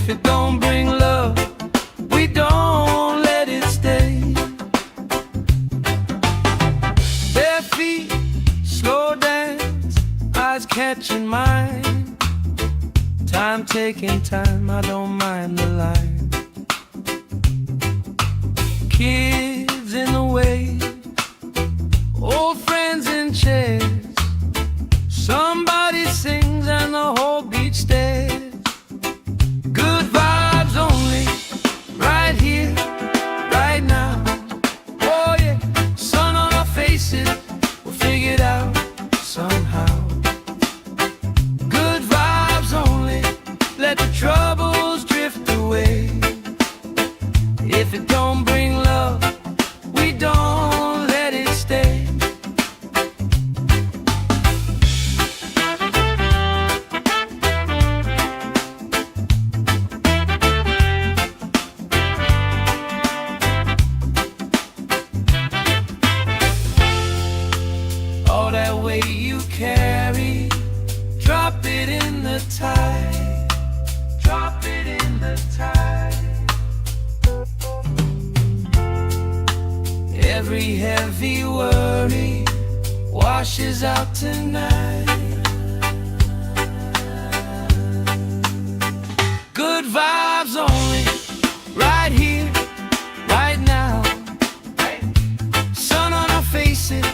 If it don't bring love, we don't let it stay. Bare feet, slow dance, eyes catching mine. Time taking time, I don't mind the line. Kids in the way, old friends in chairs. Somebody sings and the whole beach stares. Good vibes only, right here, right now. Oh yeah, sun on our faces, we'll figure it out somehow. Good vibes only, let the troubles drift away. If it don't bring love, we don't let it stay. All that weight you carry, drop it in the tide. Drop it in the tide. Every heavy worry washes out tonight. Good vibes only, right here, right now. Sun on our faces,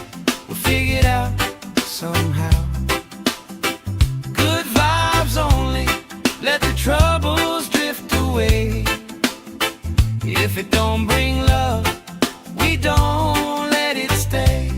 we'll figure it out somehow. Good vibes only, let the troubles drift away. If it don't bring love, we don't let it stay.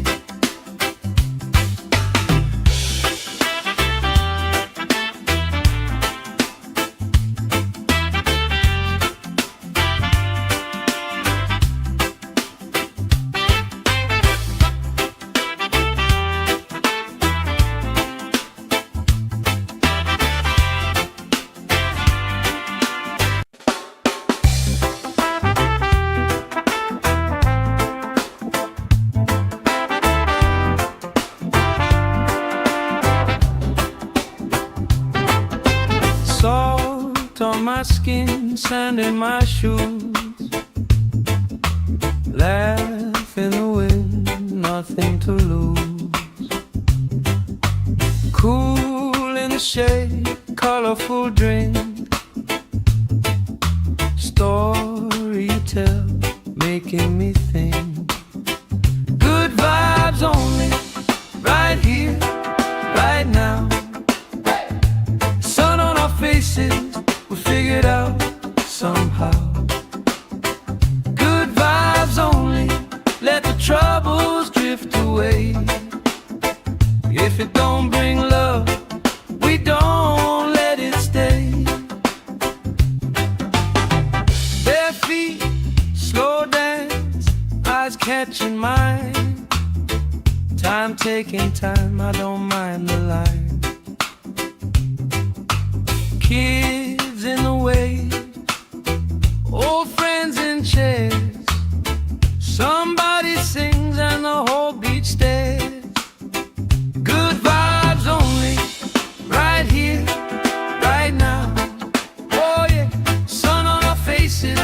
Salt on my skin, sand in my shoes. Laugh in the wind, nothing to lose. Cool in the shade, colorful drink. Story you tell, making me think. Good vibes only, right here, right now. Sun on our faces, we'll figure it out somehow. Good vibes only, let the troubles drift away. If it don't bring love, we don't let it stay. Bare feet, slow dance, eyes catching mine. Time taking time, I don't mind the line. Kids in the way, old friends in chairs. Somebody sings and the whole beach stares. Good vibes only, right here, right now. Oh yeah, sun on our faces,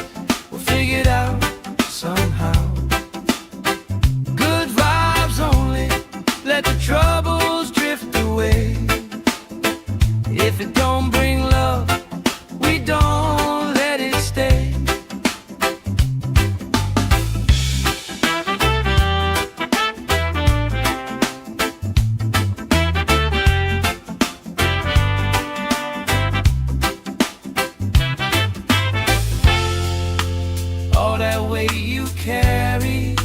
we'll figure it out somehow. Good vibes only, let the troubles drift away. If it don't bring love, we don't let it stay. All that weight you carry,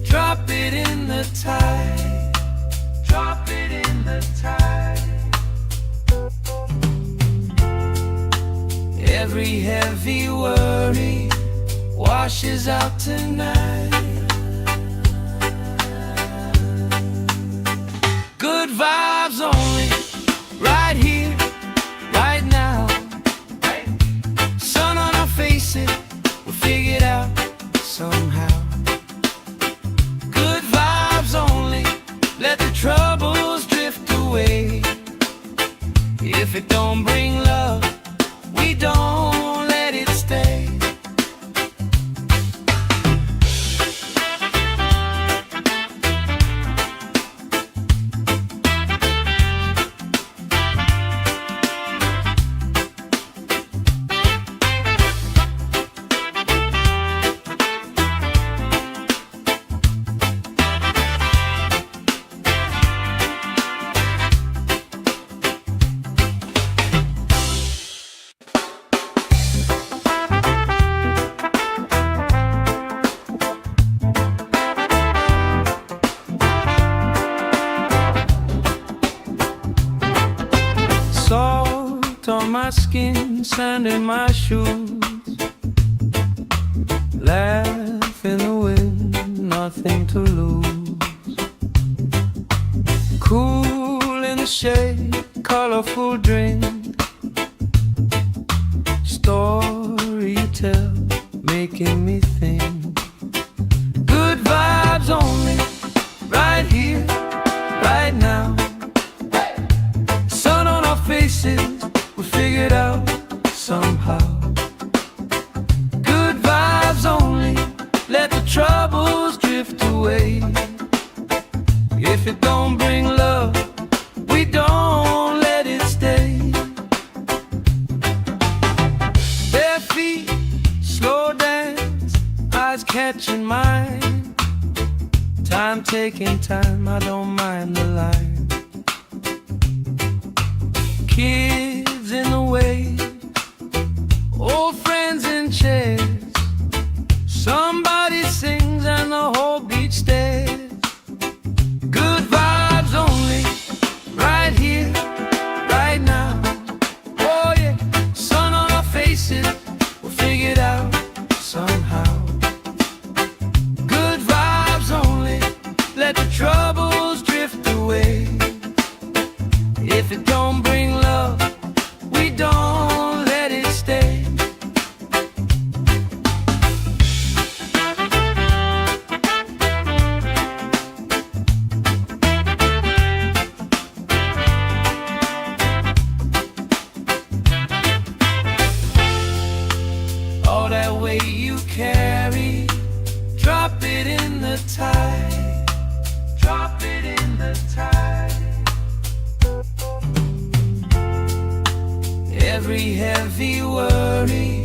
drop it in the tide. Drop it in the tide. Every heavy worry washes out tonight. Good vibes only, right here, right now. Sun on our faces, we'll figure it out somehow. Good vibes only, let the troubles drift away. If it don't bring love, we don't skin, sand in my shoes. Laugh in the wind, nothing to lose. Cool in the shade, colorful drink. Story you tell, making me think. Good vibes only, right here, right now. Sun on our faces, we figured out somehow. Good vibes only, let the troubles drift away. If it don't bring love, we don't let it stay. Bare feet, slow dance, eyes catching mine. Time taking time, I don't mind the line. Kids in the wave, old friends in chairs. Somebody sings and the whole beach stares. Good vibes only, right here, right now. Oh yeah, sun on our faces, we'll figure it out somehow. Good vibes only, let the troubles drift away. If it don't bring love, we don't let it stay. All that weight you carry, drop it in the tide. Drop it in the tide. Every heavy worry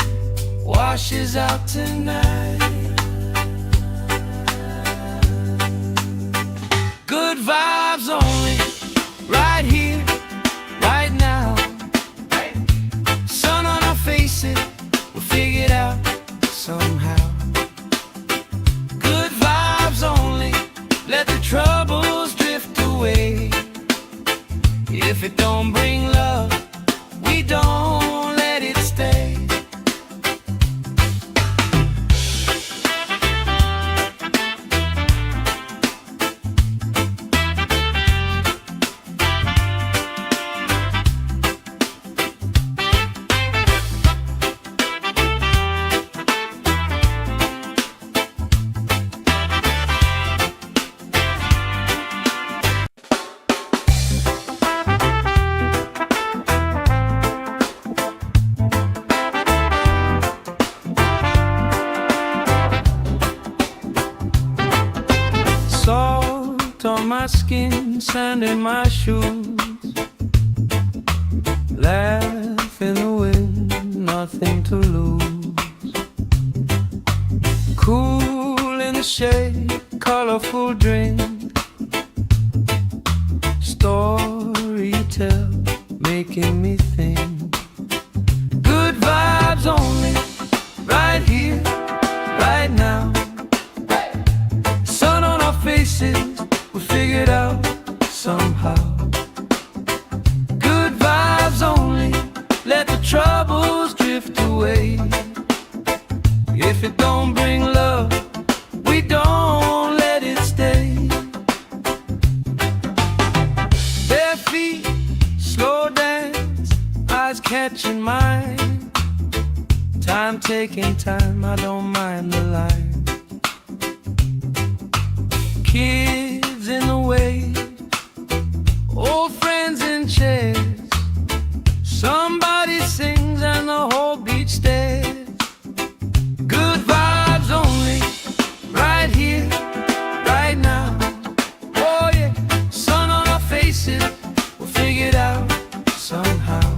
washes out tonight. Good vibes only, right here, right now. Sun on our faces, we'll figure it out somehow. Good vibes only, let the troubles drift away. If it don't bring love, we don't let it stay. Salt on my skin, sand in my shoes. Laugh in the wind, nothing to lose. Cool in the shade, colorful drink. Story you tell, making me think. Good vibes only, right here, right now. Sun on our faces, we figured out somehow. Good vibes only, let the troubles drift away. If it don't bring love, we don't let it stay. Bare feet, slow dance, eyes catching mine. Time taking time, I don't mind the line. Kids in the wave, old friends in chairs. Somebody sings and the whole beach stares. Good vibes only, right here, right now. Oh yeah, sun on our faces, we'll figure it out somehow.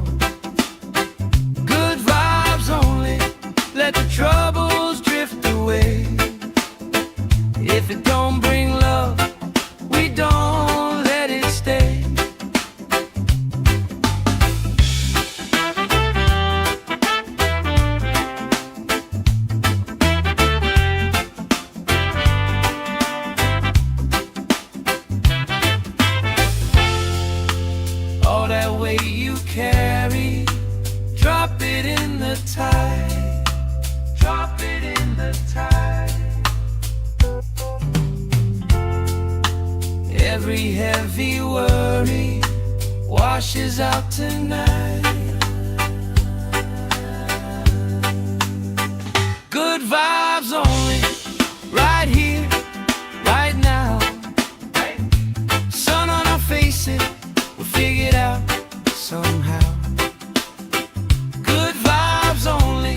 Good vibes only, let the troubles drift away. If it don't bring love, we don't let it stay. All that weight you carry, drop Every heavy worry washes out tonight. Good vibes only, right here, right now. Sun on our faces, we'll figure it out somehow. Good vibes only,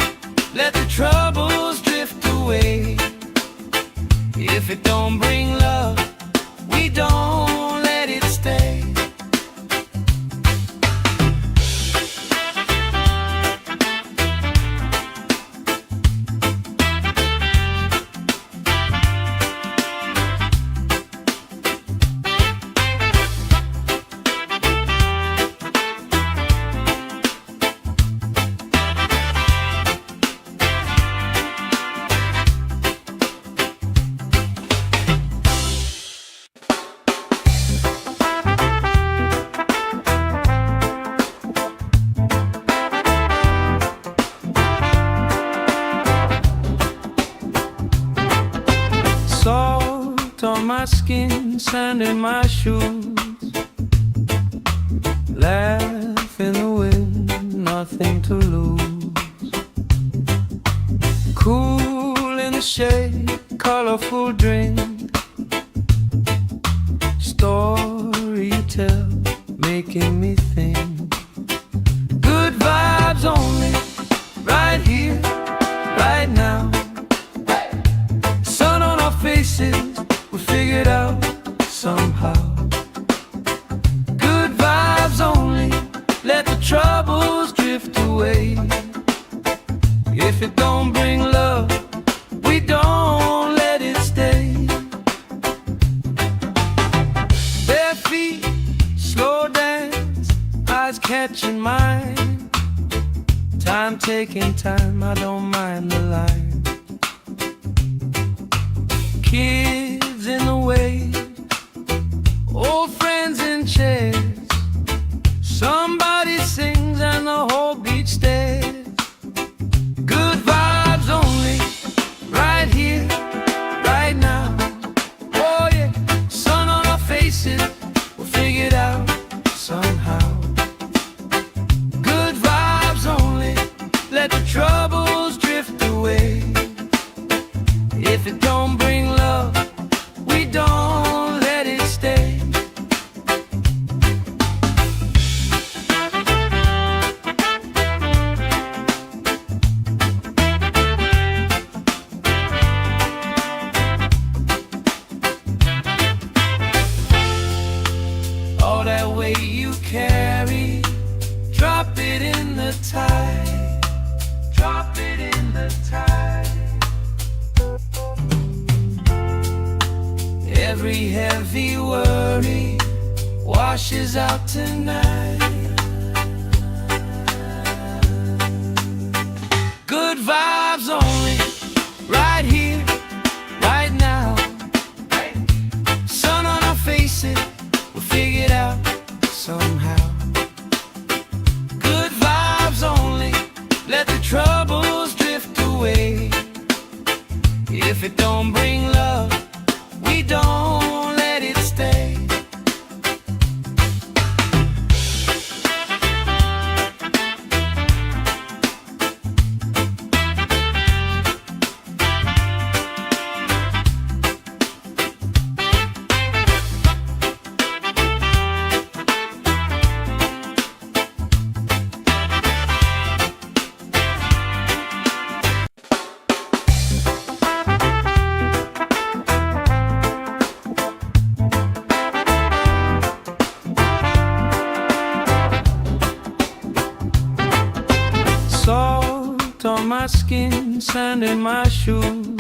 let the troubles drift away. If it don't bring love, we don't let it stay. Salt on my skin, sand in my shoes. Laugh in the wind, nothing to lose. Cool in the shade, colorful drink. Story you tell, making me think. Good vibes only, right here, right now. Sun on our faces, we figured out somehow. Good vibes only, let the troubles drift away. If it don't bring love, we don't let it stay. Bare feet, slow dance, eyes catching mine. Time taking time, I don't mind the line. Kids in the way, old friends in chairs. Somebody sings and the whole beach stares. Good vibes only, right here, right now. Oh yeah, sun on our faces, we'll figure it out somehow. Good vibes only, let the troubles drift away. If it don't bring love, we don't let it stay. All that weight you carry, drop it in the tide. Drop it in the tide. Every heavy worry washes out tonight. Good vibes only, right here, right now. Sun on our faces, we'll figure it out somehow. Good vibes only, let the troubles drift away. If it don't bring love, we don't let it stay. Salt on my skin, sand in my shoes.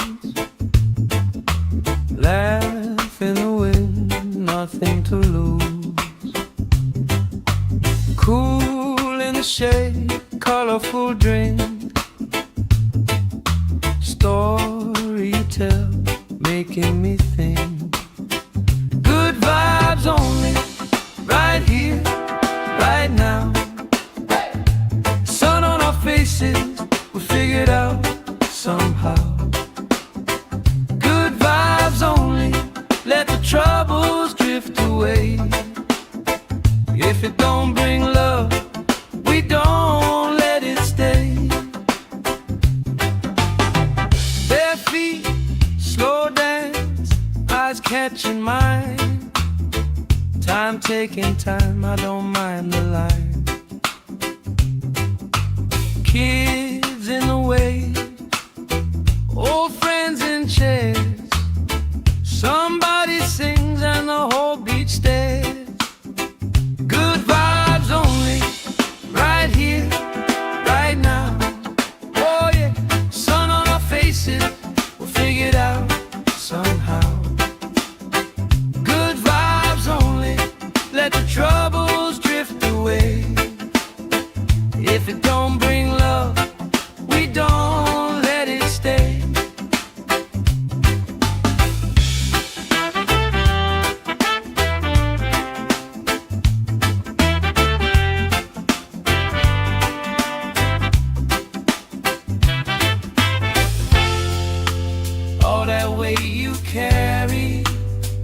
Laugh in the wind, nothing to lose. Cool in the shade, colorful drink. Story you tell, making me think. Good vibes only, right here, right now. Sun on our faces, we figured out somehow. Good vibes only, let the troubles drift away. catching mine. Time taking time, I don't mind the line. Kids in the way, old friends in chairs. Somebody sings and the whole beach stares. Good vibes only, right here, right now. Oh yeah, sun on our faces, we'll figure it out somehow. Good vibes only, let the troubles drift away. If it don't bring love, we don't let it stay. All that weight you carry,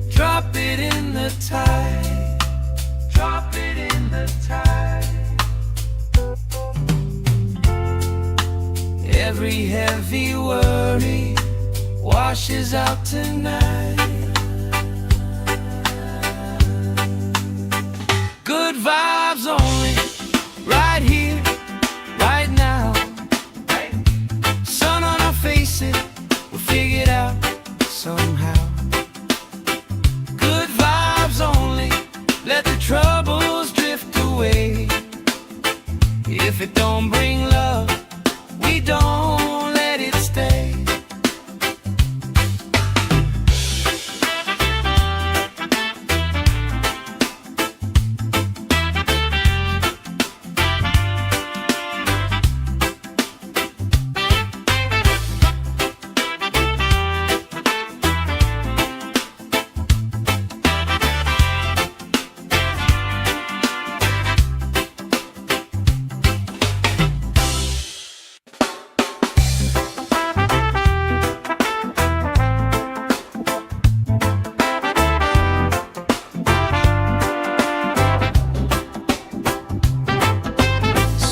drop it in the tide. Drop it in the tide. Every heavy worry washes out tonight. Good vibes only, right here, right now. Sun on our faces, we'll figure it out somehow. Good vibes only, let the troubles drift away. If it don't bring love, we don't let it stay.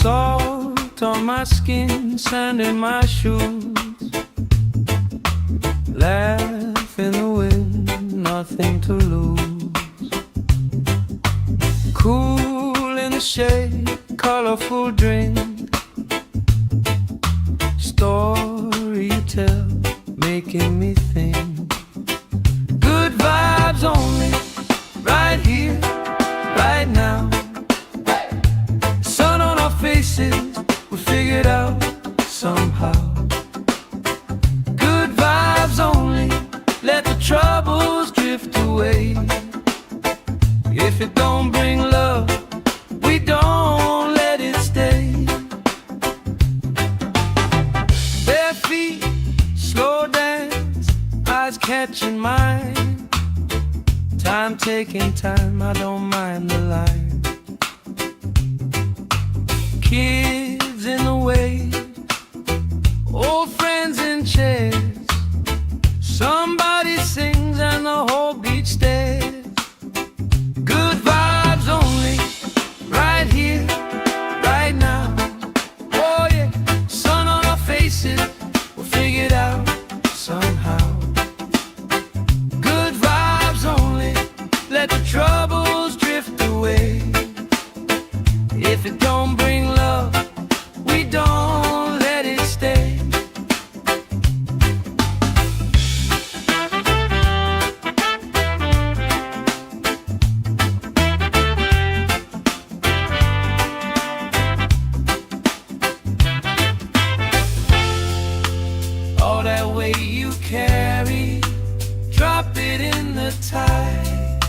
Salt on my skin, sand in my shoes. Laugh in the wind, nothing to lose. Cool in the shade, colorful drink. Story you tell, making me think. Good vibes only, right here, right now. Sun on our faces, we'll figure it out somehow. Good vibes only, let the troubles drift away. If it don't bring love, we don't let it stay. Bare feet, slow dance, eyes catching mine. Time taking time, I don't mind the line. Kids in the way, old friends in chairs. Somebody sings and the whole beach stares. Good vibes only, right here, right now. Oh yeah, sun on our faces, we'll figure it out somehow. Good vibes only, let the troubles drift away. If it don't bring love, we don't let it stay. All that weight you carry, drop it in the tide.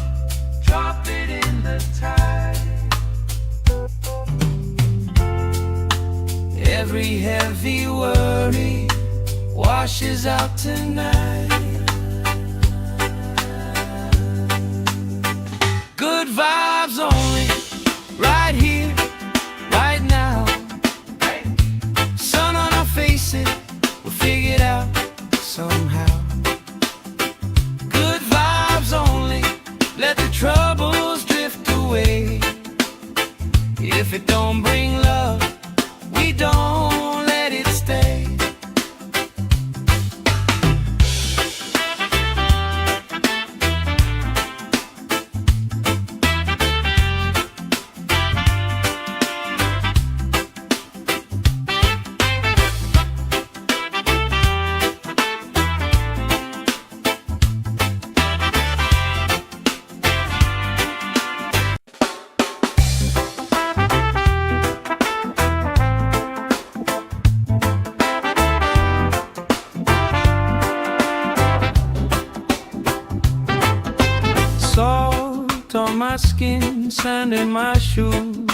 Drop it in the tide. Every heavy worry washes out tonight. Good vibes only, right here, right now. Sun on our faces, we'll figure it out somehow. Good vibes only, let the troubles drift away. If it don't bring love, we don't let it stay. on my skin, sand in my shoes.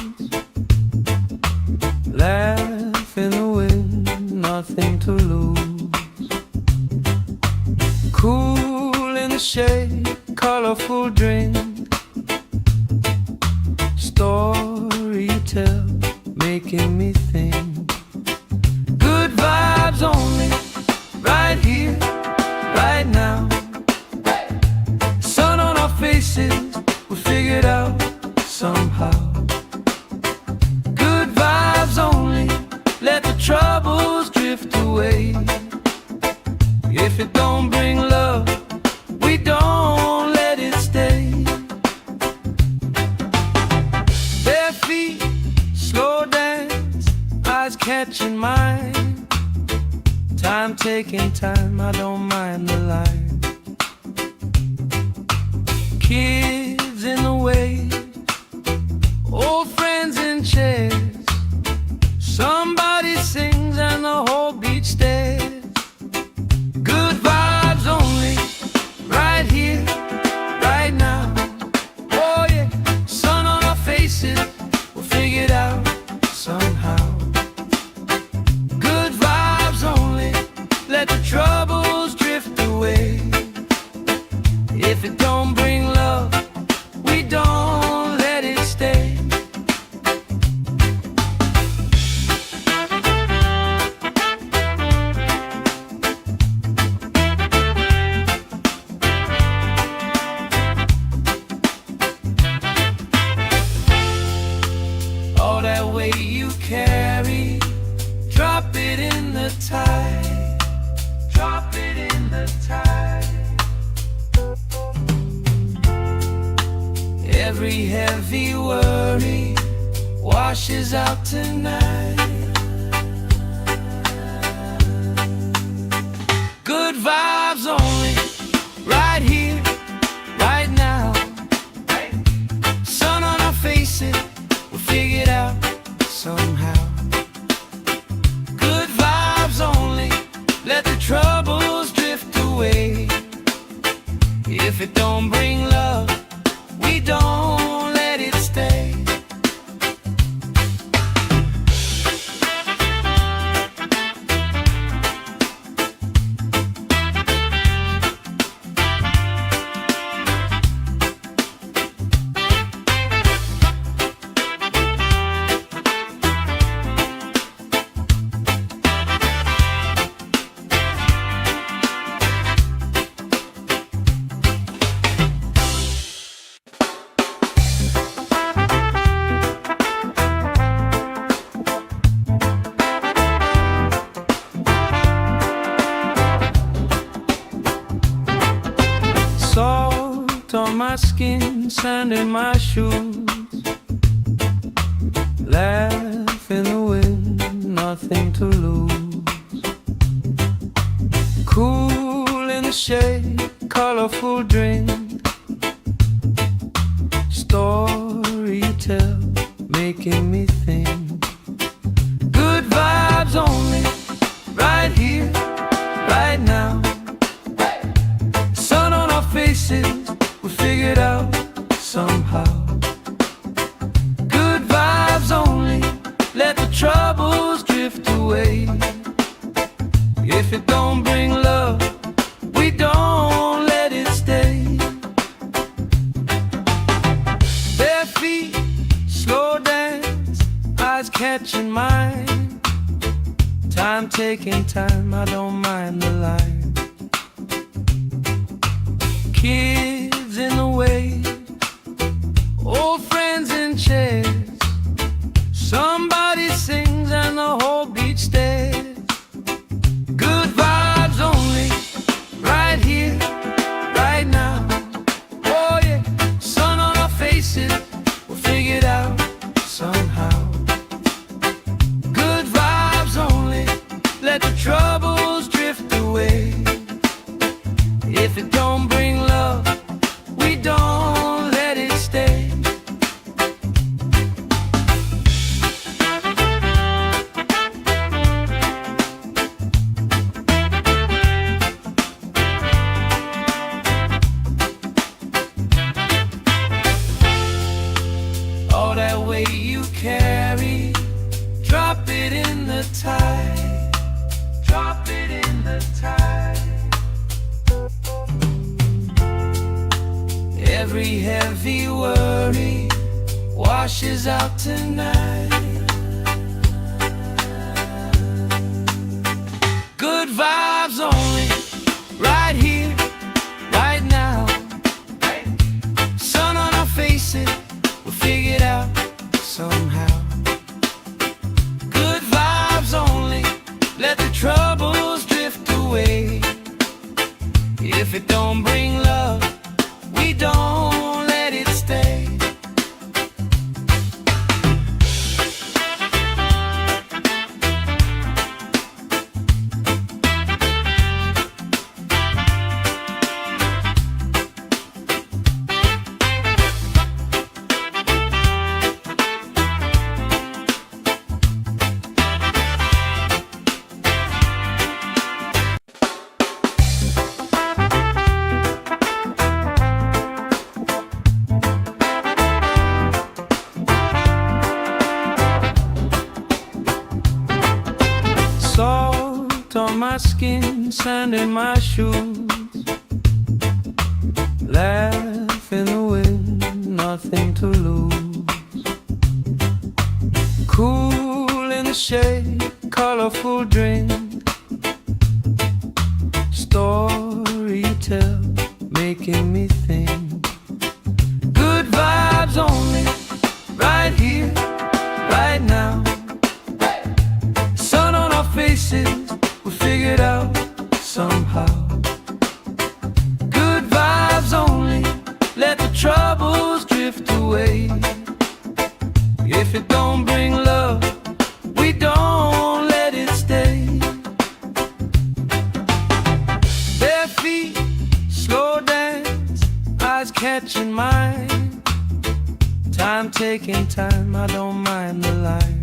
Laugh in the wind, nothing to lose. Cool in the shade, colorful drink. Story you tell, making me think. Good vibes only, right here, right now. Sun on our faces, we figured out somehow. Good vibes only, let the troubles drift away. If it don't bring love, we don't let it stay. Bare feet, slow dance, eyes catching mine. Time taking time, I don't mind the line. Kids in the wave, old friends in chairs. Somebody sings and the whole beach stares. Good vibes only, right here, right now. Oh yeah, sun on our faces, we'll figure it out somehow. Good vibes only, let the troubles drift away. If it don't bring love, we don't let it stay. All that weight you carry, drop it in the tide. Drop it in the tide. Every heavy worry washes out tonight. Good vibes only, right here, right now. Sun on our faces, we'll figure it out somehow. Good vibes only, let the troubles drift away. If it don't bring love, we don't let it stay. Salt on my skin, sand in my shoes. Laugh in the wind, nothing to lose. Cool in the shade, colorful drink. Story you tell, making me think. Good vibes only, right here, right now. Sun on our faces, we figured out somehow. Good vibes only, let the troubles drift away. If it don't bring love, we don't let it stay. Bare feet, slow dance, eyes catching mine. Time taking time, I don't mind the line. Kids in the wave, old friends in chairs. Somebody sings and the whole beach stares. Good vibes only, right here, right now. Oh yeah, sun on our faces, we'll figure it out somehow. Good vibes only, let the troubles drift away. If it don't bring love, we don't let it stay. washes out tonight. Good vibes only, right here, right now. Sun on our faces, we'll figure it out somehow. Good vibes only, let the troubles drift away. If it don't bring love, we don't let it stay. Salt on my skin, sand in my shoes. Laugh in the wind, nothing to lose. Cool in the shade, colorful drink. Story you tell, making me think. Good vibes only, right here, right now. Faces, we'll figure it out somehow. Good vibes only, let the troubles drift away. If it don't bring love, we don't let it stay. Bare feet, slow dance, eyes catching mine. Time taking time, I don't mind the line.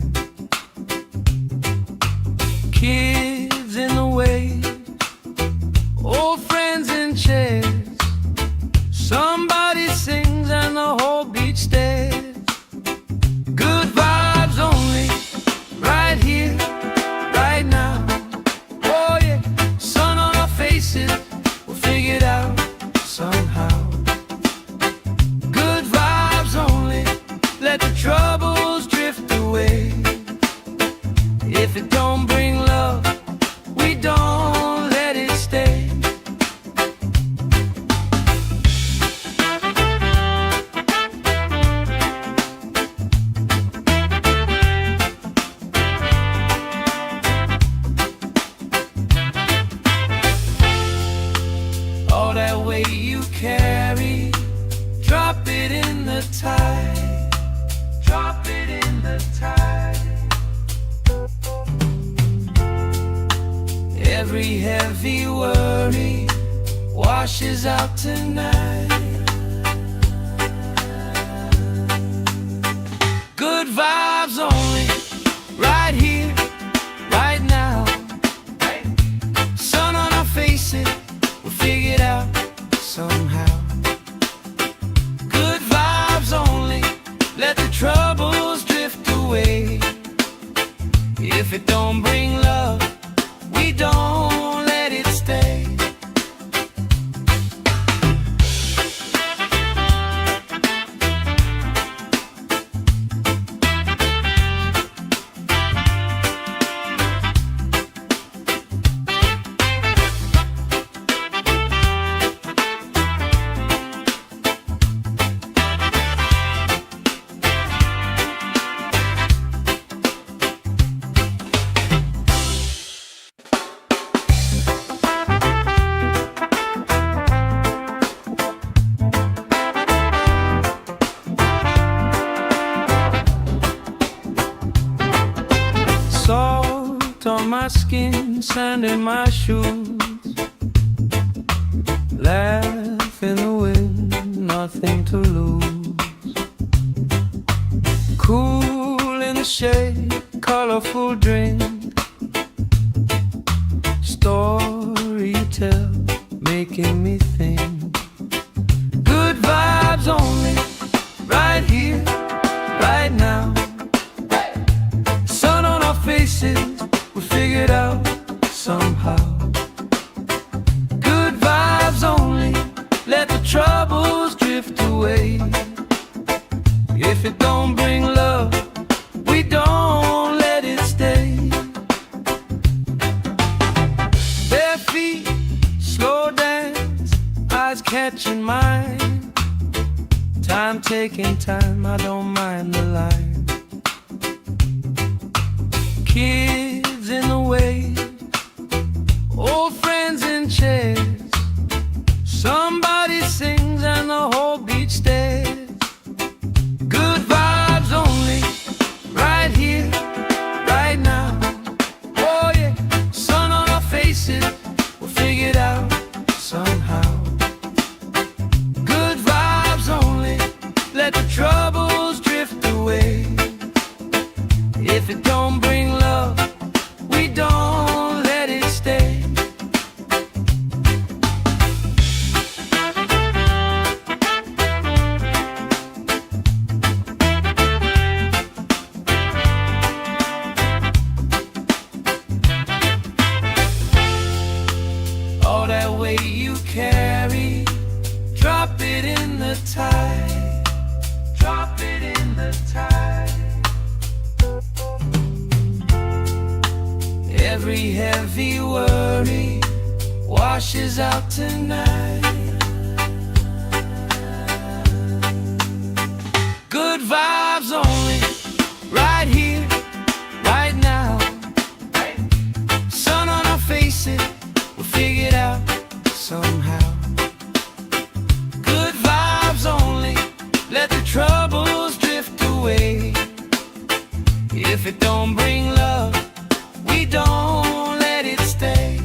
Kids in the way, old friends in chairs. Somebody sings and the whole beach stares. Good vibes only, right here, right now. Oh yeah, sun on our faces, we'll figure it out somehow. Good vibes only, let the troubles drift away. If it don't bring love, we don't let it stay. All that weight you carry, drop it in the tide. Drop it in the tide. Every heavy worry washes out tonight. Good vibes only, right here, right now. Sun on our faces, we'll figure it out somehow. Good vibes only, let the troubles drift away. If it don't bring love, we don't let it stay. Salt on my skin, sand in my shoes. Laugh in the wind, nothing to lose. Cool in the shade, colorful drink. Story you tell, making me think. Good vibes only, right here, right now. Sun on our faces, we figured out somehow. Good vibes only, let the troubles drift away. If it don't bring catching mine. Time taking time, I don't mind the line. Kids in the wave, old friends in chairs. Somebody sings and the whole beach stares. Good vibes only, right here, right now. Oh yeah, sun on our faces, we'll figure it out somehow. Good vibes only, let the troubles drift away. If it don't bring love, we don't let it stay. All that weight you carry, drop it in the tide. Drop it in the tide. Every heavy worry washes out tonight. Good vibes only, right here, right now. Sun on our faces, we'll figure it out somehow. Good vibes only, let the troubles drift away. If it don't bring love, we don't let it stay.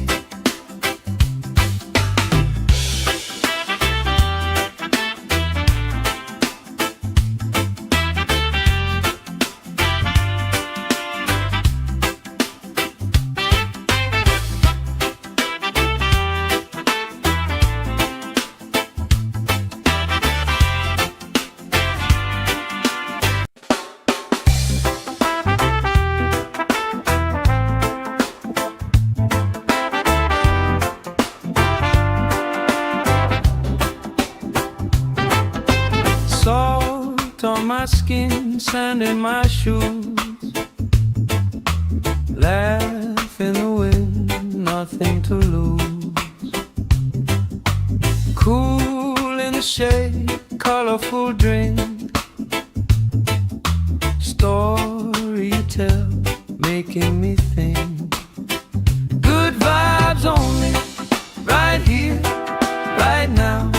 Salt on my skin, sand in my shoes. Laugh in the wind, nothing to lose. Cool in the shade, colorful drink. Story you tell, making me think. Good vibes only, right here, right now.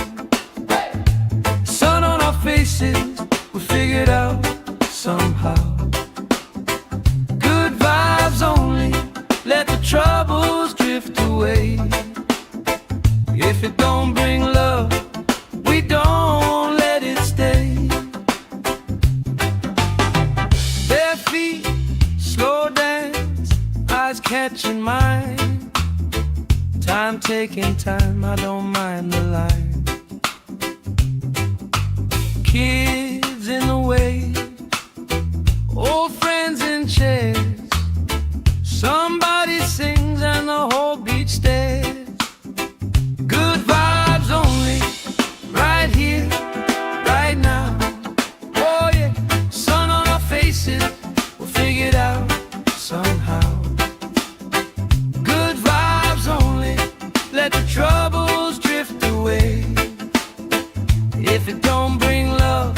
Sun on our faces, we'll figure it out somehow. Good vibes only, let the troubles drift away. If it don't bring love, we don't let it stay. Bare feet, slow dance, eyes catching mine. Time taking time, I don't mind the line. Kids in the wave, old friends in chairs. Somebody sings and the whole beach stares. Good vibes only, right here, right now. Oh yeah, sun on our faces, we'll figure it out somehow. Good vibes only, let the troubles drift away. If it don't bring love,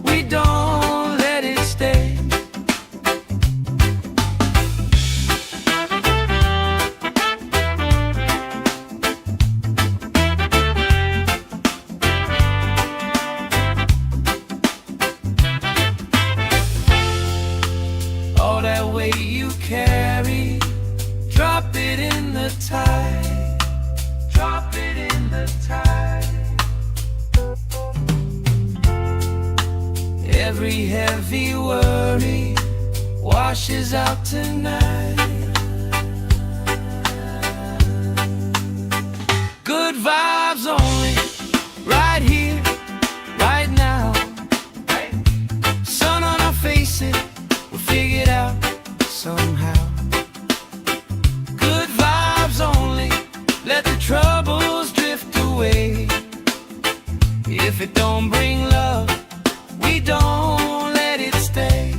we don't let it stay. All that weight you carry, drop it in the tide. Drop it in the tide. Every heavy worry washes out tonight. Good vibes only, right here, right now. Sun on our faces, we'll figure it out somehow. Good vibes only, let the troubles drift away. If it don't bring love, we don't let it stay.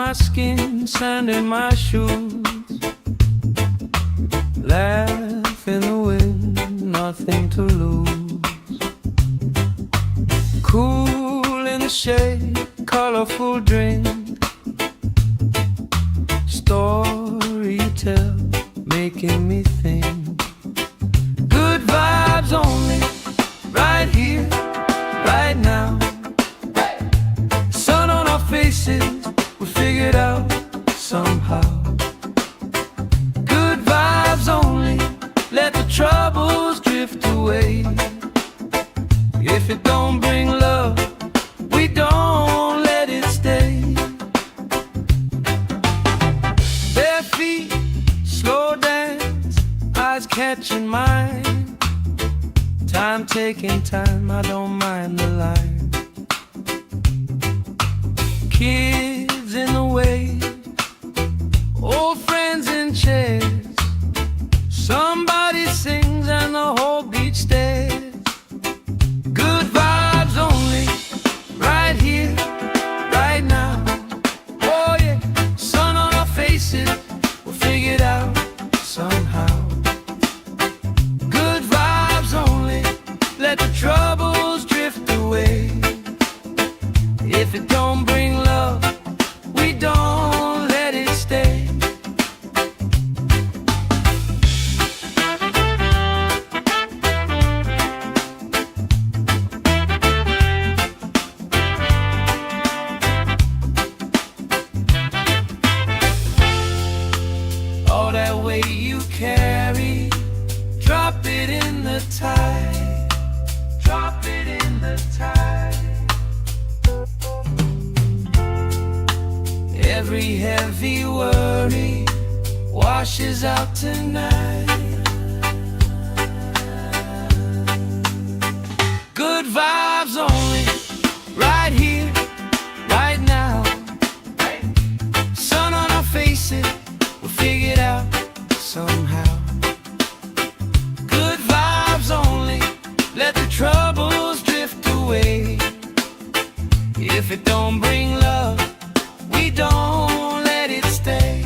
my skin, sand in my shoes. Laugh in the wind, nothing to lose. Cool in the shade, colorful drink. Story you tell, making me think. Good vibes only, right here, right now. Sun on our faces, we figured out somehow. Good vibes only, let the troubles drift away. If it don't bring love, we don't let it stay. Bare feet, slow dance, eyes catching mine. Time taking time, I don't mind the line. Kids in the way, old friends in chairs. Somebody sings and the whole beach stares. Good vibes only, right here, right now. Oh yeah, sun on our faces, we'll figure it out somehow. Good vibes only, let the troubles drift away. If it don't bring love, we don't let it stay. All that weight you carry, drop it in the tide. Drop it in the tide. Every heavy worry washes out tonight. Good vibes only, right here, right now. Sun on our faces, we'll figure it out somehow. Good vibes only, let the troubles drift away. If it don't bring love, we don't let it stay.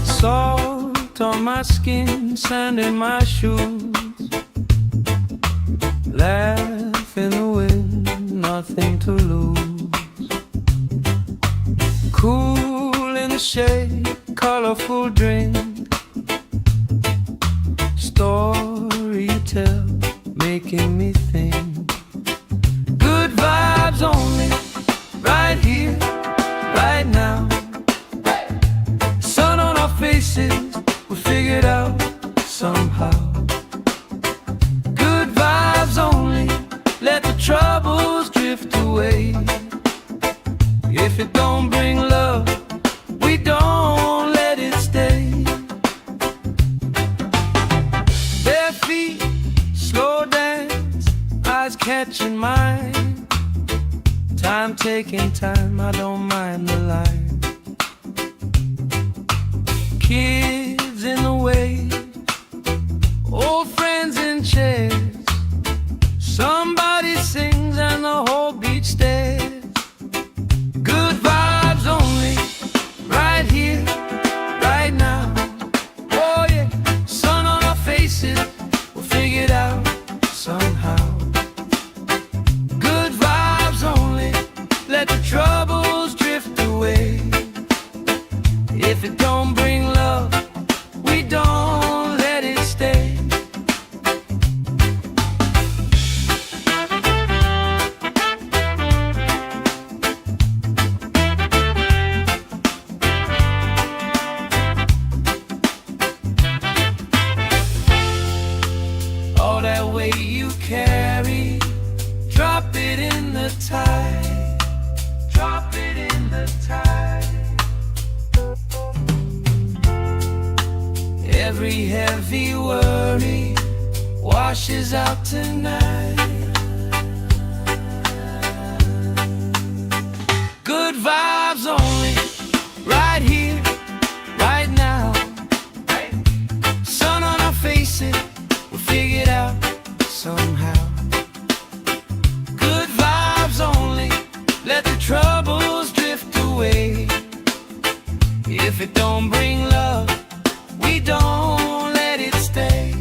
Salt on my skin, sand in my shoes. Laugh in the wind, nothing to lose. Cool in the shade, colorful drink. Story you tell, making me think. Good vibes only, right here, right now. Sun on our faces, we figured out somehow. Good vibes only, let the troubles drift away. If it don't bring love, we don't let it stay. Bare feet, slow dance, eyes catching mine. Time taking time, I don't mind the line. Kids in the way, old friends in chairs. Somebody sings and the whole beach stares. Good vibes only, right here, right now. Oh yeah, sun on our faces, we'll figure it out somehow. Good vibes only, let the troubles drift away. If it don't bring love, Every heavy worry washes out tonight. Good vibes only, right here, right now. Sun on our faces, we'll figure it out somehow. Good vibes only, let the troubles drift away. If it don't bring love, we don't let it stay.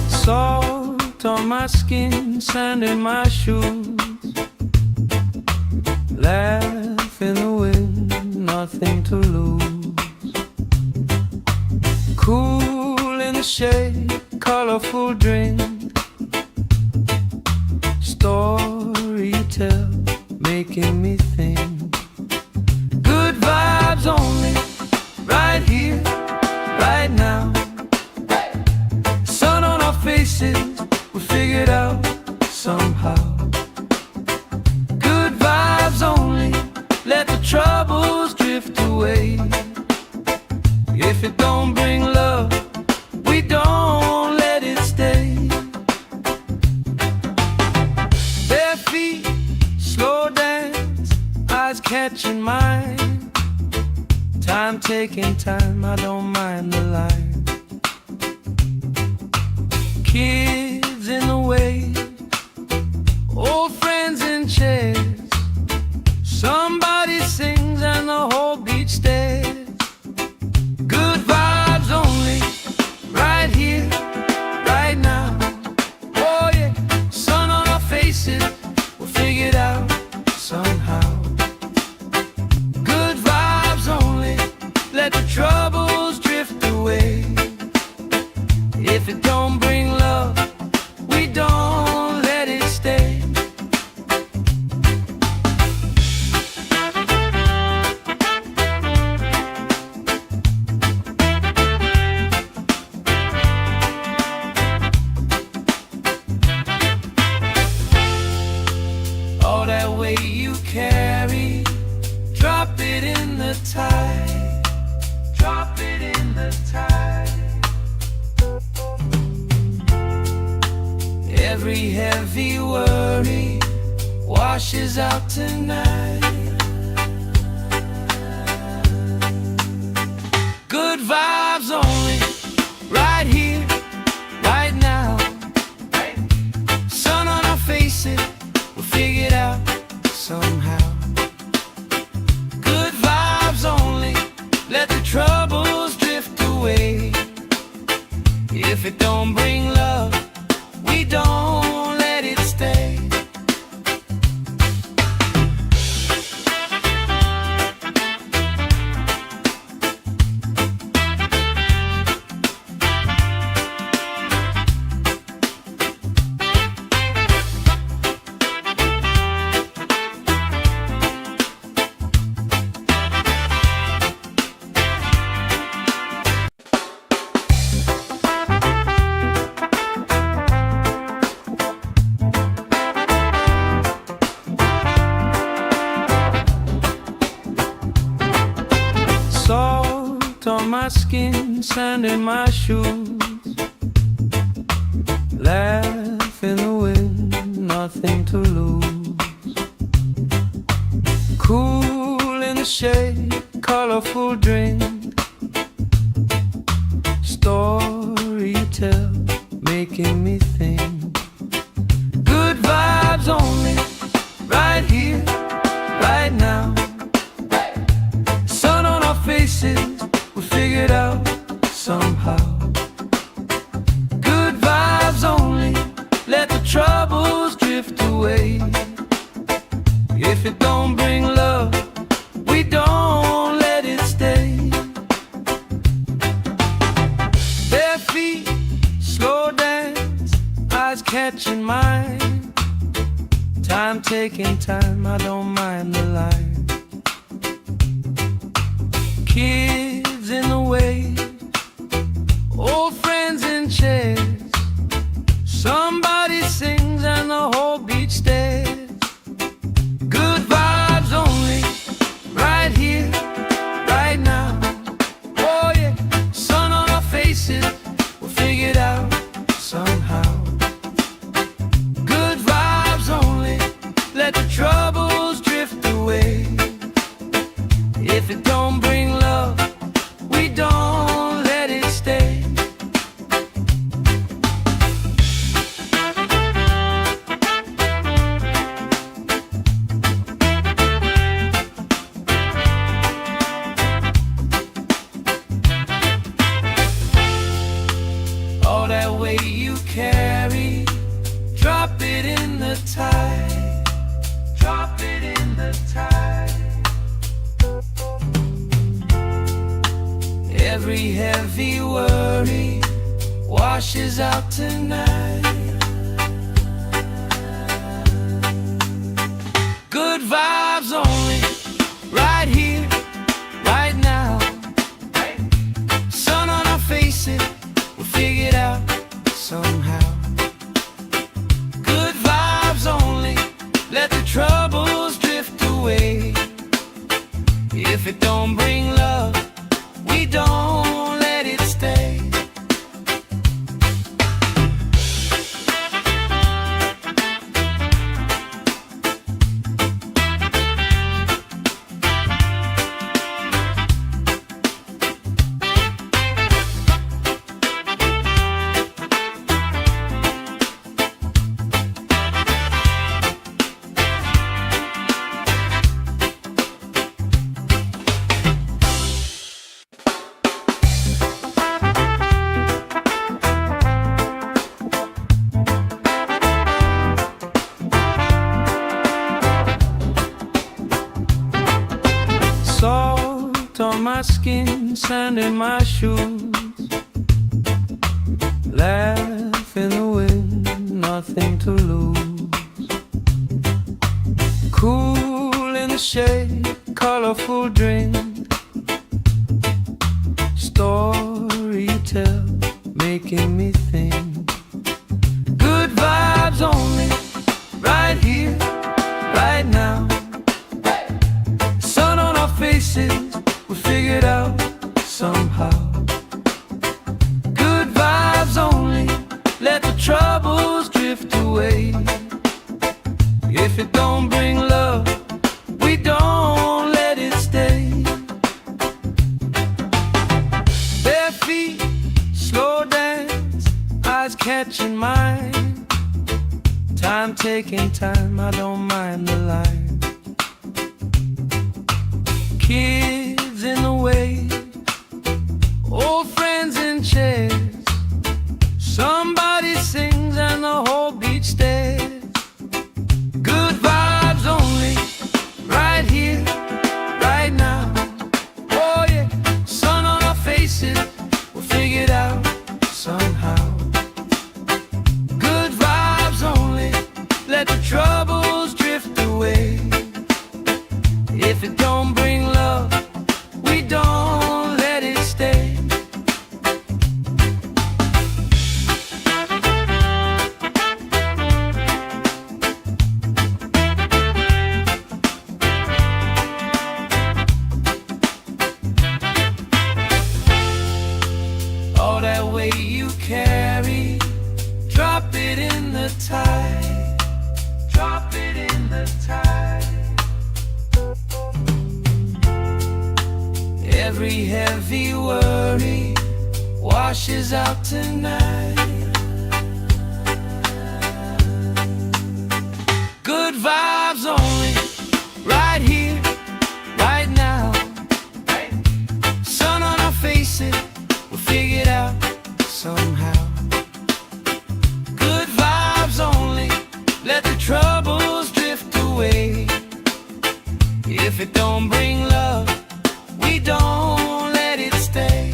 Salt on my skin, sand in my shoes. Laugh in the wind, nothing to lose. Cool in the shade, colorful drink. Story you tell, making me think. Good vibes only, right here, right now. Sun on our faces, we figured out somehow. Good vibes only, let the troubles drift away. If it don't bring love, we don't let it stay. Bare feet, slow dance, eyes catching mine. Time taking time, I don't mind the line. Kids in the wave, old friends in chairs. Somebody sings and the whole beach stares. Good vibes only, right here, right now. Oh yeah, sun on our faces, we'll figure it out somehow. Good vibes only, let the troubles drift away. If it don't bring love, we don't let it stay. All that weight you carry, drop it in the tide. Drop it in the tide. Every heavy worry washes out tonight. Good vibes only, right here, right now. Sun on our faces, we'll figure it out somehow. Good vibes only, let the troubles drift away. If it don't bring love, we don't let it stay. Salt on my skin, sand in my shoes. Laugh in the wind, nothing to lose. Cool in the shade, colorful drink. Story you tell, making me think. Good vibes only, right here, right now. Sun on our faces, we figured out somehow. Good vibes only, let the troubles drift away. Time taking time, I don't mind the line. Kids in the way, old friends in chairs. Somebody sings and the whole beach stares. Good vibes only, right here, right now. Oh yeah, sun on our faces, we'll figure it out somehow. Good vibes only, let the troubles drift away. If it don't bring love, we don't let it stay. All that weight you carry, drop it in the tide. Drop it in the tide. Every heavy worry washes out tonight. Good vibes only, right here, right now. Sun on our faces, we'll figure it out somehow. Good vibes only, let the troubles drift away. If it don't bring love, we don't let it stay. Salt on my skin, sand in my shoes. Laugh in the wind, nothing to lose. Cool in the shade, colorful drink. Story you tell, making me think. Good vibes only, right here, right now. Sun on our faces, we figure it out somehow. Good vibes only, let the troubles drift away. If it don't bring love, we don't let it stay. Bare feet, slow dance, eyes catching mine. Time taking time, I don't mind the line. Kids in the way, old friends in chairs. Somebody sings and the whole beach stares. Good vibes only, right here, right now. Oh yeah, sun on our faces, we'll figure it out somehow. Good vibes only, let the troubles drift away. If it don't bring love, we don't let it stay. All that weight you carry, drop it in the tide. Drop it in the tide. Every heavy worry washes out tonight. Good vibes only, right here, right now. Sun on our faces, we'll figure it out somehow. Good vibes only, let the troubles drift away. If it don't bring love, we don't let it stay.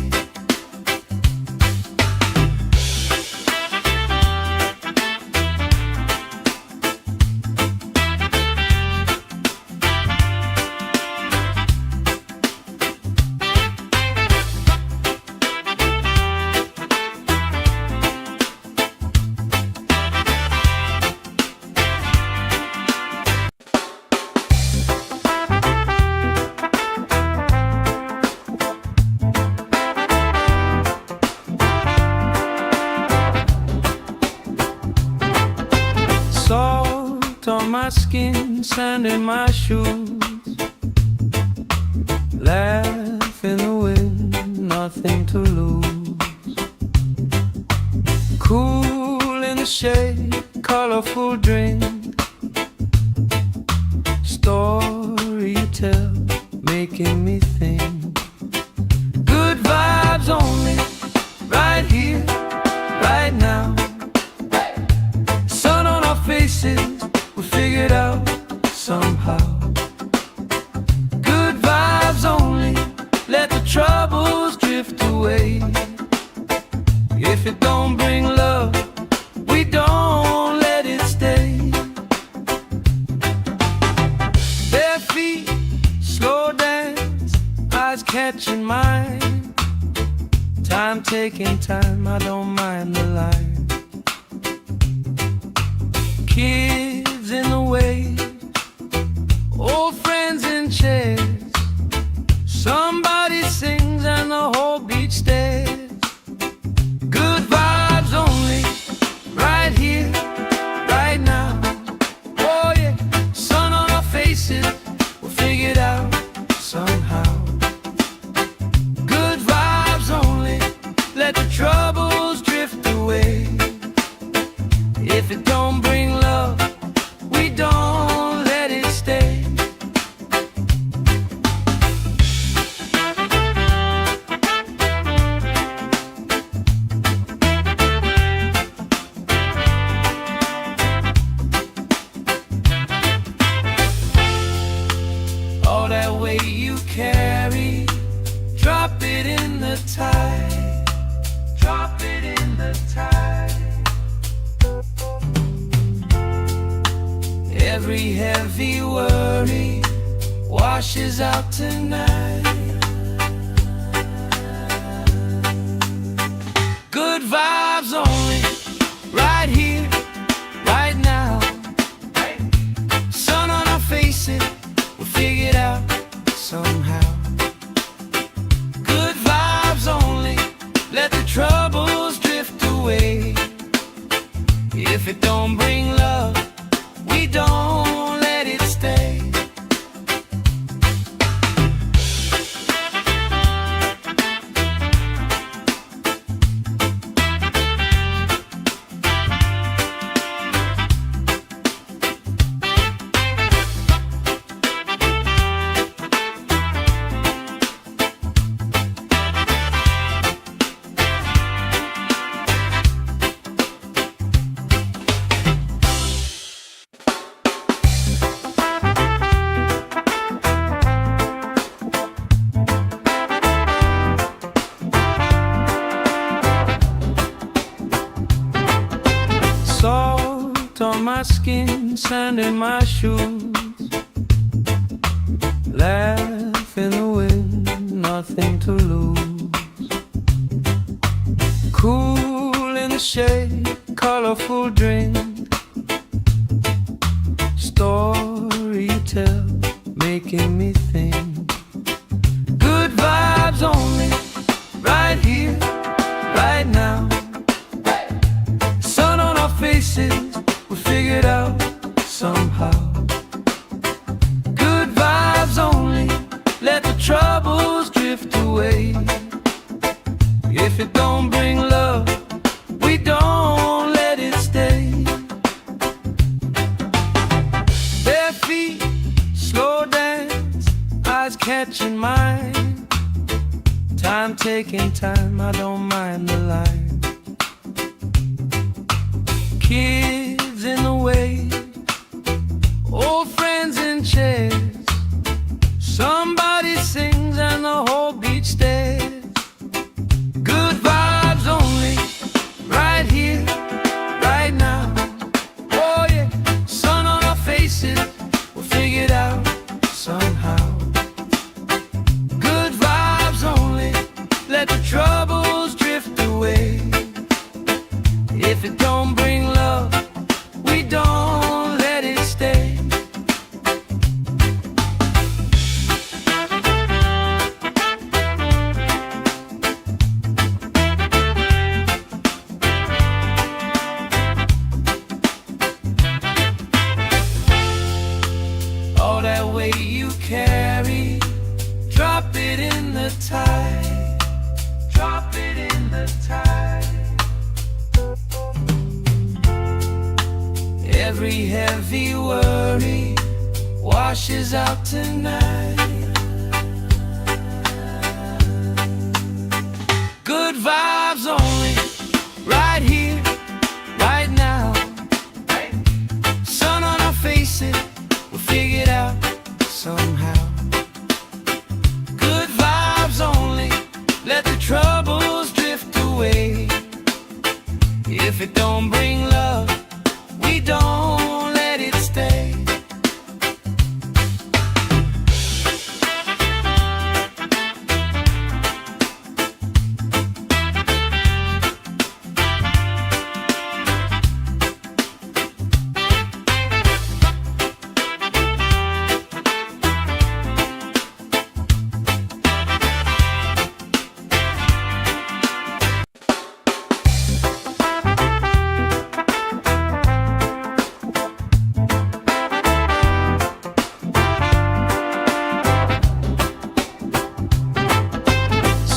Salt on my skin, sand in my shoes. Laugh in the wind, nothing to lose. Cool in the shade, colorful drink. Story you tell, making me think. Good vibes only, right here, right now. Sun on our faces, we figured out somehow. Good vibes only, let the troubles drift away. If it don't bring love, we don't let it stay. Bare feet, slow dance, eyes catching mine. Time taking time, I don't mind the line. Kids in the way, old friends in chairs. Somebody sings and the whole beach stares. Good vibes only, right here, right now. Oh yeah, sun on our faces, we'll figure it out somehow. Good vibes only, let the troubles drift away. If it don't bring love, we don't let it stay. All that weight you carry, drop it in the tide. Drop it in the tide. Every heavy worry washes out tonight. Good vibes only, right here, right now. Sun on our faces, we'll figure it out somehow. Good vibes only, let the troubles drift away. If it don't bring love, we don't let it stay. Salt on my skin, sand in my shoes. Laugh in the wind, nothing to lose. Cool in the shade, colorful drink. Story you tell, making me think. Good vibes only, right here, right now. Sun on our faces, we figured out somehow. Good vibes only, let the troubles drift away. If it don't bring love, we don't let it stay. Bare feet, slow dance, eyes catching mine. Time taking time, I don't mind the line. Kids in the way, old friends in chairs. Somebody sings and the whole beach stares. Good vibes only, right here, right now. Oh yeah, sun on our faces, we'll figure it out somehow. Good vibes only, let the troubles drift away. If it don't bring love, we don't let it stay. washes out tonight. Good vibes only, right here, right now. Sun on our faces, we'll figure it out somehow. Good vibes only, let the troubles drift away. If it don't bring love, we don't let it stay.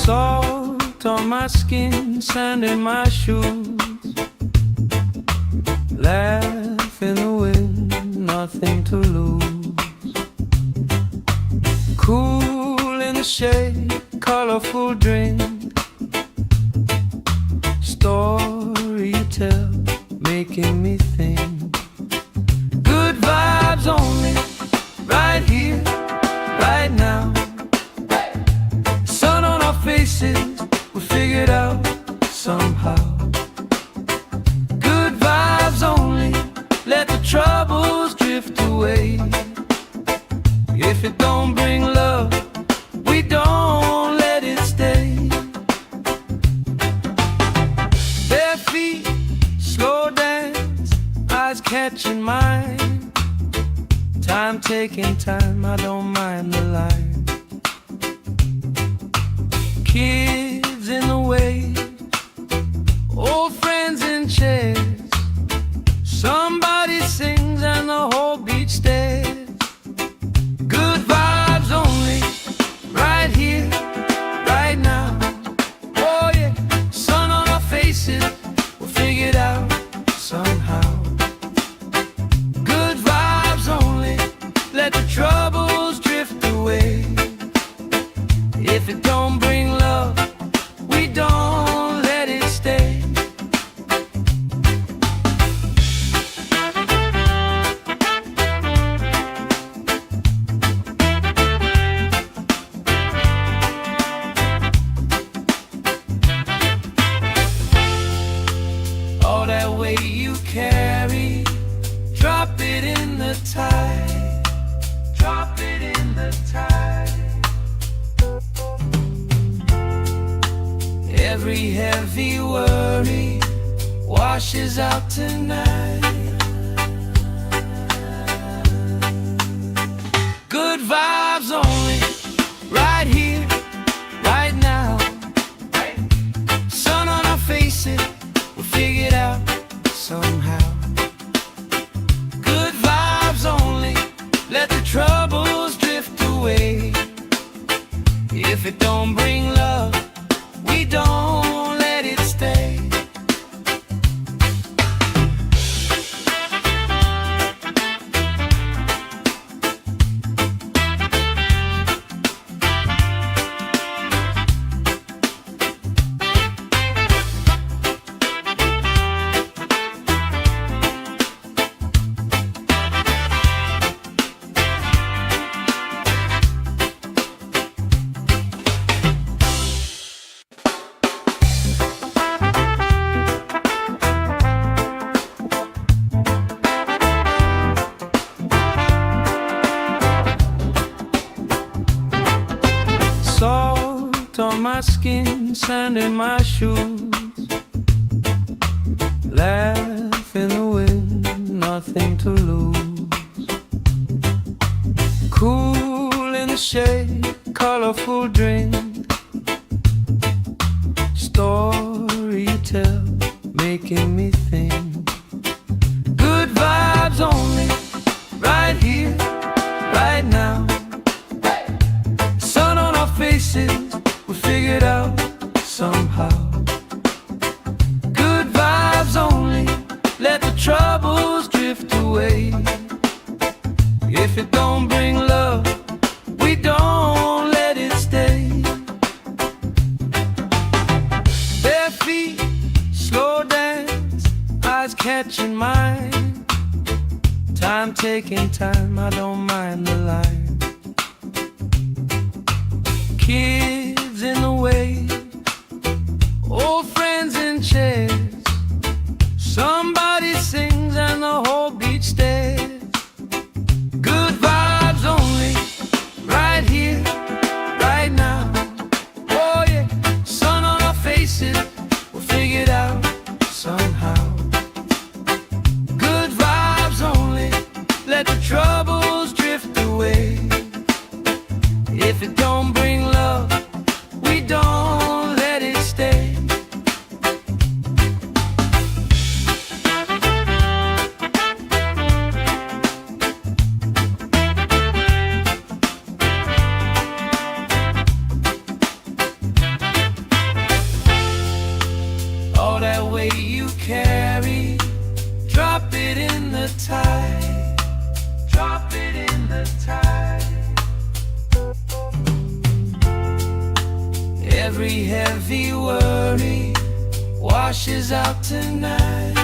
Salt on my skin, sand in my shoes. Laugh in the wind, nothing to lose. Cool in the shade, colorful drink. Story you tell, making me think. Good vibes only, right here, right now. Sun on our faces, we'll figure it out somehow. Good vibes only, let the troubles drift away. If it don't bring love, we don't let it stay. Bare feet, slow dance, eyes catching mine. Time taking time, I don't mind the line. Kids in the wave, old friends in chairs. Somebody sings and the whole beach stares. Good vibes only, right here, right now. Oh yeah, sun on our faces, we'll figure it out somehow. Good vibes only, let the troubles drift away. If it don't bring love, we don't let it stay. All that weight you carry, drop it in the tide. Drop it in the tide. Every heavy worry washes out tonight. Good vibes only, right here, right now. Sun on our faces, we'll figure it out somehow. Good vibes only, let the troubles drift away. If it don't bring love, we don't let it stay. Salt on my skin, sand in my shoes. Laugh in the wind, nothing to lose. Cool in the shade, colorful drink. Story you tell, making me think. Good vibes only, right here, right now. Sun on our faces, we figured out somehow. Good vibes only, let the troubles drift away. If it don't bring time, I don't mind the line. Kids in the way, old friends in chairs. Somebody sings and the whole beach stares. Good vibes only, right here, right now. Oh yeah, sun on our faces, we'll figure it out somehow. Good vibes only, let the troubles drift away. If it don't bring love, we don't let it stay. All that weight you carry, drop it in the tide. Drop it in the tide. Every heavy worry washes out tonight.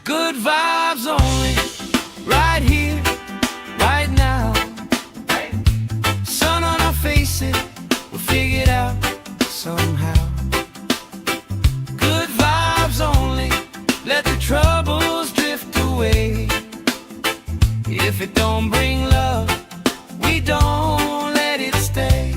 Good vibes only, right here, right now. Sun on our faces, we'll figure it out somehow. Good vibes only, let the troubles drift away. If it don't bring love, we don't let it stay.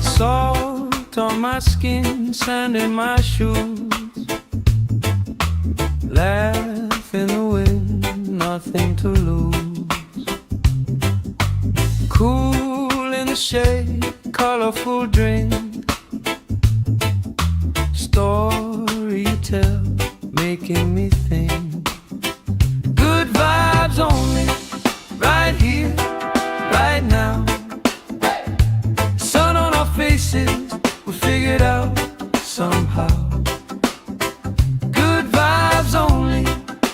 Salt on my skin, sand in my shoes. Laugh in the wind, nothing to lose. Cool in the shade, colorful drink. Story you tell, making me think. Good vibes only, right here, right now. Sun on our faces, we'll figure it out somehow. Good vibes only,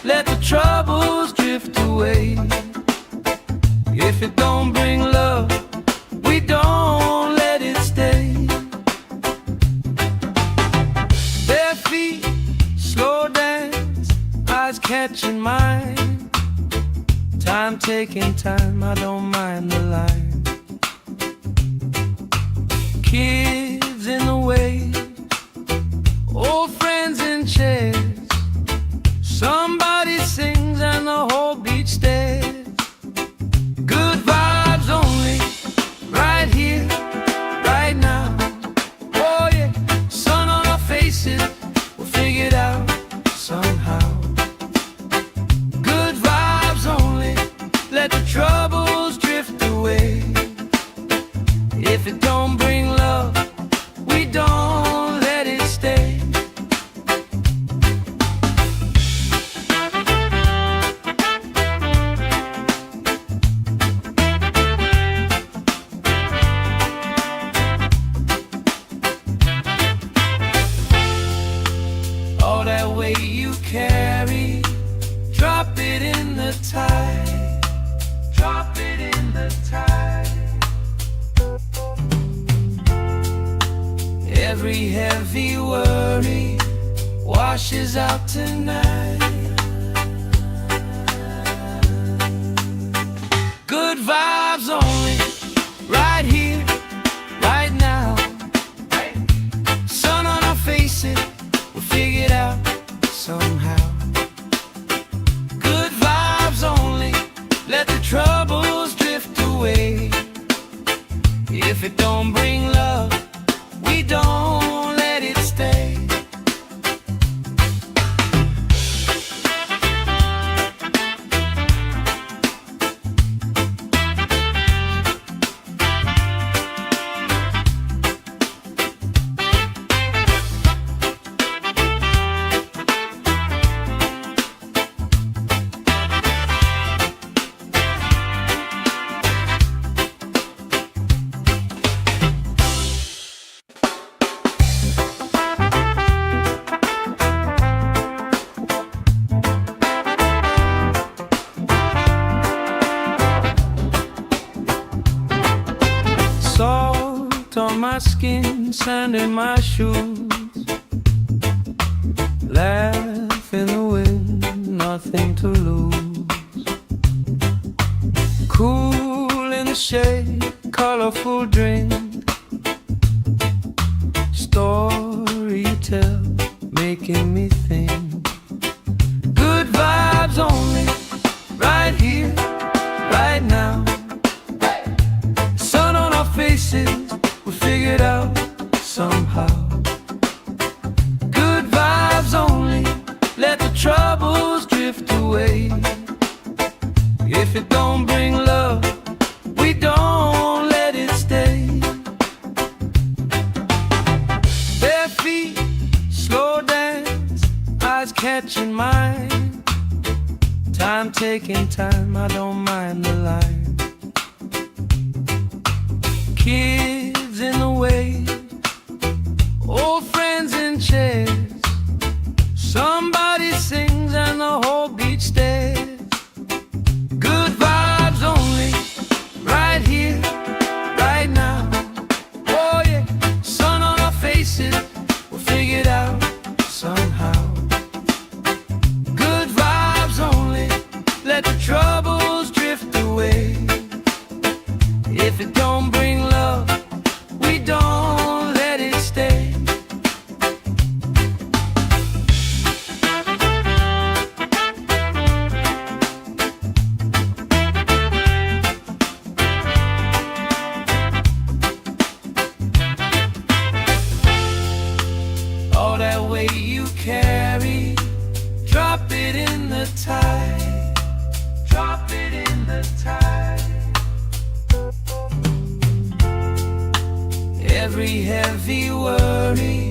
let the troubles drift away. If it don't bring love, we don't let it stay. Bare feet, slow dance, eyes catching mine. Time taking time, I don't mind the line. Kids in the way, old friends in chairs. Somebody sings and the whole beach stares. Good vibes only, right here, right now. Oh yeah, sun on our faces, we'll figure it out somehow. Good vibes only, let the troubles drift away. If it don't bring love, we don't let it stay. All that weight you carry, drop it in the tide. Drop it in the tide. Every heavy worry washes out tonight. Good vibes only, right here, right now. Sun on our faces, we'll figure it out somehow. Good vibes only, let the troubles drift away. If it don't bring love, we don't let it stay. skin, sand in my shoes. Laugh in the wind, nothing to lose. Cool in the shade, colorful drink. Story you tell, making me think. Good vibes only, right here, right now. Sun on our faces, we figured out somehow. Good vibes only, let the troubles drift away. If it don't bring love, we don't let it stay. Bare feet, slow dance, eyes catching mine. Time taking time, I don't mind the line. Kids in the wave, old friends in chairs. Somebody sings and the whole beach stares. Good vibes only, right here, right now. Oh yeah, sun on our faces, we'll figure it out somehow. Good vibes only, let the troubles drift away. If it don't bring love, we don't let it stay. All that weight you carry, drop it in the tide. Drop it in the tide. Every heavy worry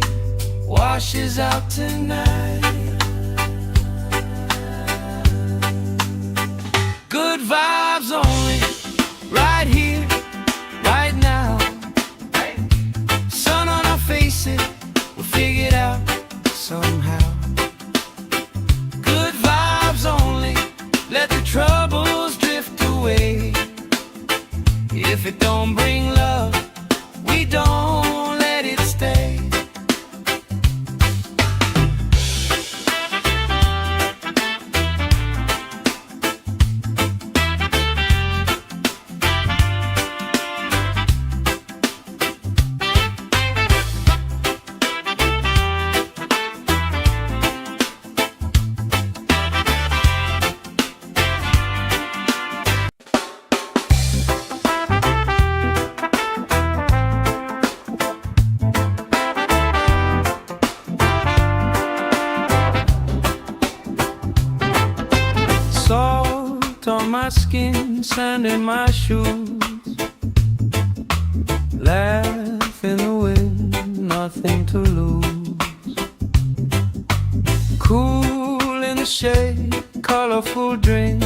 washes out tonight. Good vibes only, right here, right now. Sun on our faces, we'll figure it out somehow. Good vibes only, let the troubles drift away. If it don't bring love, we don't let it stay. Salt on my skin, sand in my shoes. Laugh in the wind, nothing to lose. Cool in the shade, colorful drink.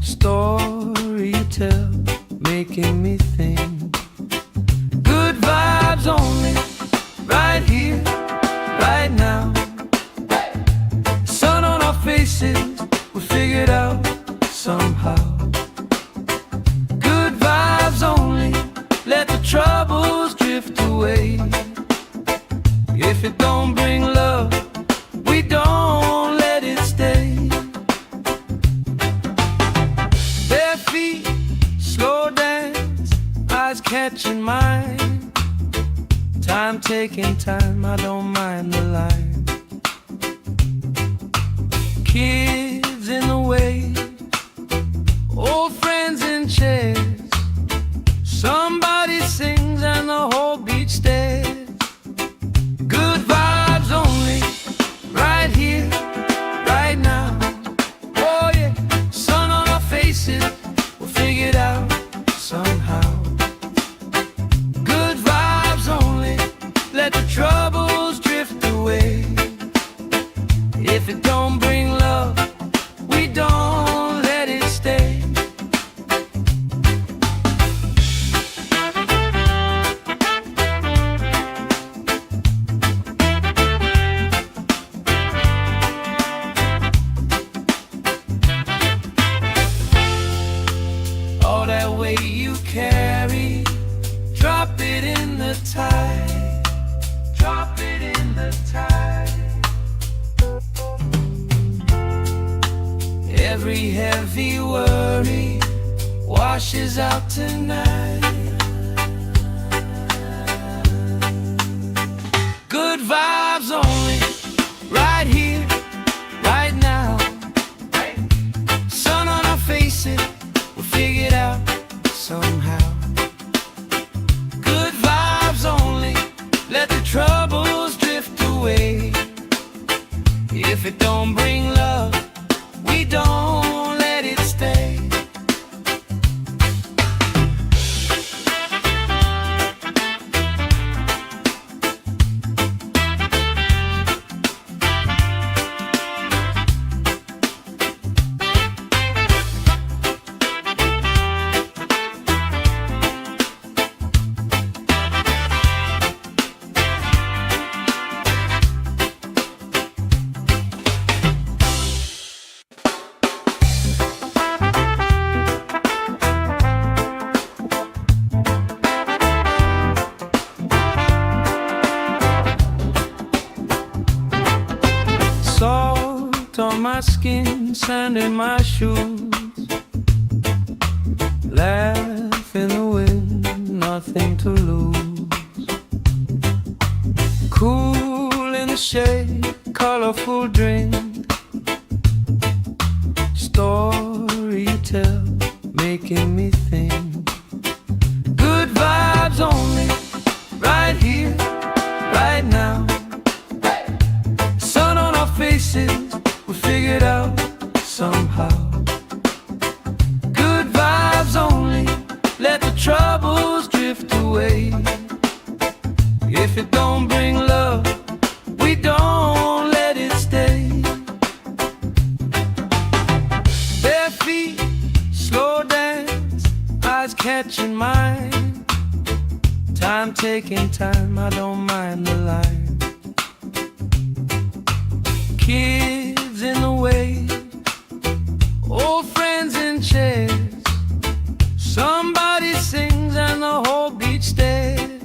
Story you tell, making me think. Good vibes only, right here, right now. Sun on our faces, we figured out somehow. Good vibes only, let the troubles drift away. If it don't bring love, we don't let it stay. Bare feet, slow dance, eyes catching mine. Time taking time, I don't mind the line. Kids in the wave, old friends in chairs. Somebody sings and the whole beach stares. Good vibes only, right here, right now. Oh yeah, sun on our faces, we'll figure it out somehow. Good vibes only, let the troubles drift away. If it don't bring love, we don't let it stay. All that weight you carry, drop it in in the tide. Drop it in the tide. Every heavy worry washes out tonight. Good vibes only, right here, right now. Sun on our faces, we'll figure it out somehow. Good vibes only, let the troubles drift away. If it don't bring love, we don't let it stay. Salt on my skin, sand in my shoes. Laugh in the wind, nothing to lose. Cool in the shade, colorful drink. Story you tell, making me think. Good vibes only, right here, right now. Faces, we figured out somehow. Good vibes only, let the troubles drift away. If it don't bring love, we don't let it stay. Bare feet, slow dance, eyes catching mine. Time taking time, I don't mind the line. Kids in the way, old friends in chairs. Somebody sings and the whole beach stares.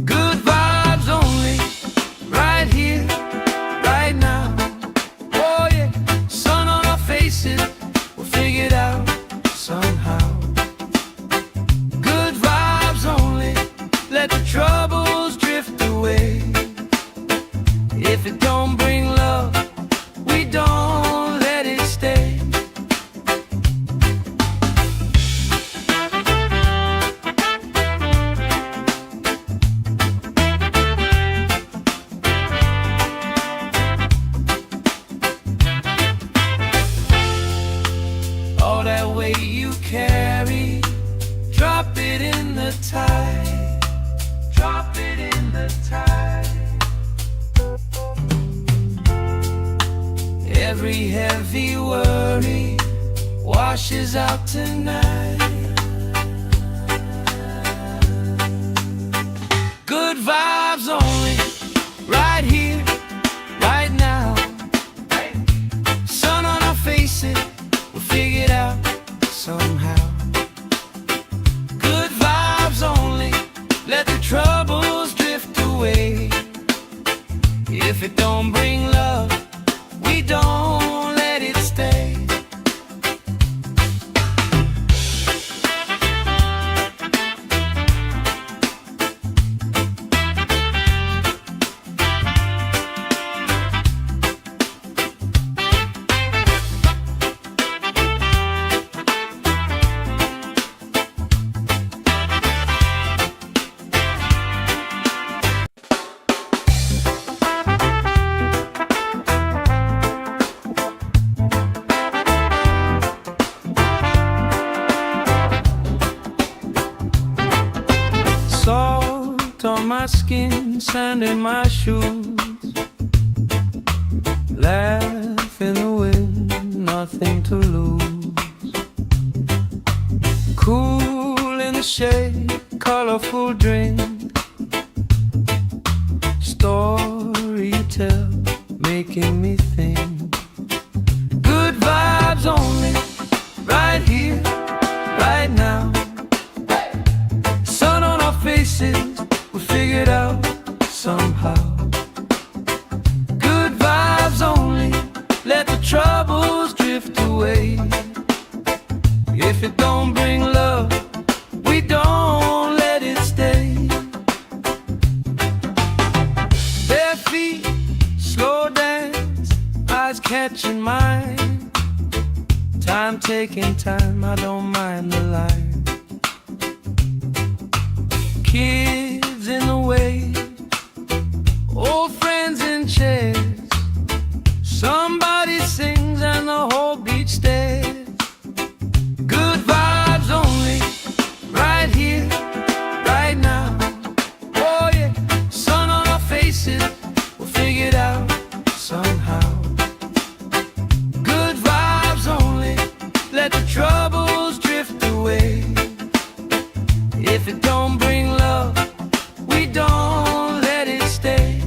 Good vibes only, right here, right now. Oh yeah, sun on our faces, we'll figure it out somehow. Good vibes only, let the troubles drift away. If it don't bring love, we don't let it stay. All that weight you carry, drop it in the tide. Drop it in the tide. Every heavy worry washes out tonight. Good vibes only, right here, right now. Sun on our faces, we'll figure it out somehow. Good vibes only, let the troubles drift away. If it don't bring love, we don't let it stay. Salt on my skin, sand in my shoes. Laugh in the wind, nothing to lose. Cool in the shade, colorful drink. Story you tell, making me think. Good vibes only, right here, right now. Sun on our faces, faces, we'll figure it out somehow. Good vibes only, let the troubles drift away. If it don't bring love, we don't let it stay. Bare feet, slow dance, eyes catching mine. Time taking time, I don't mind the line. Kids in the way, old friends in chairs. Somebody sings and the whole beach stares. Good vibes only, right here, right now. Oh yeah, sun on our faces, we'll figure it out somehow. Good vibes only, let the troubles drift away. If it don't bring love, we don't let it stay.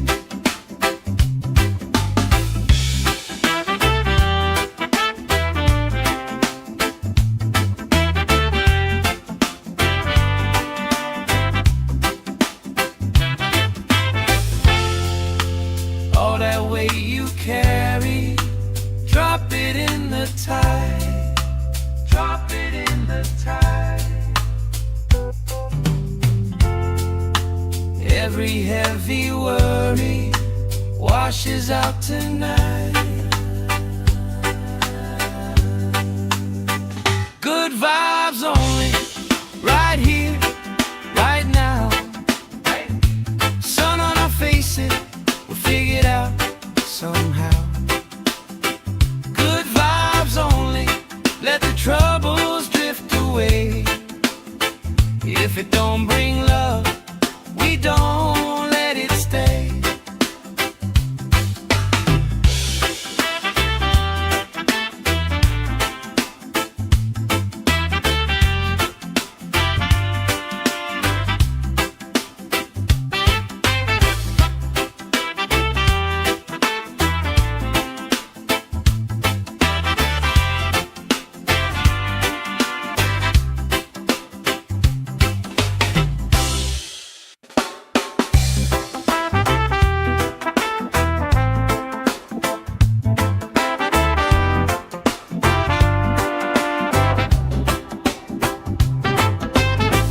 All that weight you carry, drop it in the tide. Drop it in the tide. Every heavy worry washes out tonight. Good vibes only, right here, right now. Sun on our faces, we'll figure it out somehow. Good vibes only, let the troubles drift away. If it don't bring love, we don't let it stay.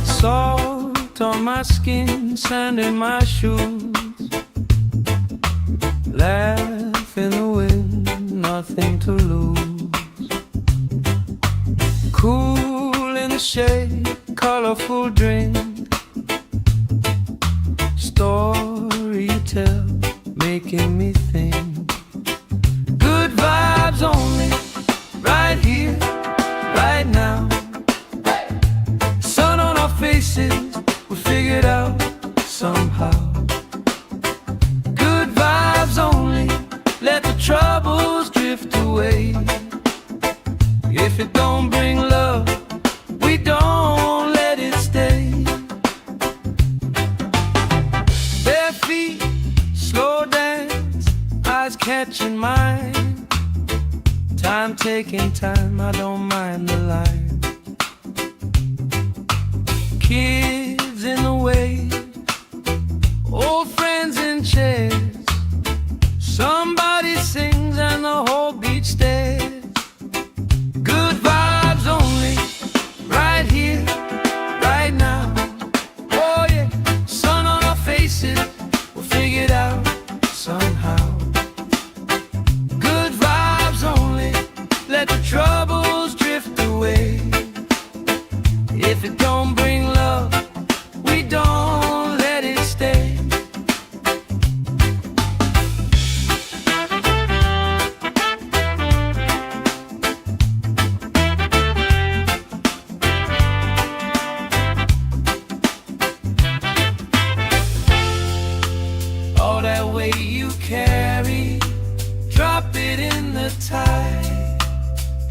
Salt on my skin, sand in my shoes. Laugh in the wind, nothing to lose. Cool in the shade, colorful drink. Story you tell, making me think. Good vibes only, right here, right now. Sun on our faces, we'll figure it out somehow. Good vibes only, let the troubles drift away. If it don't bring love, we don't let it stay. Bare feet, slow dance, eyes catching mine. Time taking time, I don't mind the line. Kids in the way, old friends in chairs. Somebody sings and the whole beach stares. Good vibes only, right here, right now. Oh yeah, sun on our faces, we'll figure it out somehow. Good vibes only, let the troubles drift away. If it don't bring love, we don't let it stay. All that weight you carry, drop it in the tide.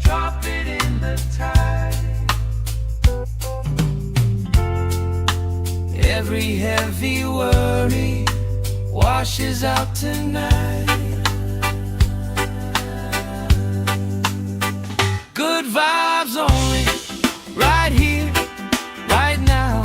Drop it in the tide. Every heavy worry washes out tonight. Good vibes only, right here, right now.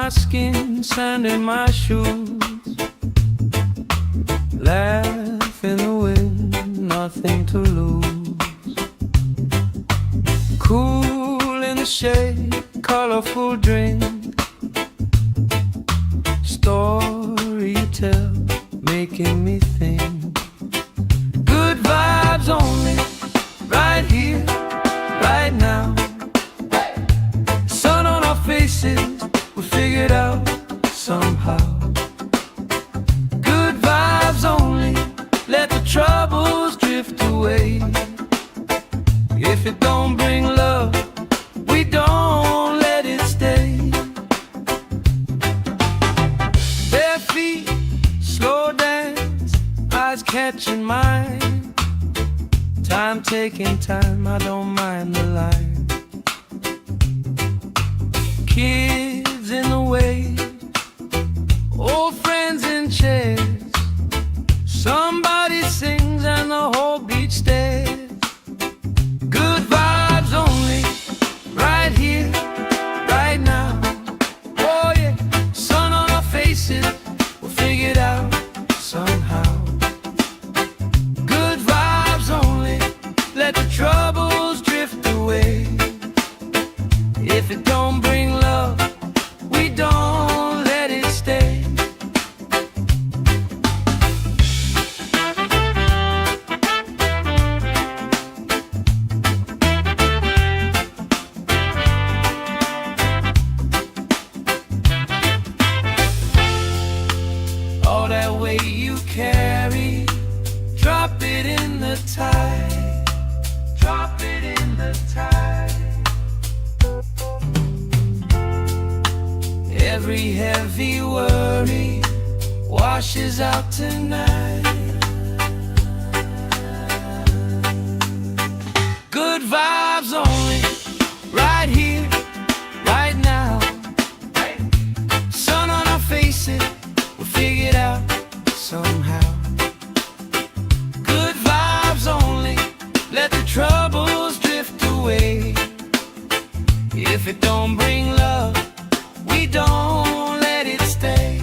my skin, sand in my shoes. Laugh in the wind, nothing to lose. Cool in the shade, colorful drink. Story you tell, making me think. Good vibes only, right here, right now. Sun on our faces, we figured out somehow. Good vibes only, let the troubles drift away. If it don't bring love, we don't let it stay. Bare feet, slow dance, eyes catching mine. Time taking time, I don't mind the line. Kids in the wave, old friends in chairs. Somebody sings and the whole beach stares. Good vibes only, right here, right now. Oh yeah, sun on our faces, we'll figure it out somehow. Good vibes only, let the troubles drift away. If it don't bring love, we don't let it stay. All that weight you carry, drop it in the tide. Drop it in the tide. Every heavy worry washes out tonight. Good vibes only, right here, right now. Sun on our faces, we'll figure it out somehow. Good vibes only, let the troubles drift away. If it don't bring love, we don't let it stay.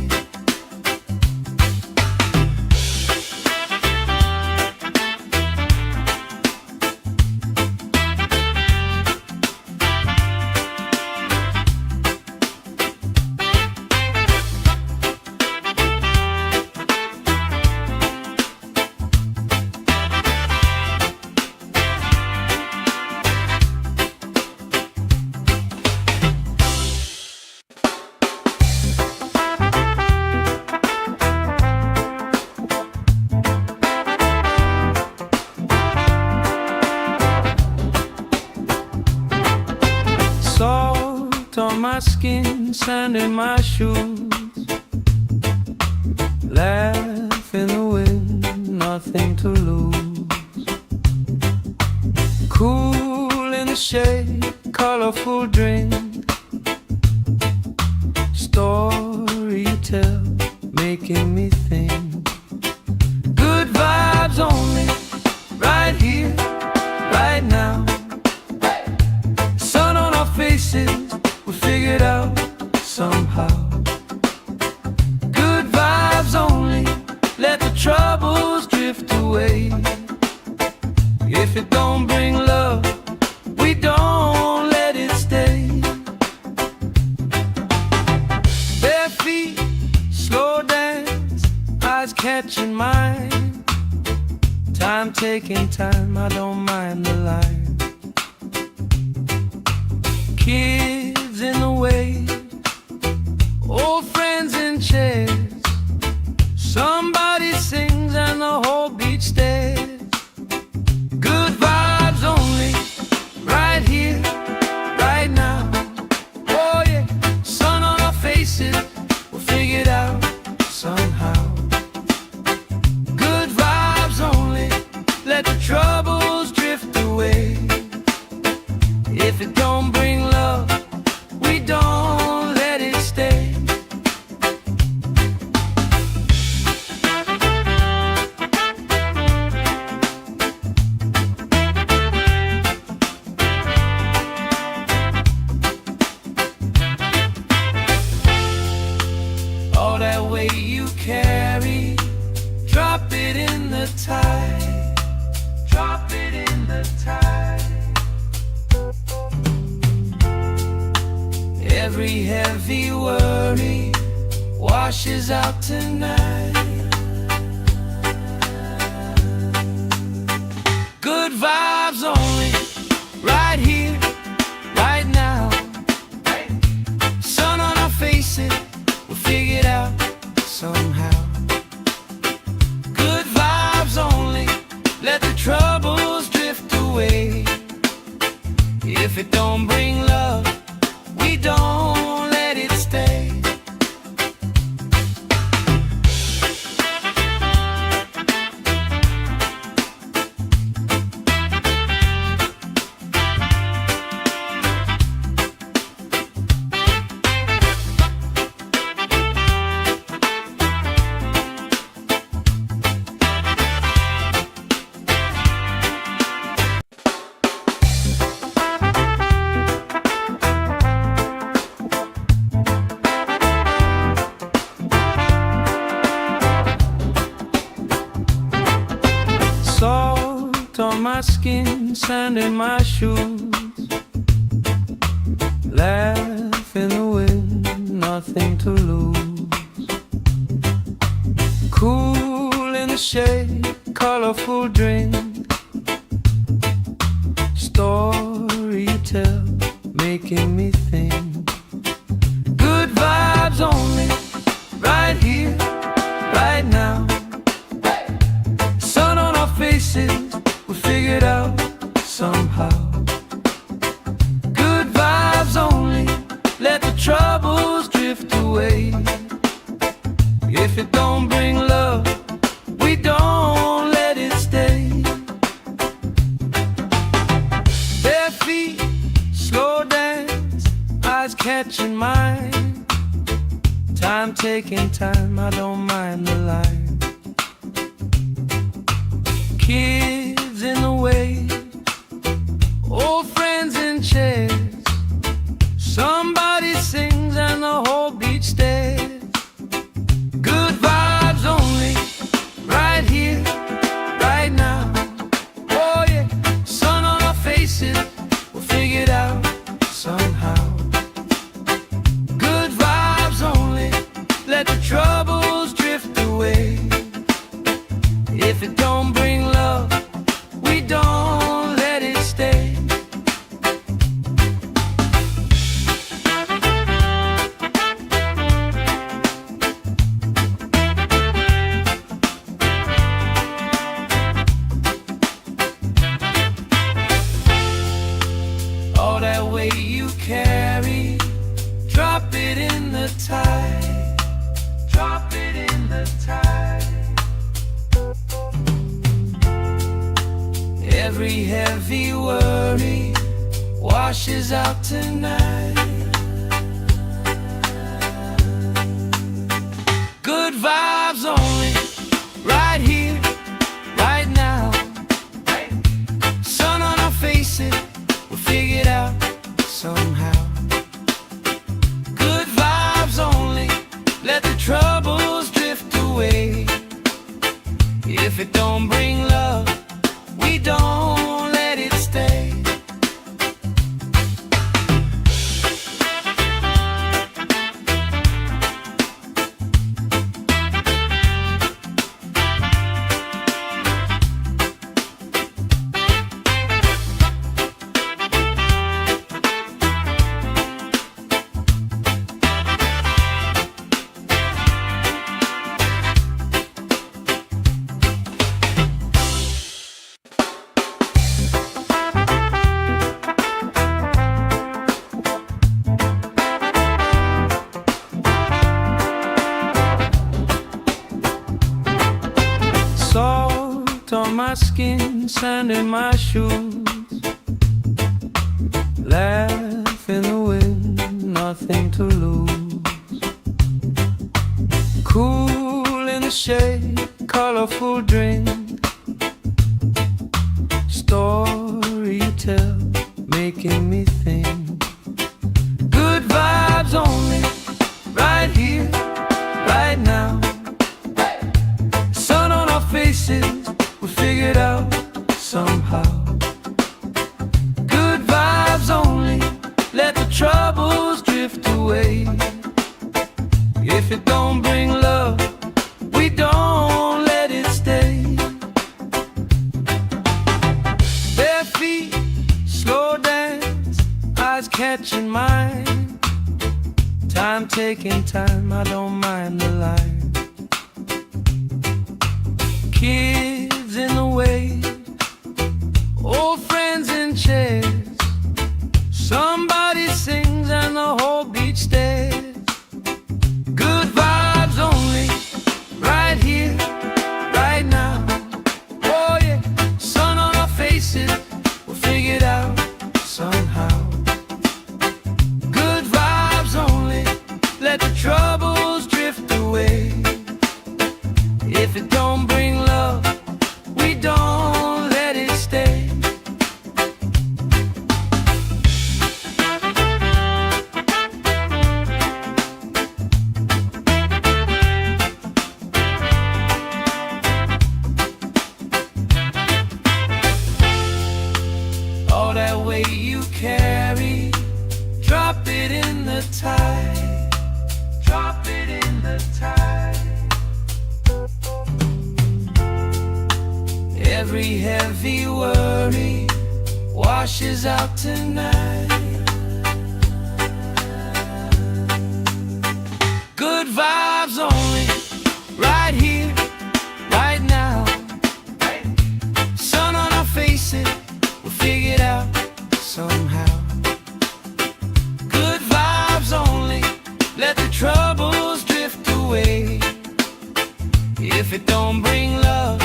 Salt on my skin, sand in my shoes. Laugh in the wind, nothing to lose. Cool in the shade, colorful drink. Story you tell, making me think. Good vibes only, right here, right now. Sun on our faces, we figured out somehow. Good vibes only, let the troubles drift away. If it don't bring love, we don't let it stay. Bare feet, slow dance, eyes catching mine. Time taking time, I don't mind the line. Kids in the wave, old friends in chairs. Somebody sings and the whole beach stares. Good vibes only, right here, right now. Oh yeah, sun on our faces, we'll figure it out somehow. Good vibes only, let the troubles drift away. If it don't bring love, we don't let it stay. washes out tonight. Good vibes only, right here, right now. Sun on our faces, we'll figure it out somehow. Good vibes only, let the troubles drift away. If it don't bring love, we don't let it stay. Salt on my skin, sand in my shoes. Laugh in the wind, nothing to lose. Cool in the shade, colorful drink. Story you tell, making me think. Good vibes only, right here, right now. Faces, we'll figure it out somehow. Good vibes only, let the troubles drift away. If it don't bring love, we don't let it stay. Bare feet, slow dance, eyes catching mine. Time taking time, I don't mind the line. Kids in the way, old friends in chairs. Somebody sings and the whole beach stares. Good vibes only, right here, right now. Oh yeah, sun on our faces, we'll figure it out somehow. Good vibes only, let the troubles drift away. If it don't bring love, we don't let it stay. All that weight you carry, drop it in the tide. Drop it in the tide. Every heavy worry washes out tonight. Good vibes only, right here, right now. Sun on our faces, we'll figure it out somehow. Good vibes only, let the troubles drift away. If it don't bring love, we don't let it stay. Salt on my skin, sand in my shoes. Laugh in the wind, nothing to lose. Cool in the shade, colorful drink. Story you tell, making me think. Good vibes only, right here, right now. Sun on our faces, we'll figure it out somehow. Good vibes only, let the troubles drift away. If it don't bring love, we don't let it stay. Bare feet, slow dance, eyes catching mine. Time taking time, I don't mind the line. Kids in the wave, old friends in chairs. Somebody sings and the whole beach stares. Good vibes only, right here, right now. Oh yeah, sun on our faces, we'll figure it out somehow. Good vibes only, let the troubles drift away. If it don't bring love, we don't let it stay. All that weight you carry, drop it in the tide. Drop it in the tide. Every heavy worry washes out tonight. Good vibes only, right here, right now. Sun on our faces, we'll figure it out somehow. Good vibes only, let the troubles drift away. If it don't bring love,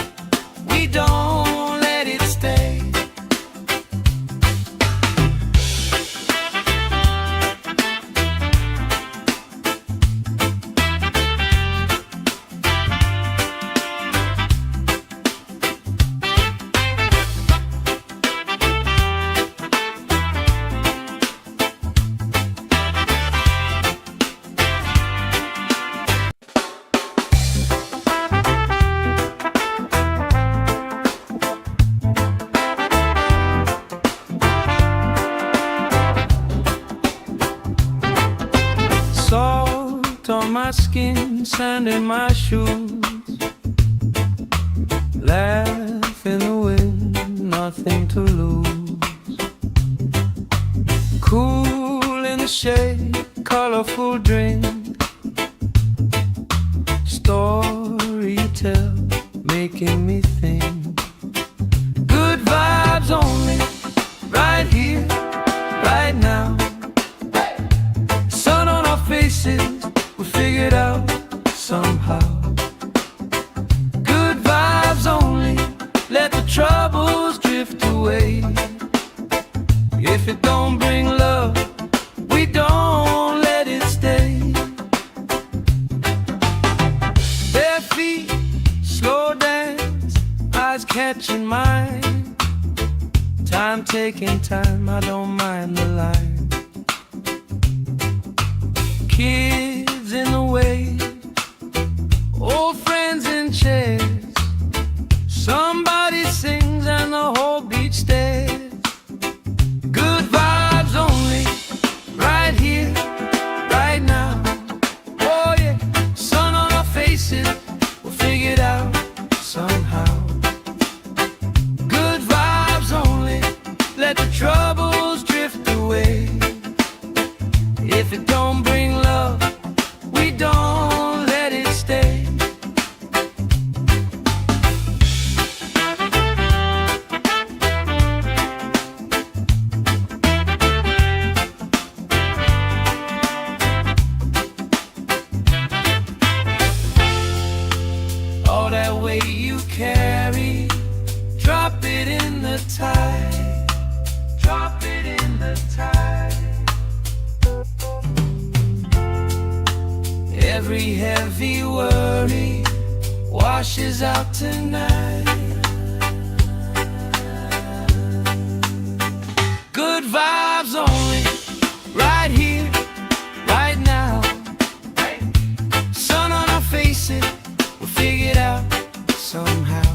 we don't let it stay. Salt on my skin, sand in my shoes. Laugh in the wind, nothing to lose. Cool in the shade, colorful drink. Story you tell, making me think. Good vibes only, right here, right now. Sun on our faces, we'll figure it out somehow. Good vibes only, let the troubles drift away. If it don't bring love, we don't let it stay. Bare feet, slow dance, eyes catching mine. Time taking time, I don't mind the line. Kids in the wave, old friends in chairs. Somebody sings and the whole beach stares. Good vibes only, right here, right now. Oh yeah, sun on our faces, we'll figure it out somehow. Good vibes only, let the troubles drift away. If it don't bring love, we don't let it stay. All that weight you carry, drop it in the tide. Drop it in the tide. Every heavy worry washes out tonight. Good vibes only, right here, right now. Sun on our faces, we'll figure it out somehow.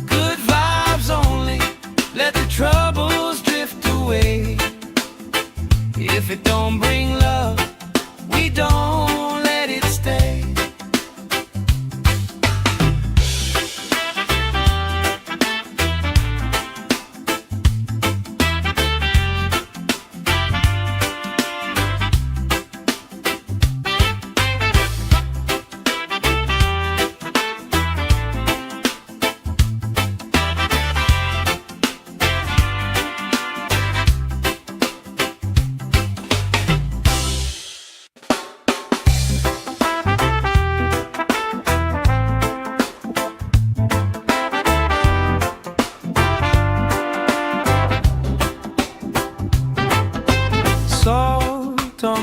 Good vibes only, let the troubles drift away. If it don't bring love, we don't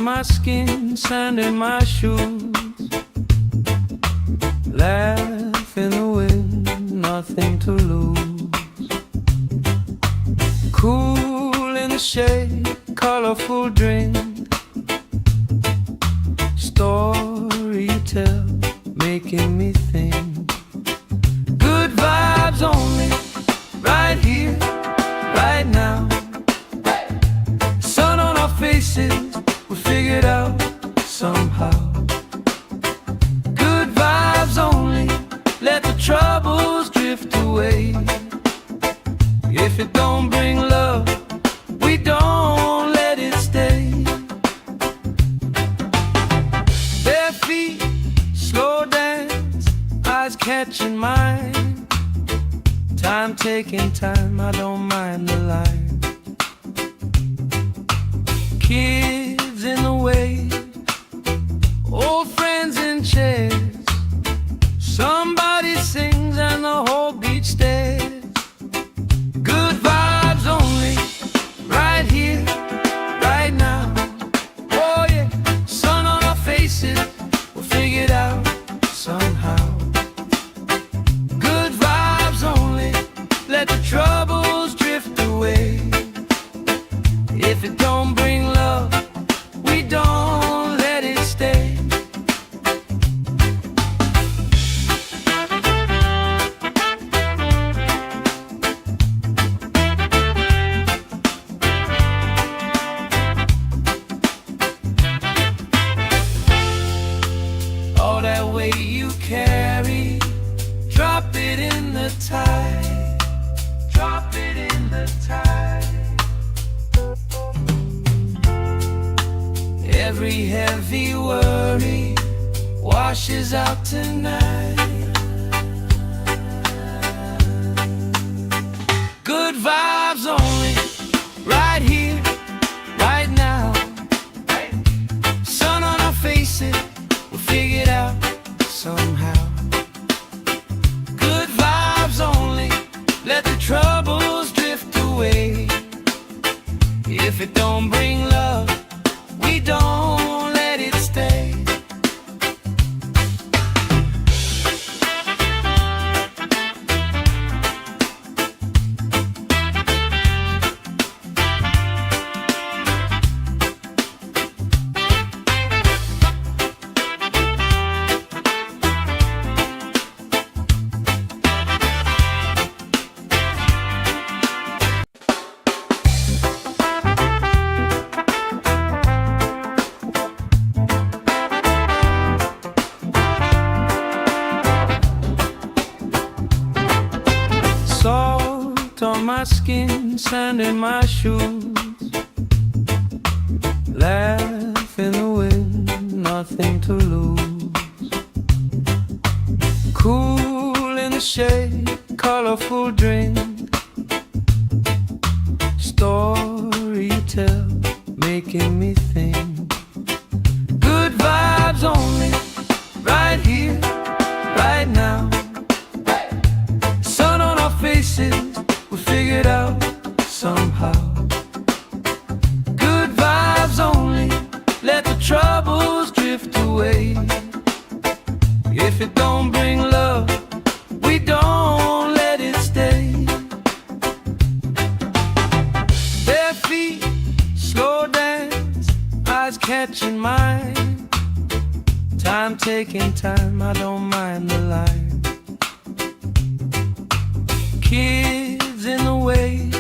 my skin, sand in my shoes. Laugh in the wind, nothing to lose. Cool in the shade, colorful drink. Story you tell, making me think. Good vibes only, right here, right now. Sun on our faces, we figured out somehow. Good vibes only, let the troubles drift away. If it don't bring love, we don't let it stay. Bare feet, slow dance, eyes catching mine. Time taking time, I don't mind the line. Kids in the wave, old friends in chairs. Somebody sings and the whole beach stares. Good vibes only, right here, right now. Oh yeah, sun on our faces, we'll figure it out somehow. Good vibes only, let the troubles drift away. If it don't bring love, we don't let it stay. All that weight you carry, drop it in the tide. Drop it in the tide. Every heavy worry washes out tonight. Good vibes only, right here, right now. Sun on our faces, we'll figure it out somehow. Good vibes only, let the troubles drift away. If it don't bring love, we don't let it stay. Salt on my skin, sand in my shoes. Laugh in the wind, nothing to lose. Cool in the shade, colorful drink. Story you tell, making me think. Good vibes only, right here, right now. Sun on our faces, we figured out somehow. Good vibes only, let the troubles drift away. If it don't bring love, we don't let it stay. Bare feet, slow dance, eyes catching mine. Time taking time, I don't mind the line. Kids in the wave,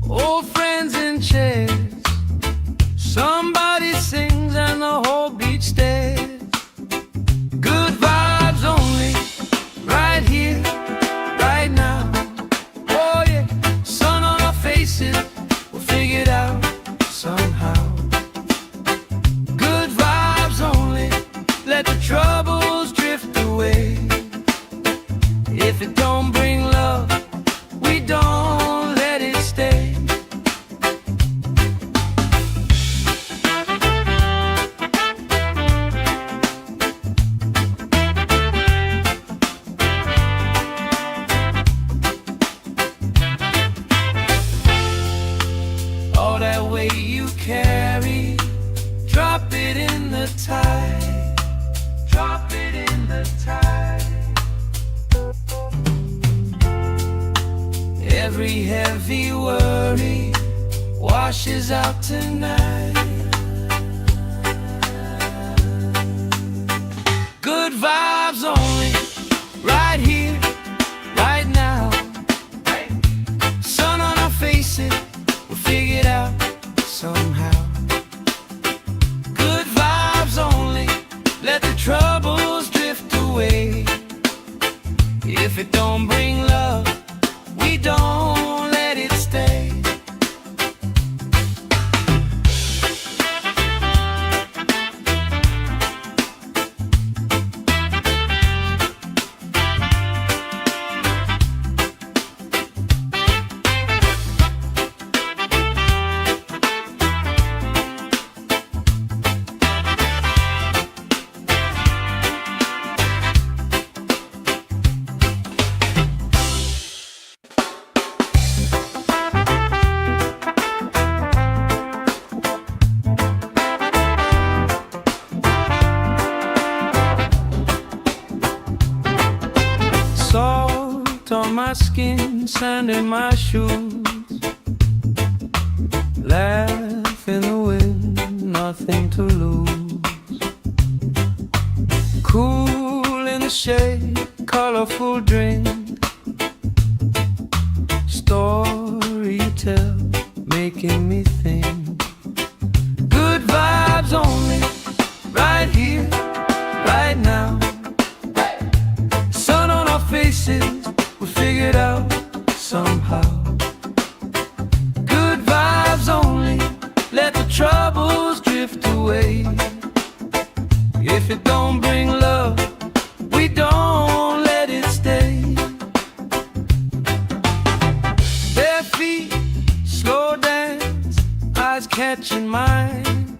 old friends in chairs. Somebody sings and the whole beach stares. Good vibes only, right here, right now. Oh yeah, sun on our faces, we'll figure it out somehow. Good vibes only, let the troubles Every heavy worry washes out tonight. Good vibes only, right here, right now. Sun on our faces, we'll figure it out somehow. Good vibes only, let the troubles drift away. If it don't bring love, we don't let it stay. Salt on my skin, sand in my shoes. Laugh in the wind, nothing to lose. Cool in the shade, colorful drink. Story you tell, making me think. Good vibes only, right here, right now. Sun on our faces, we'll figure it out somehow. Good vibes only, let the troubles drift away. If it don't bring love, we don't let it stay. Bare feet, slow dance, eyes catching mine.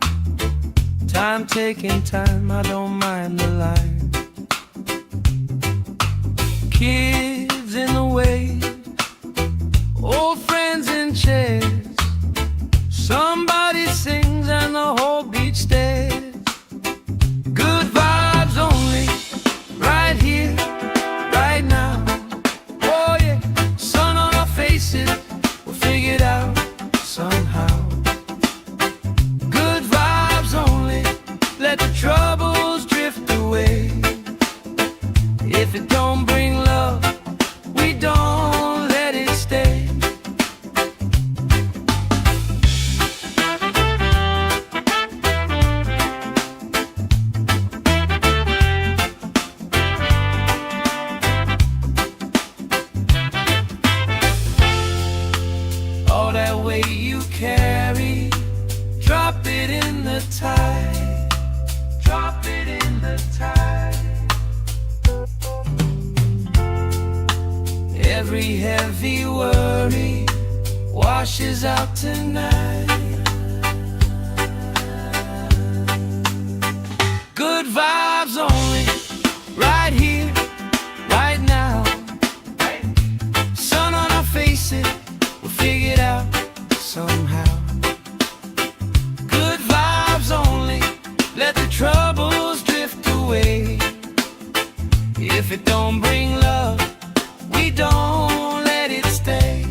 Time taking time, I don't mind the line. Kids in the wave, old friends in chairs. Somebody sings and the whole beach stares. Good vibes only, right here, right now. Oh yeah, sun on our faces, we'll figure it out somehow. Good vibes only, let the troubles drift away. If it don't bring love, we don't let it stay. All that weight you carry, drop it in the tide. Drop it in the tide. Every heavy worry washes out tonight. Good vibes only, right here, right now. Sun on our faces, we'll figure it out somehow. Good vibes only, let the troubles drift away. If it don't bring love, we don't let it stay.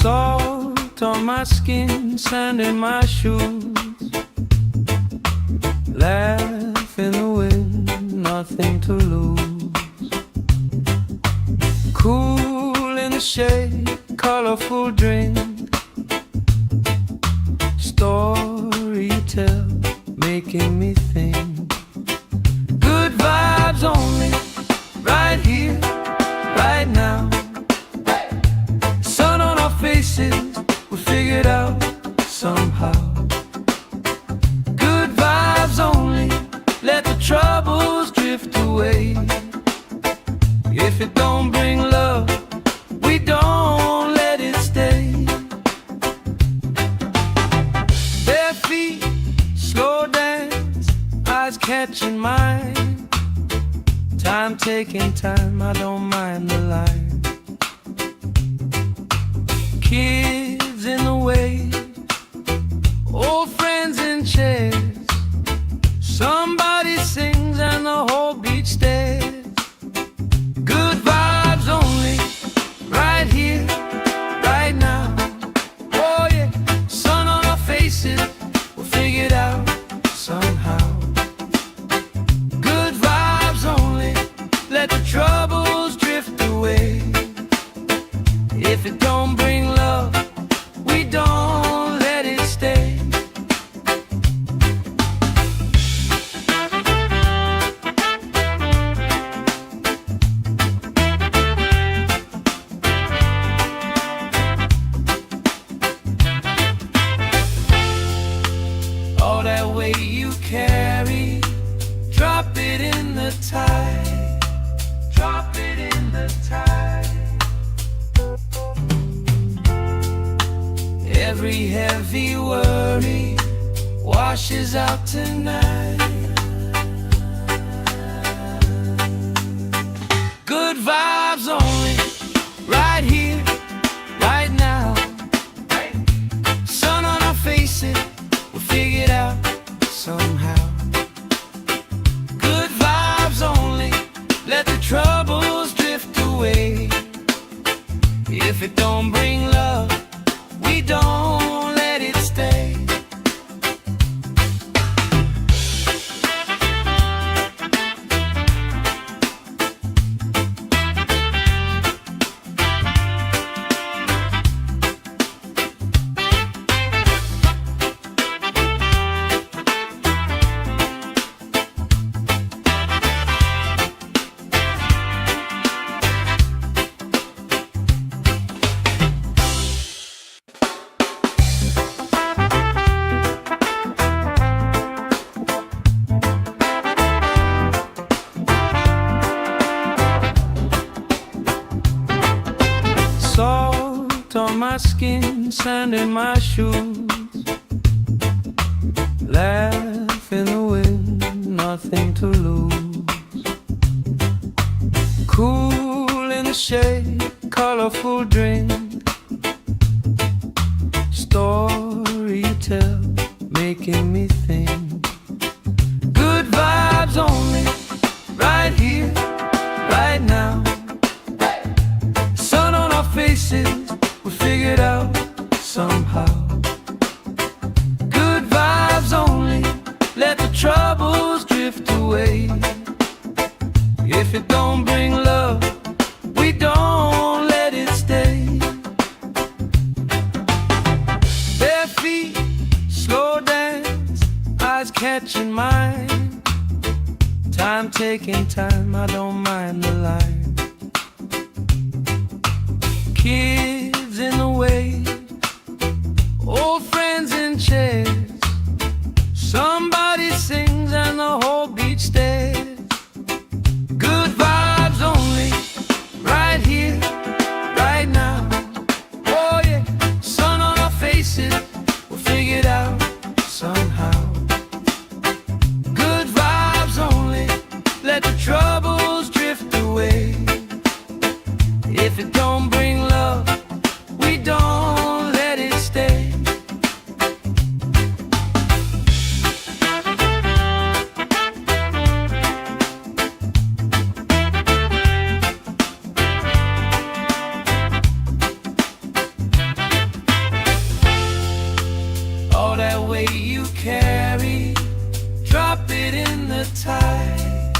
Salt on my skin, sand in my shoes. Laugh in the wind, nothing to lose. Cool in the shade, colorful drink. Story you tell, making me think. Good vibes only, right here, right now. Sun on our faces, we'll figure it out somehow. Good vibes only, let the troubles drift drift away. If it don't bring love, we don't let it stay. Bare feet, slow dance, eyes catching mine. Time taking time, I don't mind the line. Kids in the way, old friends in chairs. Somebody sings and the whole beach stares. Good vibes only, right here, right now. Oh yeah, sun on our faces, we'll figure it out somehow. Good vibes only, let the troubles drift away. If it don't bring love, we don't let it stay. All that weight you carry, drop it in the tide. Drop it in the tide. Every heavy worry washes out tonight. Good vibes only, right here, right now. Sun on our faces, we'll figure it out somehow. Good vibes only, let the troubles drift away. If it don't bring love, we don't let it stay. Salt on my skin, sand in my shoes. Laugh in the wind, nothing to lose. Cool in the shade, colorful drink. Story you tell, making me think. Good vibes only, right here, right now. Sun on our faces, we figured out somehow. Good vibes only, let the troubles drift away. If it don't bring love, we don't let it stay. Bare feet, slow dance, eyes catching mine. Time taking time, I don't mind the line. Kids in the way, old friends in chairs. Somebody sings and the whole beach stares. Good vibes only, right here, right now. Oh yeah, sun on our faces, we'll figure it out somehow. Good vibes only, let the troubles drift away. If it don't bring love, we don't let it stay. All that weight you carry, drop it in the tide.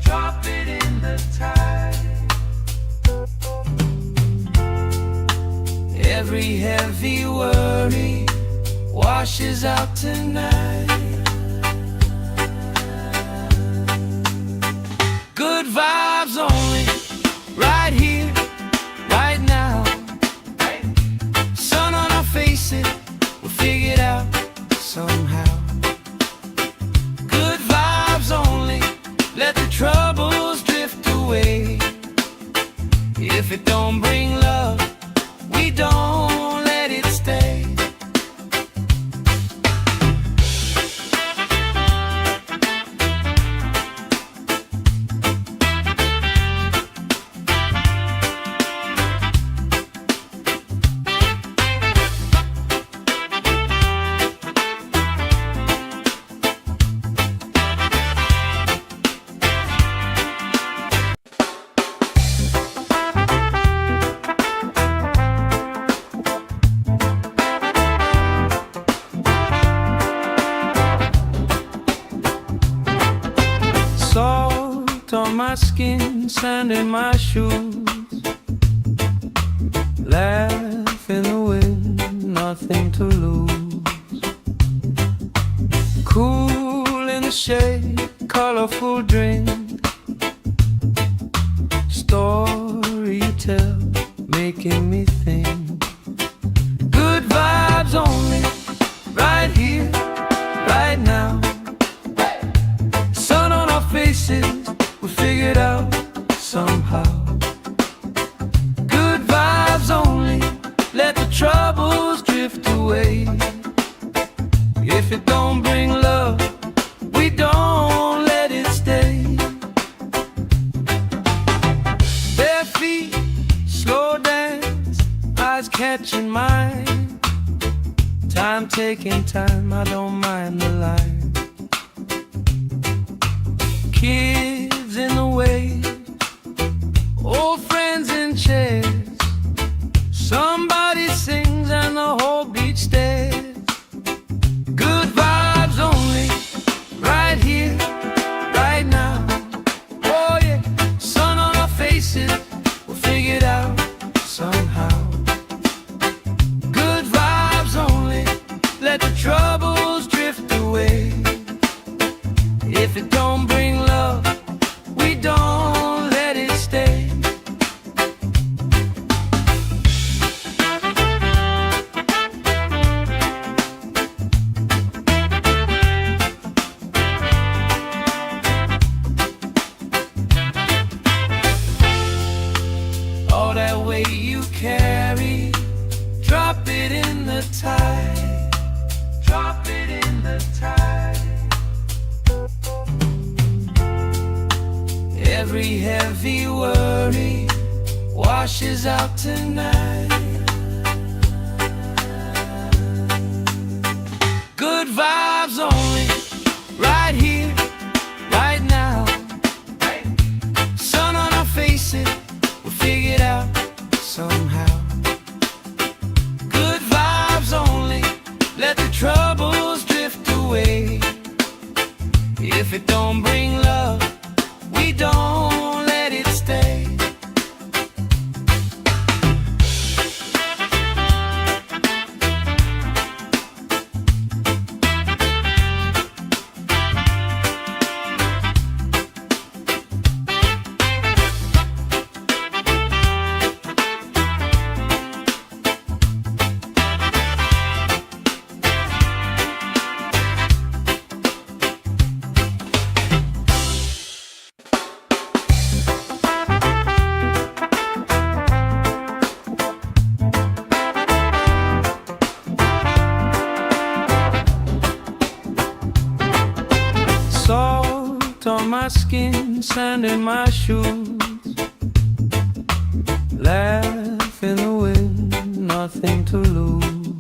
Drop it in the tide. Every heavy worry washes out tonight. Good vibes only, right here, right now. Sun on our faces, we'll figure it out somehow. Good vibes only, let the troubles drift away. If it don't bring love, we don't let it stay. Salt on my skin, sand in my shoes, laugh in the wind, nothing to lose. Cool in the shade, colorful drink, story you tell, making me think. Good vibes only, right here, right now. Sun on our faces, we figured out somehow. Good vibes only, let the troubles drift away. If it don't bring love, we don't let it stay. Bare feet, slow dance, eyes catching mine. Time taking time, I don't mind the line. Kids in the way, old friends in chairs. Somebody sings and the whole beach stares. Good vibes only, right here, right now. Oh yeah, sun on our faces, we'll figure it out somehow. Good vibes only, let the troubles drift away. If it don't bring love, we don't let it stay. All that weight you carry, drop it in the tide. Drop it in the tide. Every heavy worry washes out tonight. Good vibes only, right here, right now. Sun on our faces, we'll figure it out somehow. Good vibes only, let the troubles drift away. If it don't bring love, we don't let it stay. Salt on my skin, sand in my shoes, laugh in the wind, nothing to lose.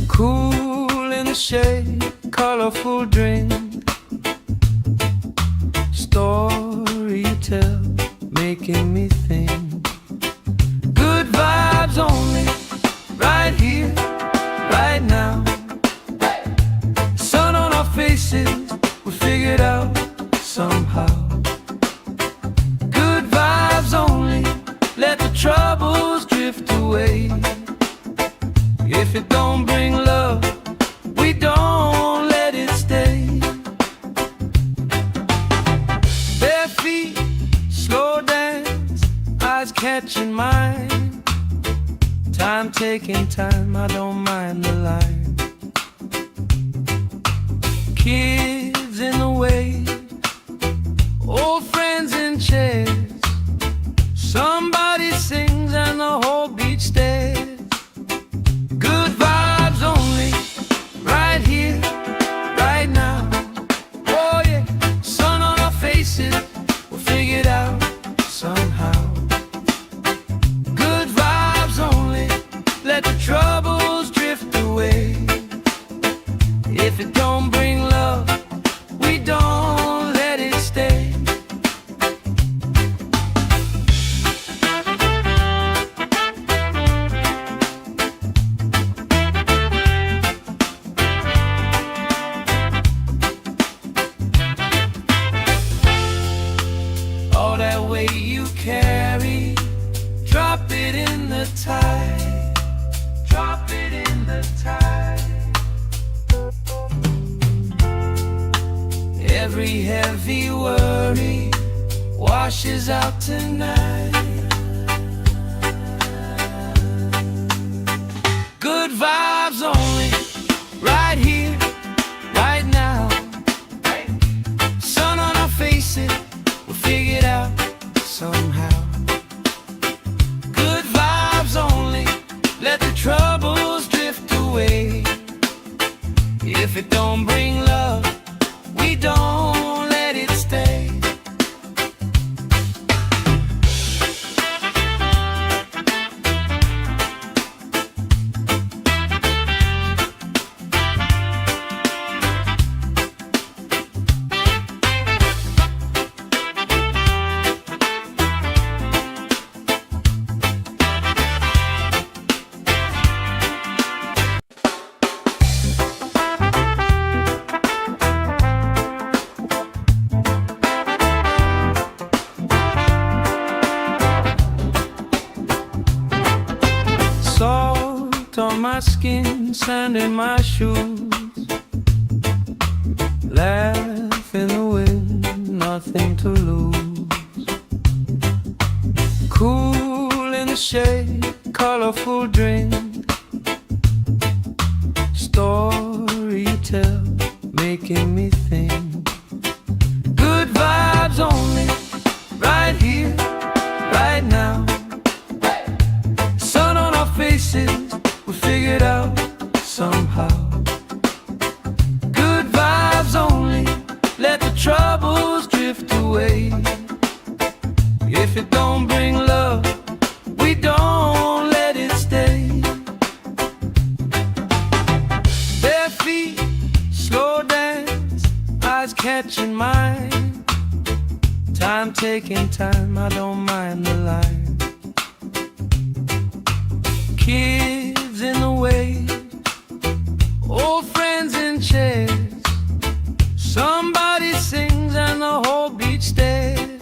Cool in the shade, colorful drink, story you tell, making me think. Good vibes only, right here, right now. Sun on our faces, we figured out somehow. Good vibes only, let the troubles drift away. If it don't bring love, we don't let it stay. Bare feet, slow dance, eyes catching mine. Time taking time, I don't mind the line. Kids in the way, old friends in chairs. Somebody sings and the whole beach stares. Good vibes only, right here, right now. Oh yeah, sun on our faces, we'll figure it out somehow. Good vibes only, let the troubles drift away. If it don't bring love, we don't let it stay. All that weight you carry, drop it in the tide. Drop it in the tide. Every heavy worry washes out tonight. Good vibes only, right here, right now. Sun on our faces, we'll figure it out somehow. Good vibes only, let the troubles drift away. If it don't bring love, we don't let it stay. Salt on my skin, sand in my shoes. Laugh in the wind, nothing to lose. Cool in the shade, colorful drink. Story you tell, making me think. Good vibes only, right here, right now. Sun on our faces, we'll figure it out somehow. Good vibes only, let the troubles drift away. If it don't bring love, we don't let it stay. Bare feet, slow dance, eyes catching mine. Time taking time, I don't mind the line. Kids in the wave, old friends in chairs. Somebody sings and the whole beach stares.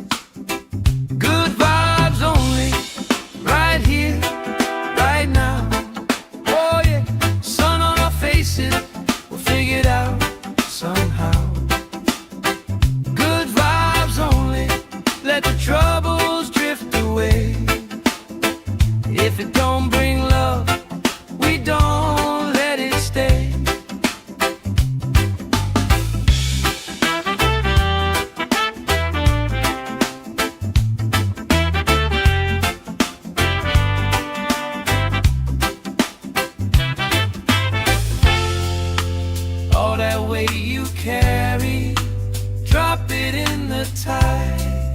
Good vibes only, right here, right now. Oh yeah, sun on our faces, we'll figure it out somehow. Good vibes only, let the troubles drift away. If it don't bring love, we don't let it stay. All that weight you carry, drop it in the tide.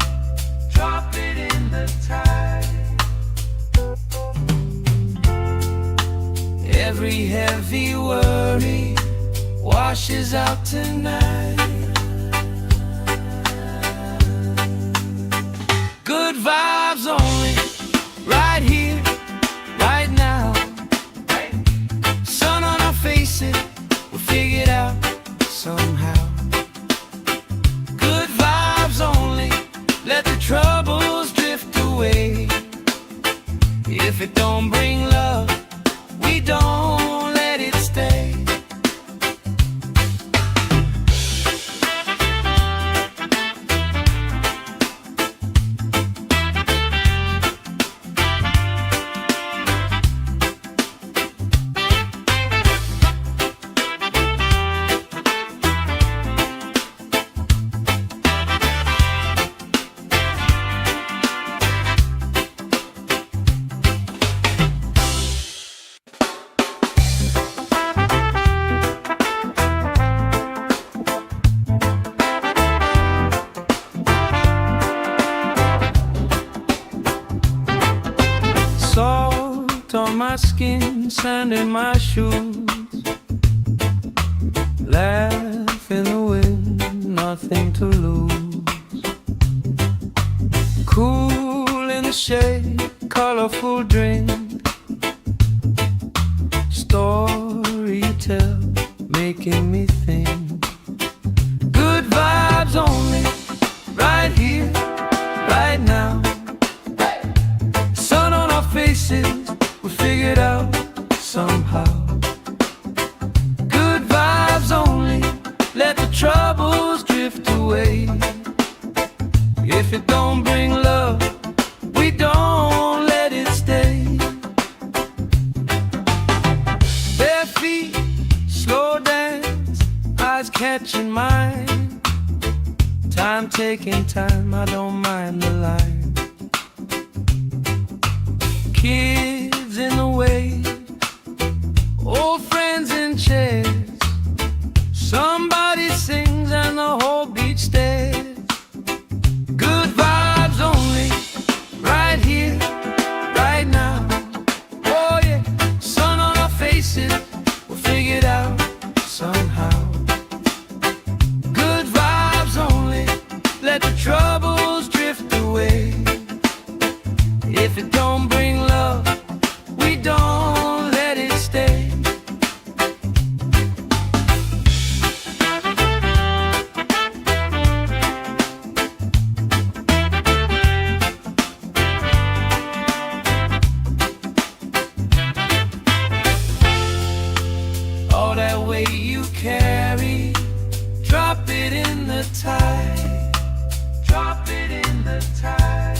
Drop it in the tide. Every heavy worry washes out tonight. Good vibes only, right here, right now. Sun on our faces, we'll figure it out somehow. Good vibes only, let the troubles drift away. If it don't bring love, we don't let it stay. skin, sand in my shoes. Laugh in the wind, nothing to lose. Cool in the shade, colorful drink. Story you tell, making me think. Good vibes only, right here, right now. Sun on our faces, we figured out somehow. Good vibes only, let the troubles drift away. If it don't bring love, we don't let it stay. Bare feet, slow dance, eyes catching mine. Time taking time, I don't mind the line. Kids in the way, old friends in chairs. Somebody sings and the whole beach stares. Good vibes only, right here, right now. Oh yeah, sun on our faces, we'll figure it out somehow. Good vibes only, let the troubles drift away. If it don't bring love, we don't let it stay. All that weight you carry, drop it in the tide. Drop it in the tide.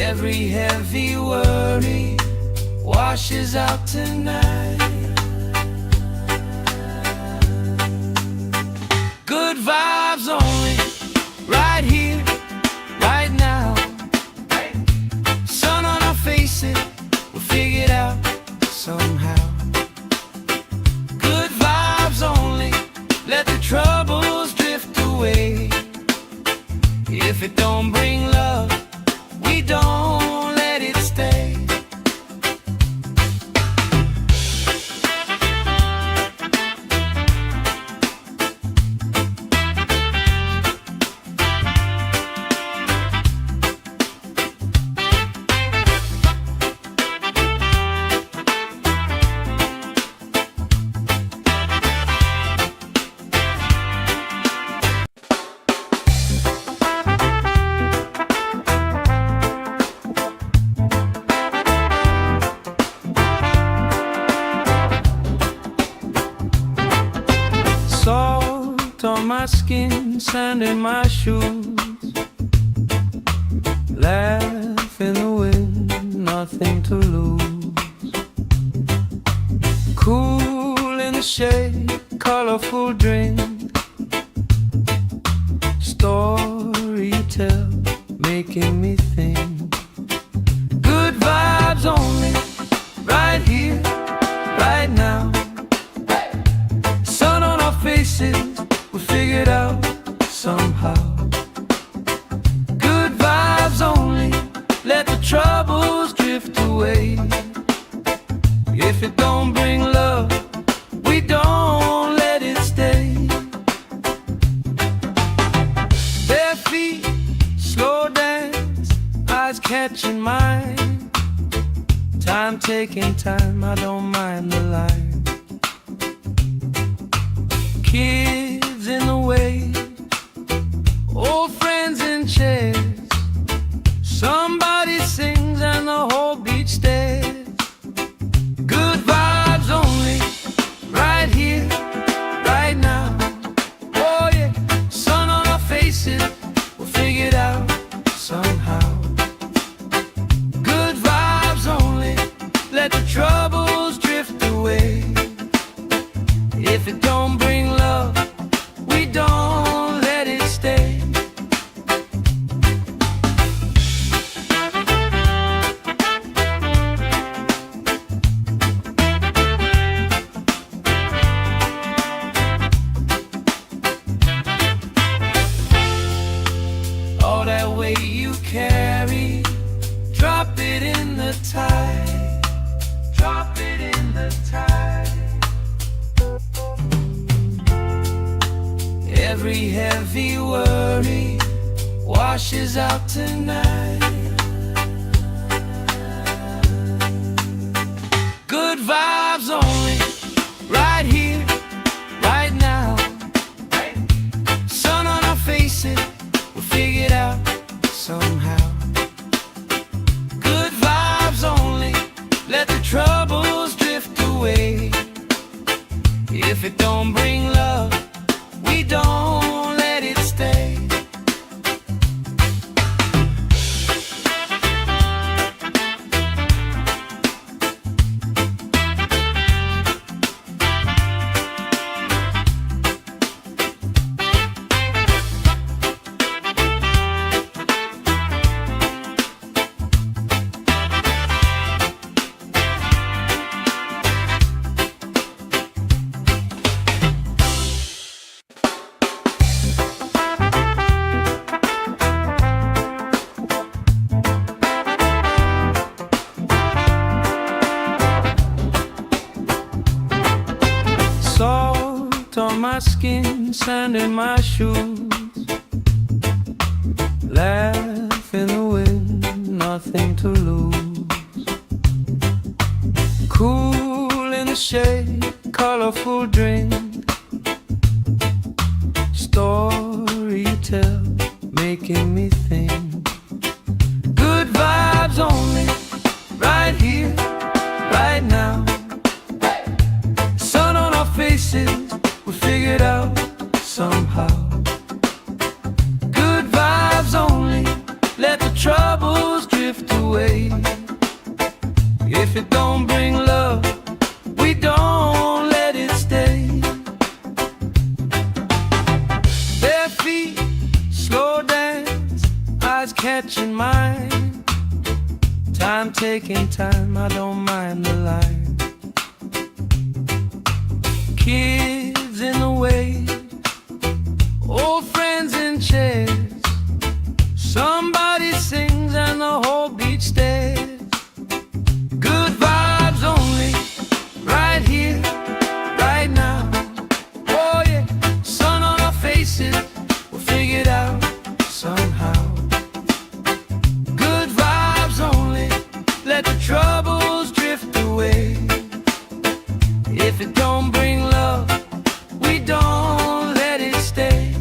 Every heavy worry washes out tonight. Good vibes only, right here, right now. Sun on our faces, we'll figure it out somehow. Good vibes only, let the troubles drift away. If it don't bring love, we don't let it stay. Salt on my skin, sand in my shoes. Laugh in the wind, nothing to lose. Cool in the shade, colorful drink. Story you tell, making me think. Good vibes only, right here, right now. Sun on our faces, we figured out somehow. Good vibes only, let the troubles drift away. If it don't bring love, we don't let it stay. Bare feet, slow dance, eyes catching mine. Time taking time, I don't mind the line. Kids in the way, old friends in chairs. Somebody sings and the whole beach stares. Good vibes only, right here, right now. Oh yeah, sun on our faces, we'll figure it out somehow. Good vibes only, let the troubles Every heavy worry washes out tonight. Good vibes only, right here, right now. Sun on our faces, we'll figure it out somehow. Good vibes only, let the troubles drift away. If it don't bring love, we don't let it stay. Salt on my skin, sand in my shoes. Laugh in the wind, nothing to lose. Cool in the shade, colorful drink. Story you tell, making me think. Good vibes only, right here, right now. Sun on our faces, we figured out somehow. Good vibes only, let the troubles drift away. If it don't bring love, we don't let it stay. Bare feet, slow dance, eyes catching mine. Time taking time, I don't mind the line. Kids in the way, old friends in chairs. Somebody sings and the whole beach stares. Good vibes only, right here, right now. Oh yeah, sun on our faces, we'll figure it out somehow. Good vibes only, let the troubles drift away. If it don't bring love, we don't let it stay.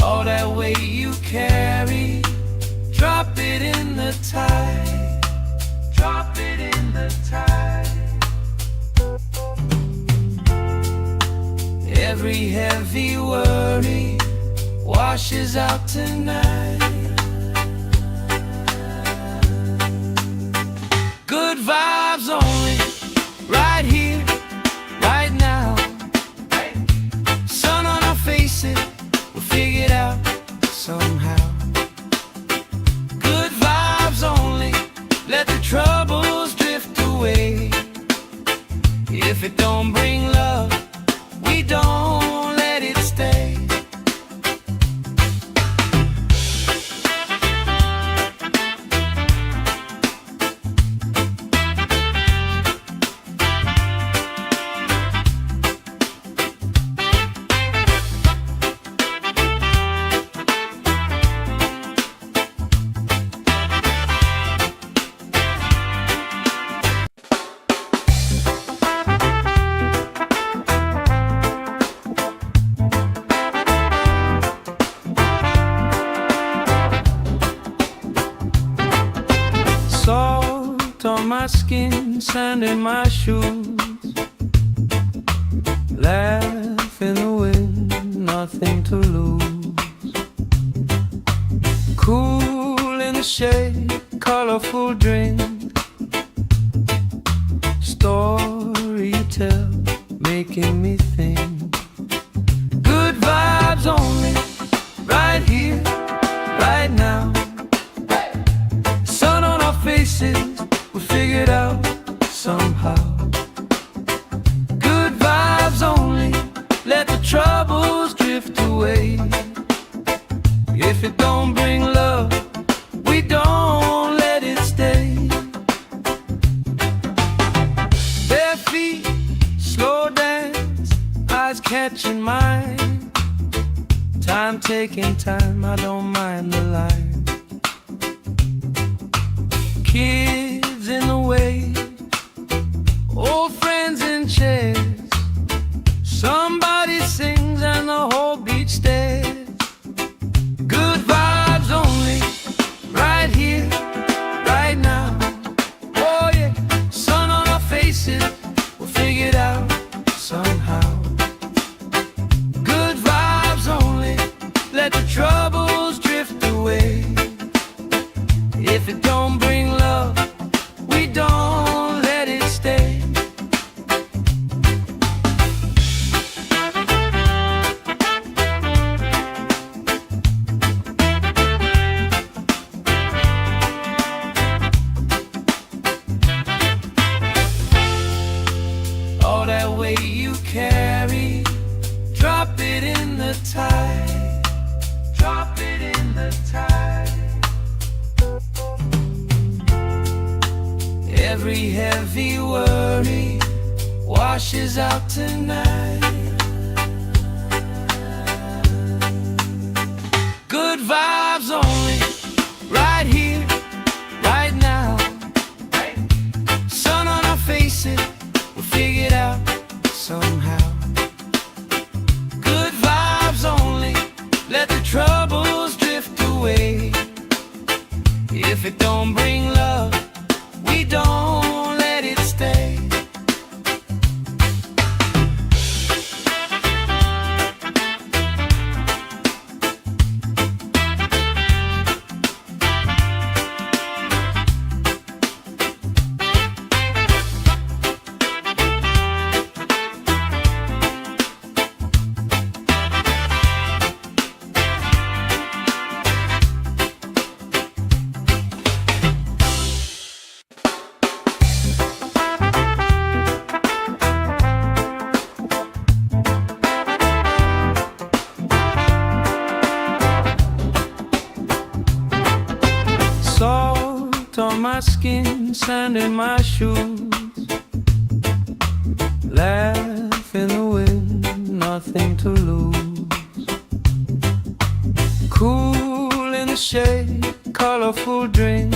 All that weight you carry, drop it in the tide. Drop it in the tide. Every heavy worry washes out tonight. Good vibes only, right here, right now. Sun on our faces, we'll figure it out somehow. Good vibes only, let the troubles drift away. If it don't bring love, we don't let it stay. Salt on my skin, sand in my shoes. Laugh in the wind, nothing to lose. Cool in the shade, colorful drink. Story you tell, making me think. Good vibes only, right here, right now. Sun on our faces, we figured out somehow. Good vibes only, let the troubles drift away. away. If it don't bring love, we don't let it stay. Bare feet, slow dance, eyes catching mine. Time taking time, I don't mind the line. Kids in the way, old friends in chairs. Somebody sings and the whole beach stares. Good vibes only, right here, right now. Oh yeah, sun on our faces, we'll figure it out somehow. Good vibes only, let the troubles drift away. If it don't bring love, we don't let it stay. All that weight you carry, drop it in the tide. Drop it in the tide. Every heavy worry washes out tonight. Good vibes only, right here, right now. Sun on our faces, we'll figure it out somehow. Good vibes only, let the troubles drift away. If it don't bring love, we don't let it stay. Salt on my skin, sand in my shoes. Laugh in the wind, nothing to lose. Cool in the shade, colorful drink.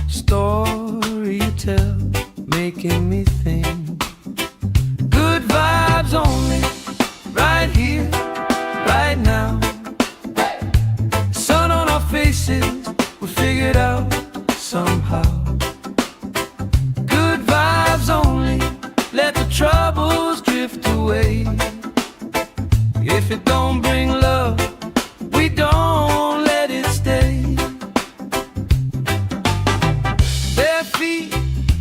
Story you tell, making me think. Good vibes only, right here, right now. Sun on our faces, we figure it out somehow. Good vibes only, let the troubles drift away. If it don't bring love, we don't let it stay. Bare feet,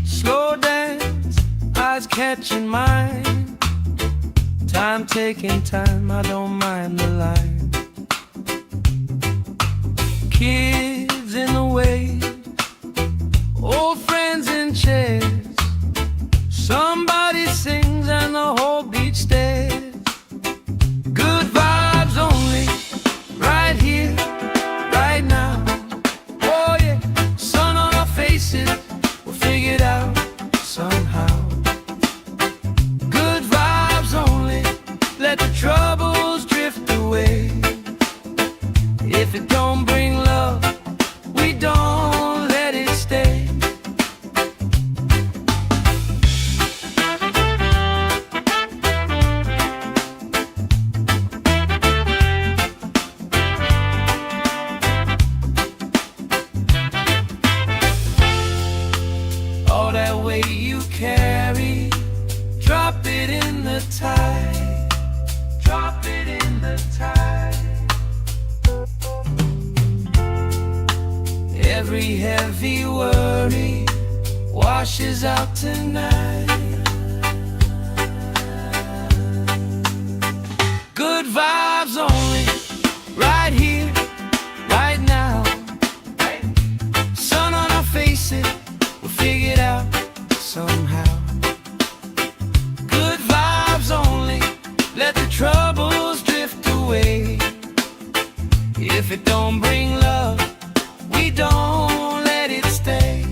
slow dance, eyes catching mine. Time taking time, I don't mind the line. Kids in the way, old friends in chairs. Somebody sings and the whole beach stares. Good vibes only, right here, right now. Oh yeah, sun on our faces, we'll figure it out somehow. Good vibes only, let the troubles drift away. If it don't bring love, we don't let it stay. All that weight you carry, drop it in the tide. Drop it in the tide. Every heavy worry washes out tonight. Good vibes only, right here, right now. Sun on our faces, we'll figure it out somehow. Good vibes only, let let the troubles drift away. If it don't bring love, we don't let it stay.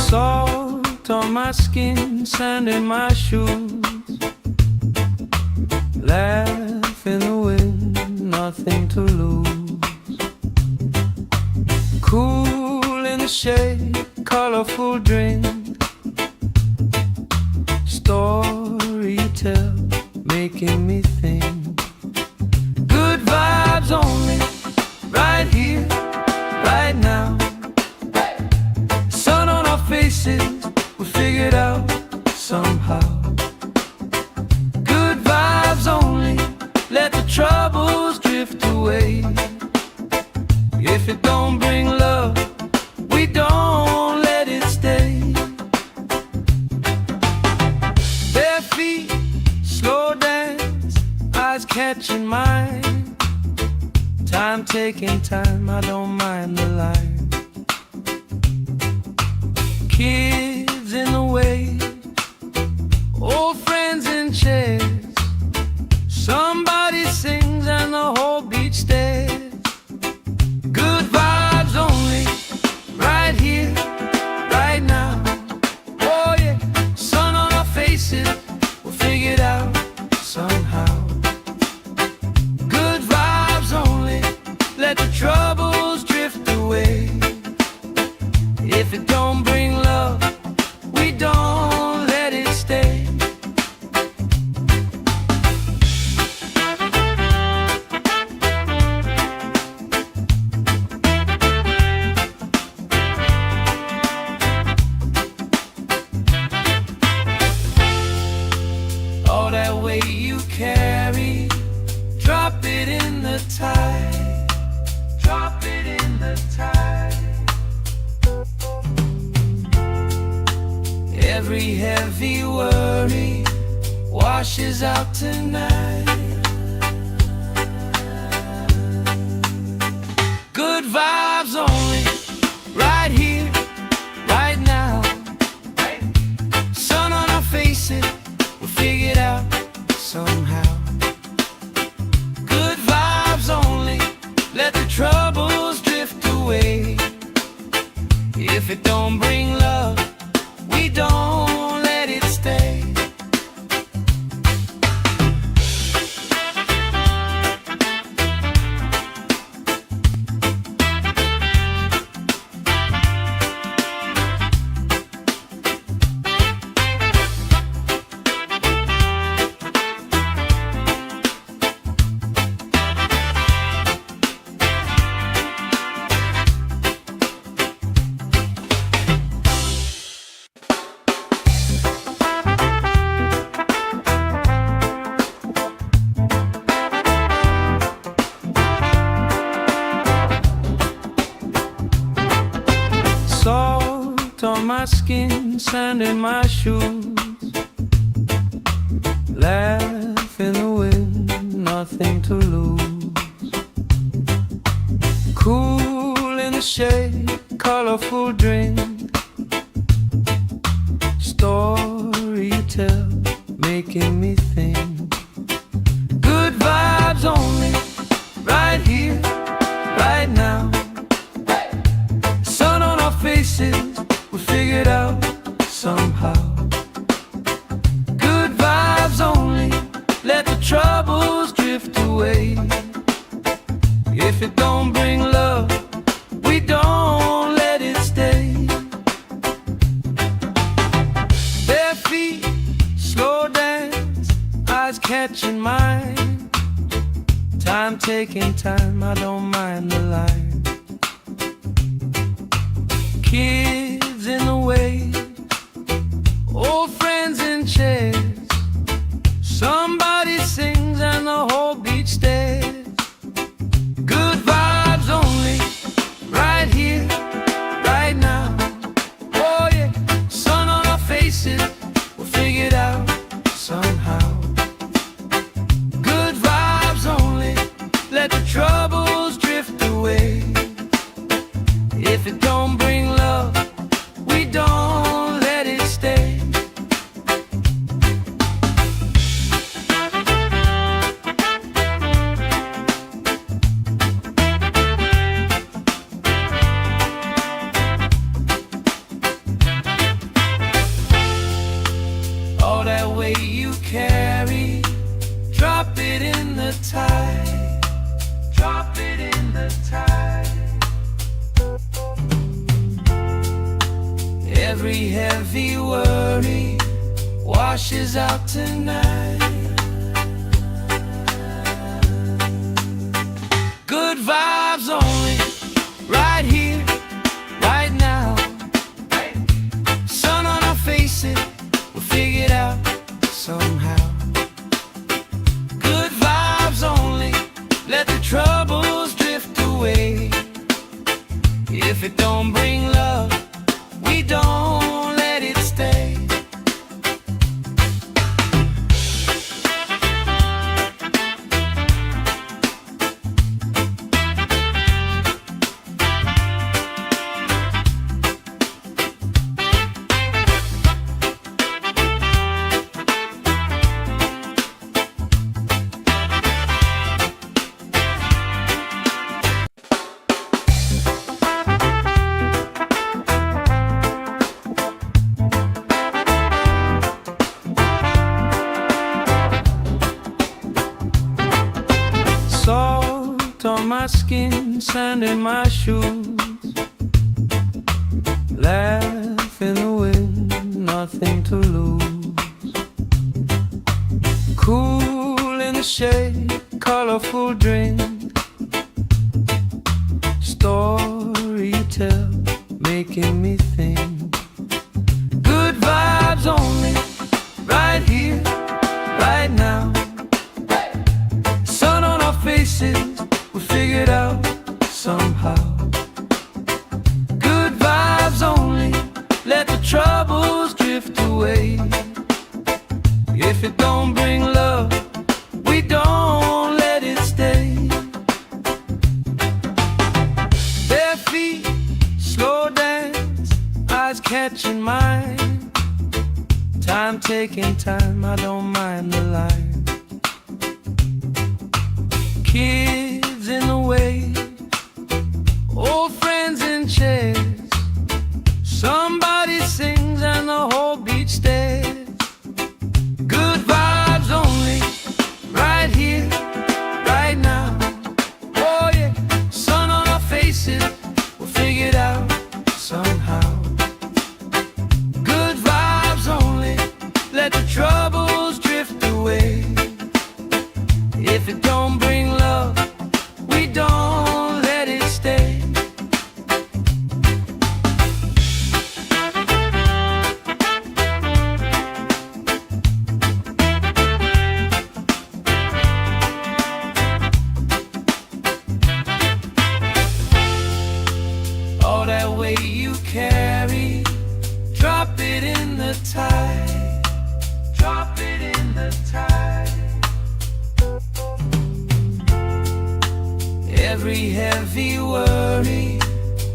Salt on my skin, sand in my shoes, laugh in the wind, nothing to lose. Cool in the shade, colorful drink, story you tell, making me think. Good vibes only, right here, right now. Sun on our faces, we figured out somehow. Good vibes only, let the troubles drift away. If it don't bring love, we don't let it stay. Bare feet, slow dance, eyes catching mine. Time taking time, I don't mind the line. Kids in the way, old friends in chairs. Somebody sings and the whole beach stares. Good vibes only, right here, right now. Oh yeah, sun on our faces, we'll figure it out somehow. Good vibes only, let the troubles drift away. If it don't bring love, we don't let it stay. All that weight you carry, drop it in the tide. Drop it in the tide. Every heavy worry washes out tonight. Good vibes only, right here, right now. Sun on our faces, we'll figure it out somehow. Good vibes only, let the troubles drift away. If it don't bring love, we don't let it stay. Salt on my skin, sand in my shoes, laugh in the wind, nothing to lose. Cool in the shade, colorful drink, story you tell, making me think. Good vibes only, right here, right now. Sun on our faces, we figured out somehow. Good vibes only, let the troubles drift away. If it don't bring love, we don't let it stay. Bare feet, slow dance, eyes catching mine. Time taking time, I don't mind the line. Kids in the way, face it, we'll figure it out somehow. Good vibes only, let the troubles drift away. If it don't bring love, we don't let it stay. All that weight you carry, drop it in the tide. Drop it in the tide. Every heavy worry washes out tonight. Good vibes only, right here, right now. Sun on our faces, we'll figure it out somehow. Good vibes only, let the troubles drift away. If it don't bring love, we don't let it stay. Salt on my skin, sand in my shoes. Laugh in the wind, nothing to lose. Cool in the shade, colorful drink. Story you tell, making me think. Good vibes only, right here, right now. Sun on our faces, we'll figure it out somehow. Good vibes only, let the troubles drift away. If it don't bring love, we don't let it stay. Bare feet, slow dance, eyes catching mine. Time taking time, I don't mind the line. Kids in the way, old friends in chairs. Somebody sings and the whole beach stares. Good vibes only, right here, right now. Oh yeah, sun on our faces, we'll figure it out somehow. Good vibes only, let the troubles drift away. If it don't bring love, we don't let it stay. All that weight you carry, drop it in the tide. Drop it in the tide. Every heavy worry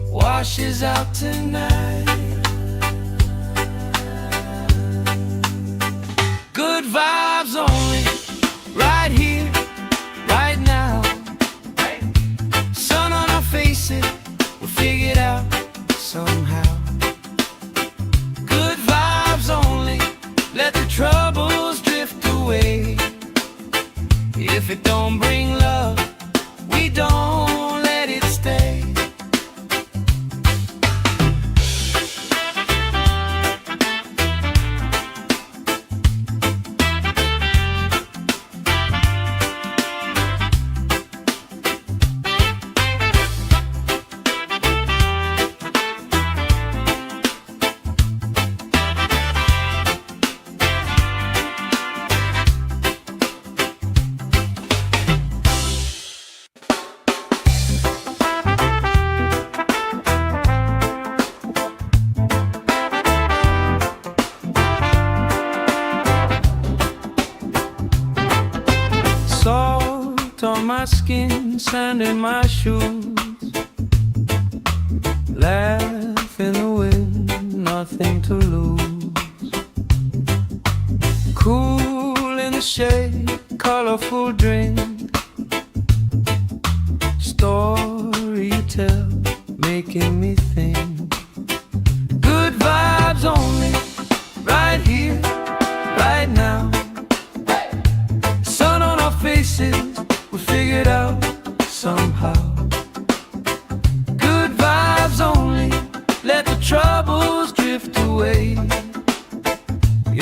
washes out tonight. Good vibes only, right here, right now. Sun on our faces, we'll figure it out somehow. Good vibes only, let the troubles drift away. If it don't bring love, we don't let it stay. my skin, sand in my shoes. Laugh in the wind, nothing to lose. Cool in the shade, colorful drink. Story you tell, making me think. Good vibes only, right here, right now. Sun on our faces, we figured out somehow. Good vibes only, let the troubles drift away.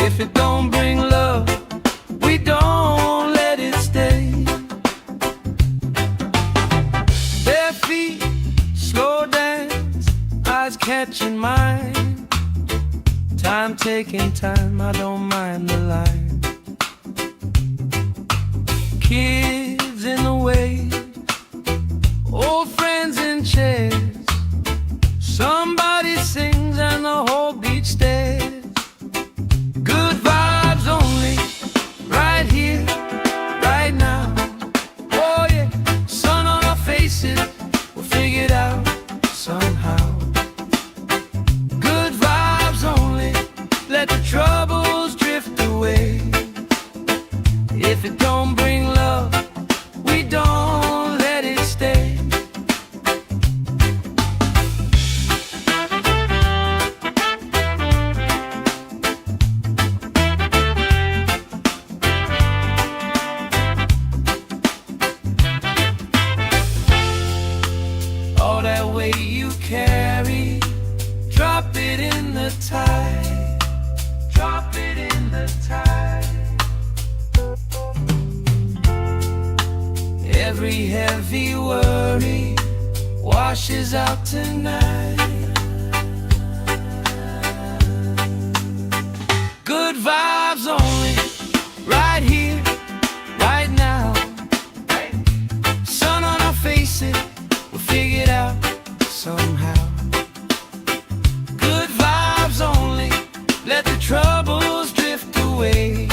If it don't bring love, we don't let it stay. Bare feet, slow dance, eyes catching mine. Time taking time, I don't mind the line. Kids in the way, old friends in chairs. Somebody sings and the whole beach stares. Good vibes only, right here, right now. Oh yeah, sun on our faces, we'll figure it out somehow. Good vibes only, let the troubles drift away. If it don't bring love, we don't let it stay. All that weight you carry, drop it in the tide. Drop it in the tide. Every heavy worry washes out tonight. Good vibes only, right here, right now. Sun on our faces, we'll figure it out somehow. Good vibes only, let the troubles drift away.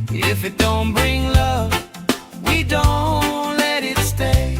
If it don't bring love, we don't let it stay.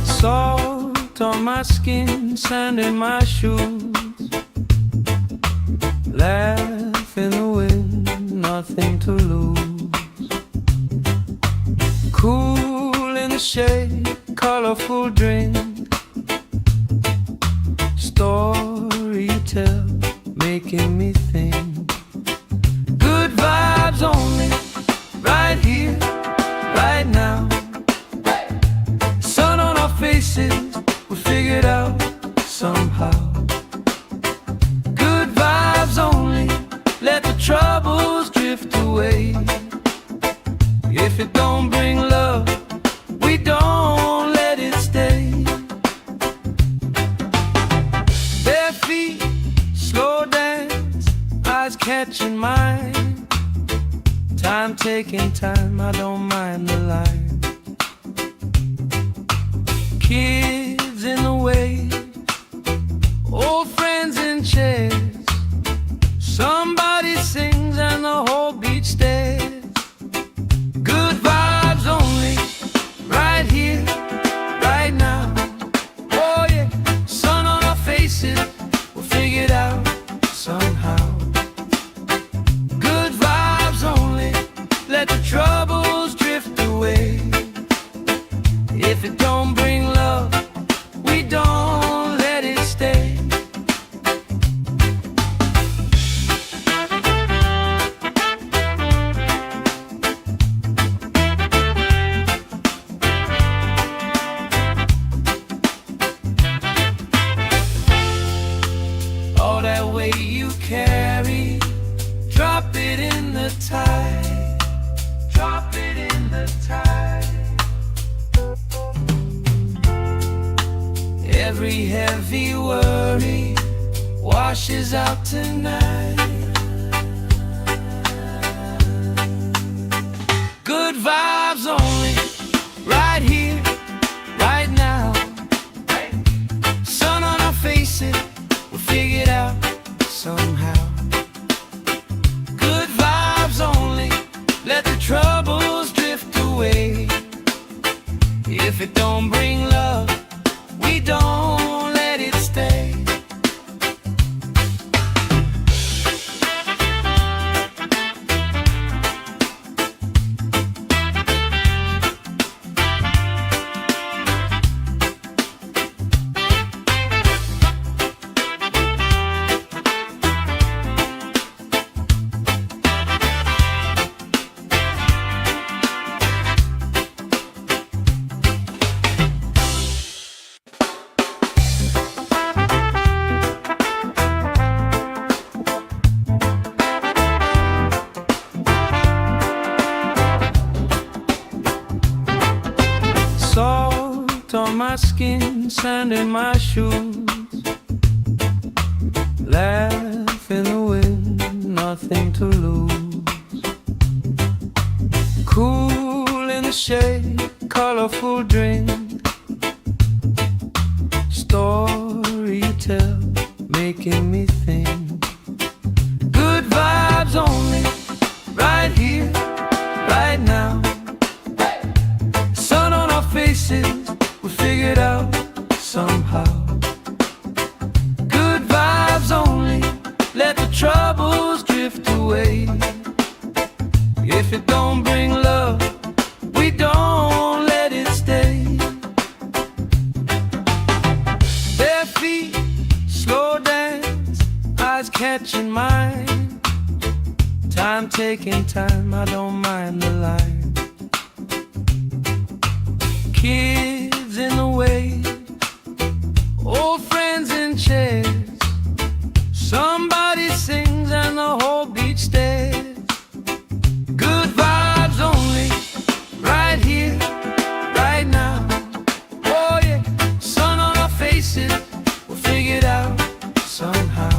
Salt on my skin, sand in my shoes. Laugh in the wind, nothing to lose. Cool in the shade, colorful drink. Story you tell, making me think. Good vibes only, right here, right now. Sun on our faces, we figured out somehow. Good vibes only, let the troubles drift away. If it don't bring love, we don't let it stay. Bare feet, slow dance, eyes catching mine. Time taking time, I don't mind the line. Kids in the way, old friends in chairs. Somebody sings and the whole beach stares. Good vibes only, right here, right now. Oh yeah, sun on our faces, we'll figure it out somehow. Good vibes only, let the troubles drift away. If it don't bring love, Every heavy worry washes out tonight. Good vibes only, right here, right now. Sun on our faces, we'll figure it out somehow. Good vibes only, let the troubles drift away. If it don't bring love, we don't let it stay. Salt on my skin, sand in my shoes. Laugh in the wind, nothing to lose. Cool in the shade, colorful drink. Story you tell, making me think. Good vibes only, right here, right now. Sun on our faces, we figured out somehow. Good vibes only, let the troubles drift away. If it don't bring love, we don't let it stay. Bare feet, slow dance, eyes catching mine. Time taking time, I don't mind the line. Kids in the way, old friends in chairs. Somebody sings and the whole beach stares. Good vibes only, right here, right now. Oh yeah, sun on our faces, we'll figure it out somehow.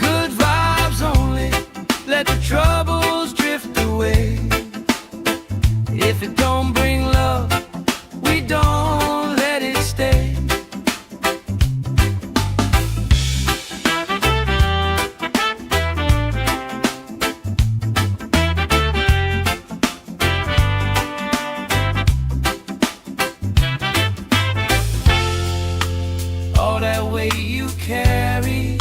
Good vibes only, let the troubles drift away. If it don't bring love, we don't let it stay. All that weight you carry,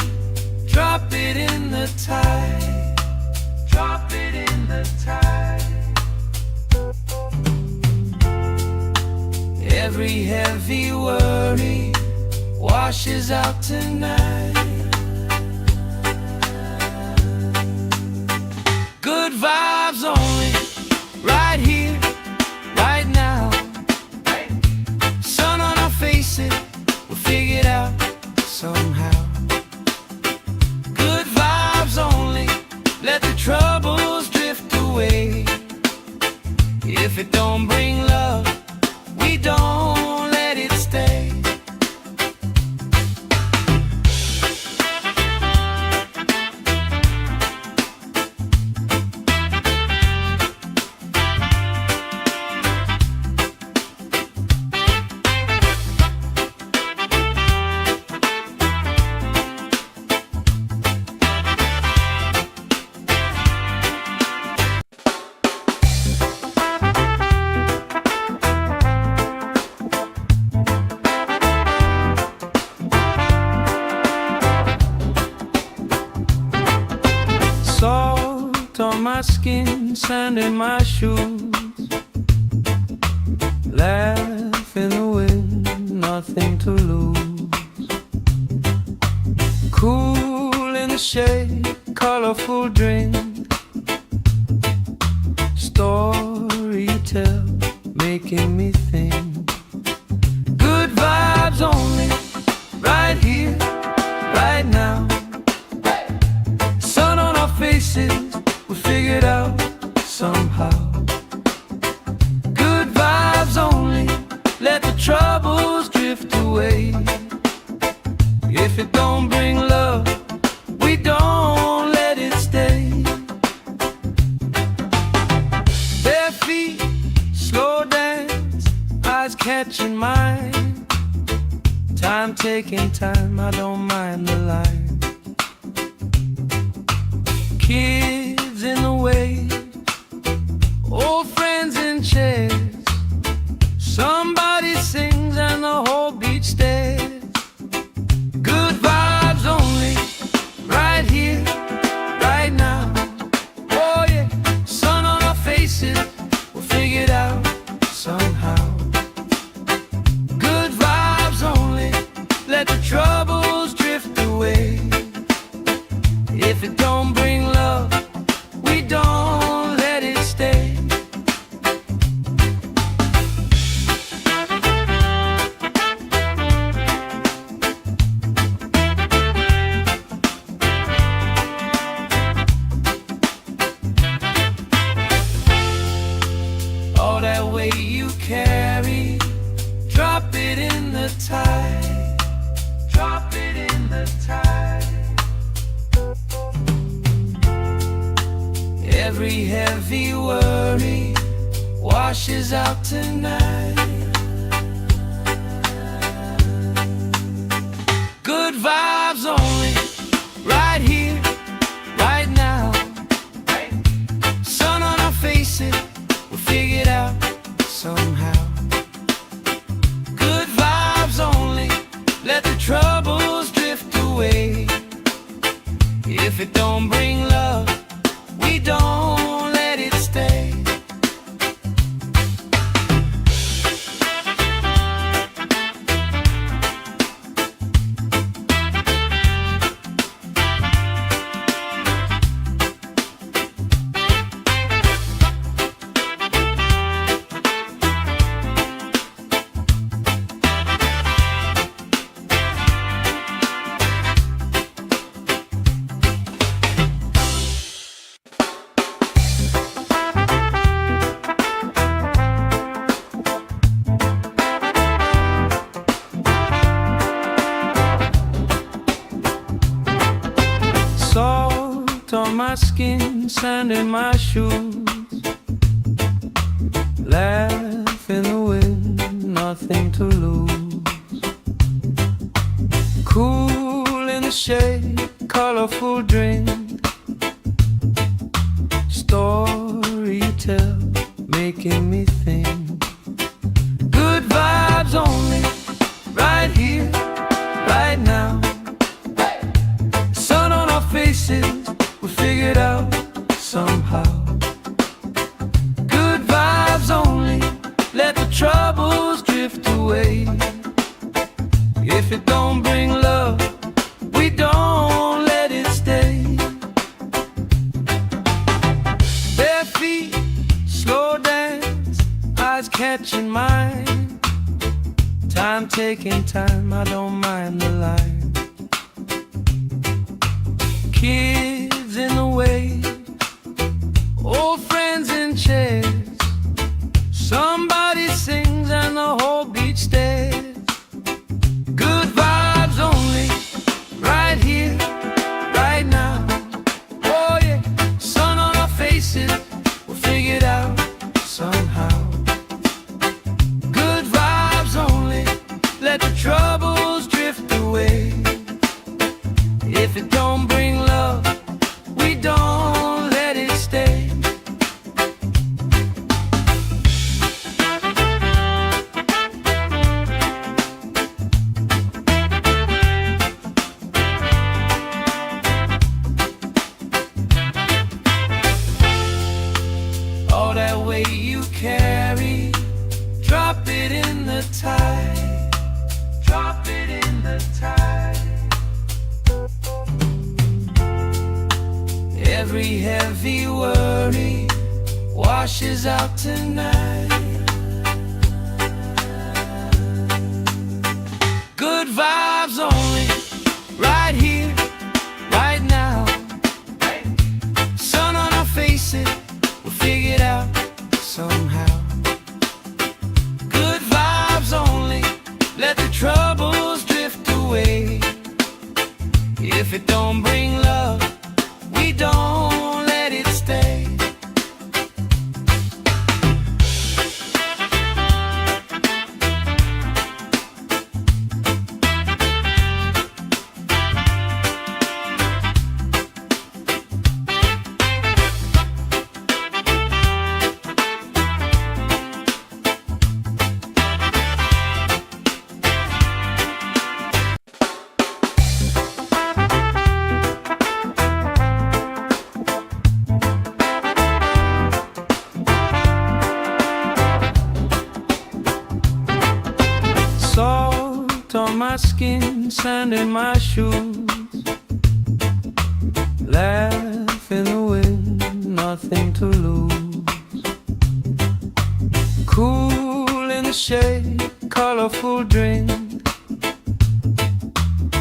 drop it in the tide. Drop it in the tide. Every heavy worry washes out tonight. Good vibes only, right here, right now. Sun on our faces, we'll figure it out somehow. Good vibes only, let the troubles drift away. If it don't bring love, we don't let it stay. Salt on my skin, sand in my shoes. Laugh in the wind, nothing to lose. Cool in the shade, colorful drink. Story you tell, making me think. Good vibes only, right here, right now. Sun on our faces, we figured out somehow. Good vibes only, let the troubles drift away. If it don't bring love, we don't let it stay. Bare feet, slow dance, eyes catching mine. Time taking time, I don't mind the line. Kids in the way, old friends in chairs. Somebody sings and the whole beach stares. Good vibes only, right here, right now. Oh yeah, sun on our faces, we'll figure it out somehow. Good vibes only, let the troubles drift away. If it don't bring love, we don't let it stay. All that weight you carry, drop it in the tide. Drop it in the tide. Every heavy worry washes out tonight. Good vibes only, right here, right now. Sun on our faces, we'll figure it out somehow. Good vibes only, let the troubles drift away. If it don't bring love, we don't let it stay. Salt on my skin, sand in my shoes. Laugh in the wind, nothing to lose. Cool in the shade, colorful drink. Story you tell, making me think. Good vibes only, right here, right now. Sun on our faces, we figure it out somehow. Good vibes only, let the troubles drift away. If it don't bring love, we don't let it stay. Bare feet, slow dance, eyes catching mine. Time taking time, I don't mind the line. Kids in the way, old friends in chairs. Somebody sings and the whole beach stares. Good vibes only, right here, right now. Oh yeah, sun on our faces, we'll figure it out somehow. Good vibes only, let the troubles drift away. If it don't bring love, we don't let it stay. All that weight you carry, drop it in the tide. Drop it in the tide. Every heavy worry washes out tonight. Good vibes only, right here, right now. Sun on our faces, we'll figure it out somehow. Good vibes only, If it don't bring love, we don't let it stay. Salt on my skin, sand in my shoes, laugh in the wind, nothing to lose. Cool in the shade, colorful drink,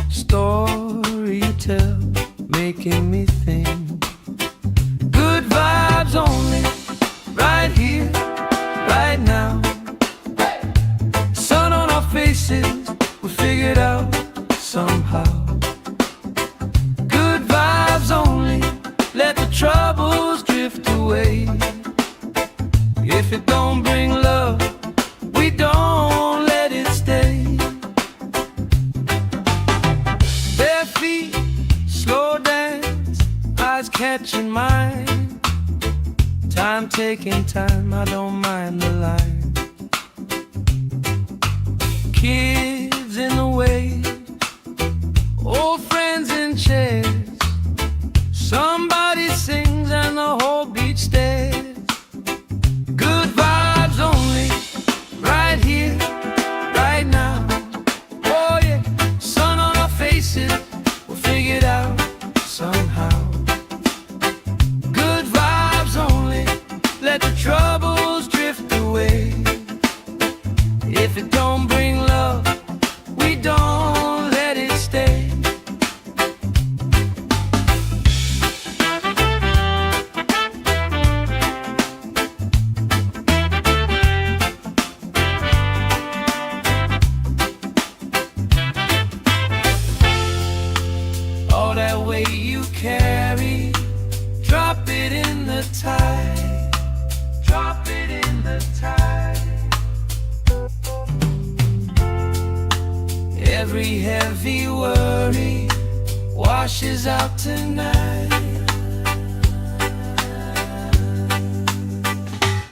story you tell, making me think. Good vibes only, right here, right now. Sun on our faces, we figured out somehow. Good vibes only, let the troubles drift away. If it don't bring love, we don't let it stay. Bare feet, slow dance, eyes catching mine. Time taking time, I don't mind the line. Kids in the way, old friends in chairs. Somebody sings and the whole beach stares. Good vibes only, right here, right now. Oh yeah, sun on our faces, we'll figure it out somehow. Good vibes only, let the troubles drift away. If it don't bring love, we don't let it stay. All that weight you carry, drop it in the tide. Drop it in the tide. Every heavy worry washes out tonight.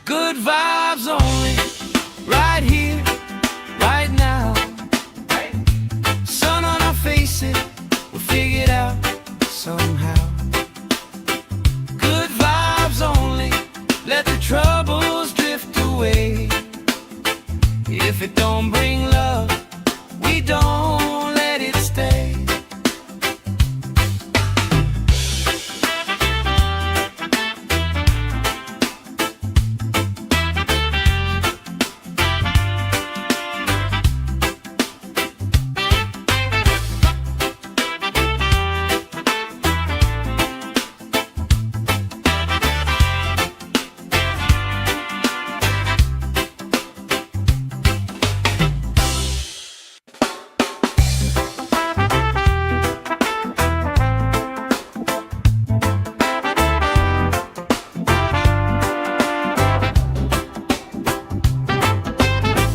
Good vibes only, right here, right now. Sun on our faces, we'll figure it out somehow. Good vibes only, let the troubles drift away. If it don't bring love, we don't let it stay.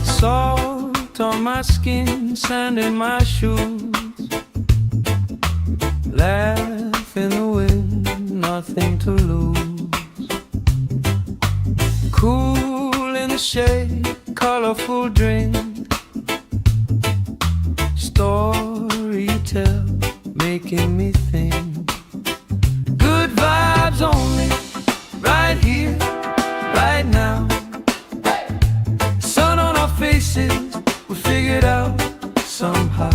Salt on my skin, sand in my shoes, laugh in the wind, nothing to lose. Cool in the shade, colorful drink, story you tell, making me think. Good vibes only, right here, right now. Sun on our faces, we figured out somehow.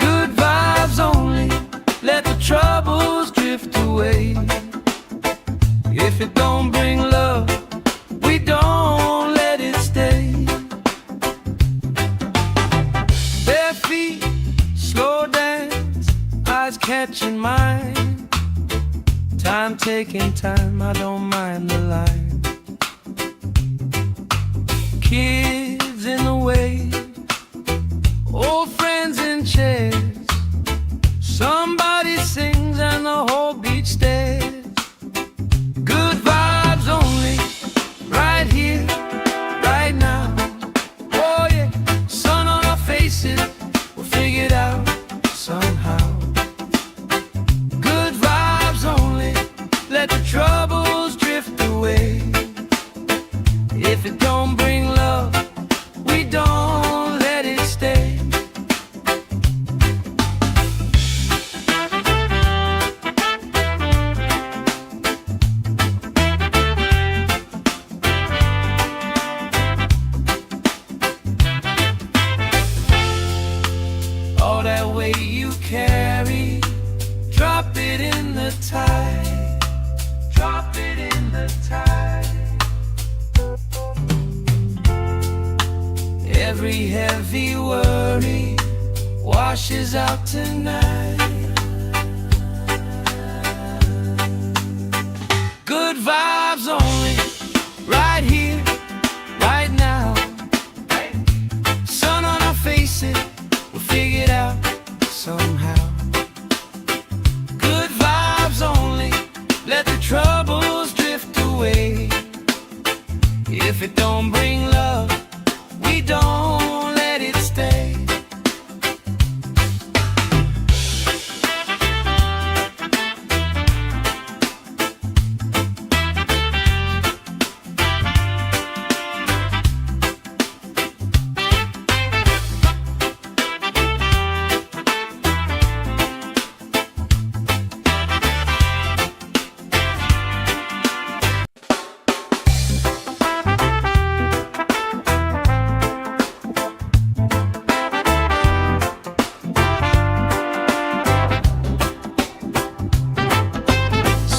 Good vibes only, let the troubles drift away. If it don't bring love, we don't let it stay. Bare feet, slow dance, eyes catching mine. Time taking time, I don't mind the line. Kids in the way, old friends in chairs. Every heavy worry washes out tonight. Good vibes only, right here, right now. Sun on our faces, we'll figure it out somehow. Good vibes only, let the troubles drift away. If it don't bring love, we don't let it stay.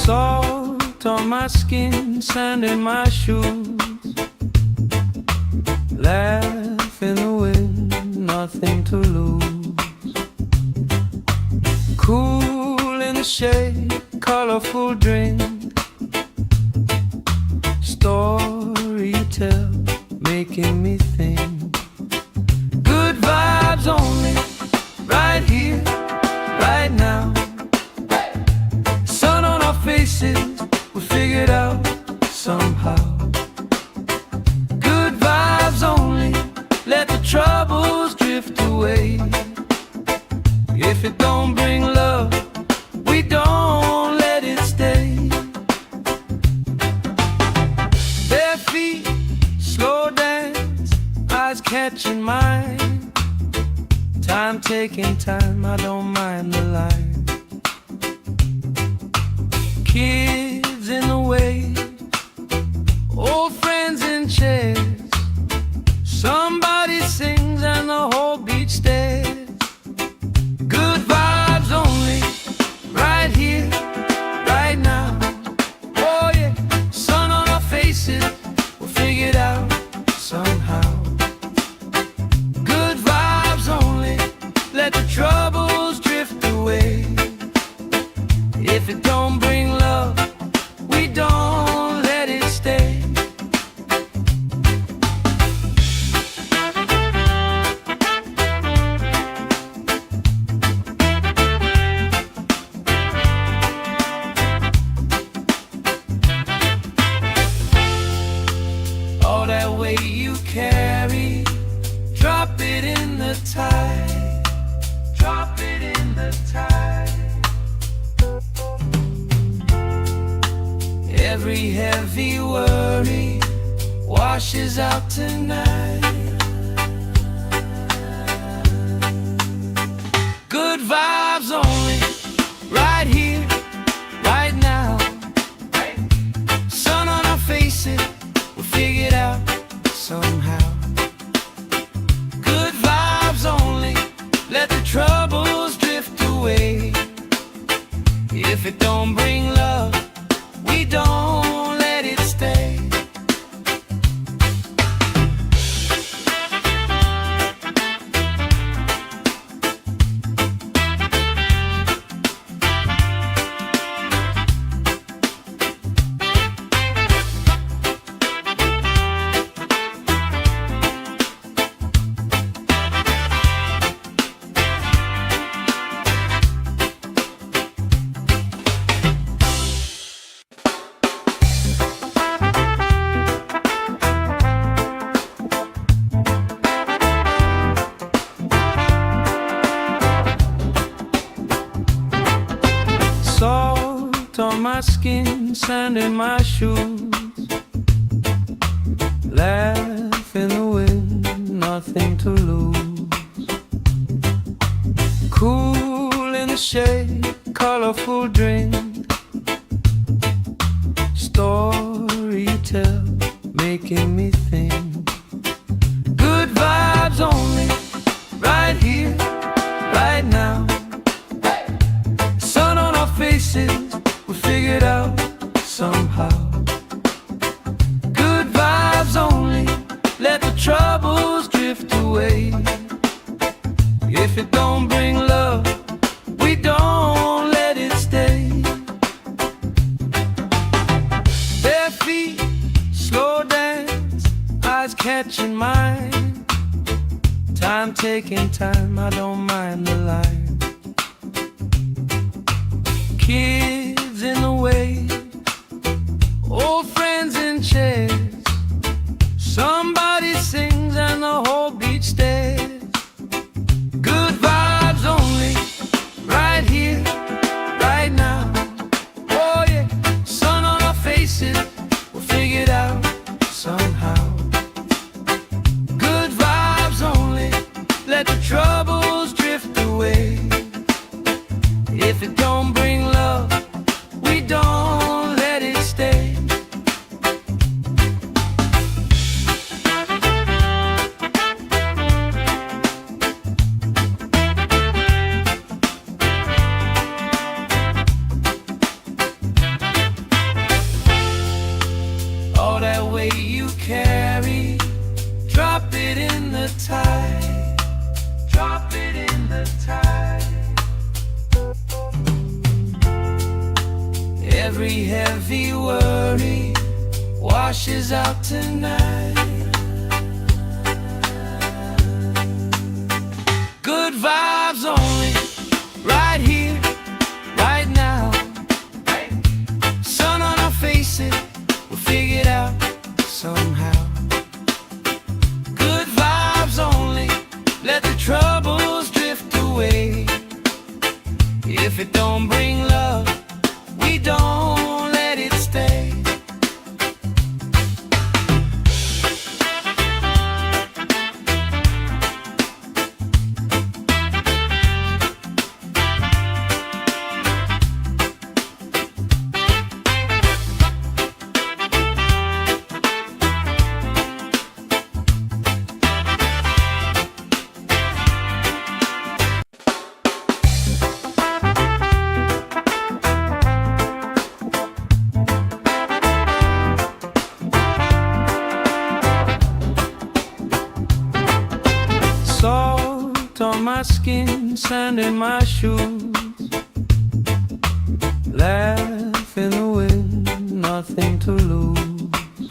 Salt on my skin, sand in my shoes. Laugh in the wind, nothing to lose. Cool in the shade, colorful drink. Story you tell, making me think. Good vibes only, right here, right now. Sun on our faces, we'll figure it out somehow. Good vibes only, let the troubles drift away. If it don't bring love, we don't let it stay. Bare feet, slow dance, eyes catching mine. Time taking time, I don't mind the line. Kids in the way, old friends in chairs. Somebody sings and the whole beach stares. Good vibes only, right here, right now. Oh yeah, sun on our faces, we'll figure it out somehow. Good vibes only, let the troubles drift away. If it don't bring love, we don't let it stay. All that weight you carry, drop it in the tide. Drop it in the tide. Every heavy worry washes out tonight. Good vibes only, right here, right now. Sun on our faces, we'll figure it out somehow. Good vibes only, let the troubles drift away. If it don't bring love, we don't let it stay. Salt on my skin, sand in my shoes. Laugh in the wind, nothing to lose. Cool in the shade, colorful drink. Story you tell, making me think. Good vibes only, right here, right now. Sun on our faces, we figure it out somehow. Good vibes only, let the troubles drift away. Time taking time, I don't mind the line. Kids in the way, old friends in chairs. Somebody sings and the whole beach stares. Good vibes only, right here, right now. Oh yeah, sun on our faces, we'll figure it out somehow. Good vibes only, let the troubles drift away. If it don't bring love, we don't let it stay. All that weight you carry, drop it in the tide. Drop it in the tide. Every heavy worry washes out tonight. Good vibes only, right here, right now. Sun on our faces, we'll figure it out somehow. Good vibes only, let the troubles drift away. If it don't bring love, we don't let it stay. Salt on my skin, sand in my shoes. Laugh in the wind, nothing to lose.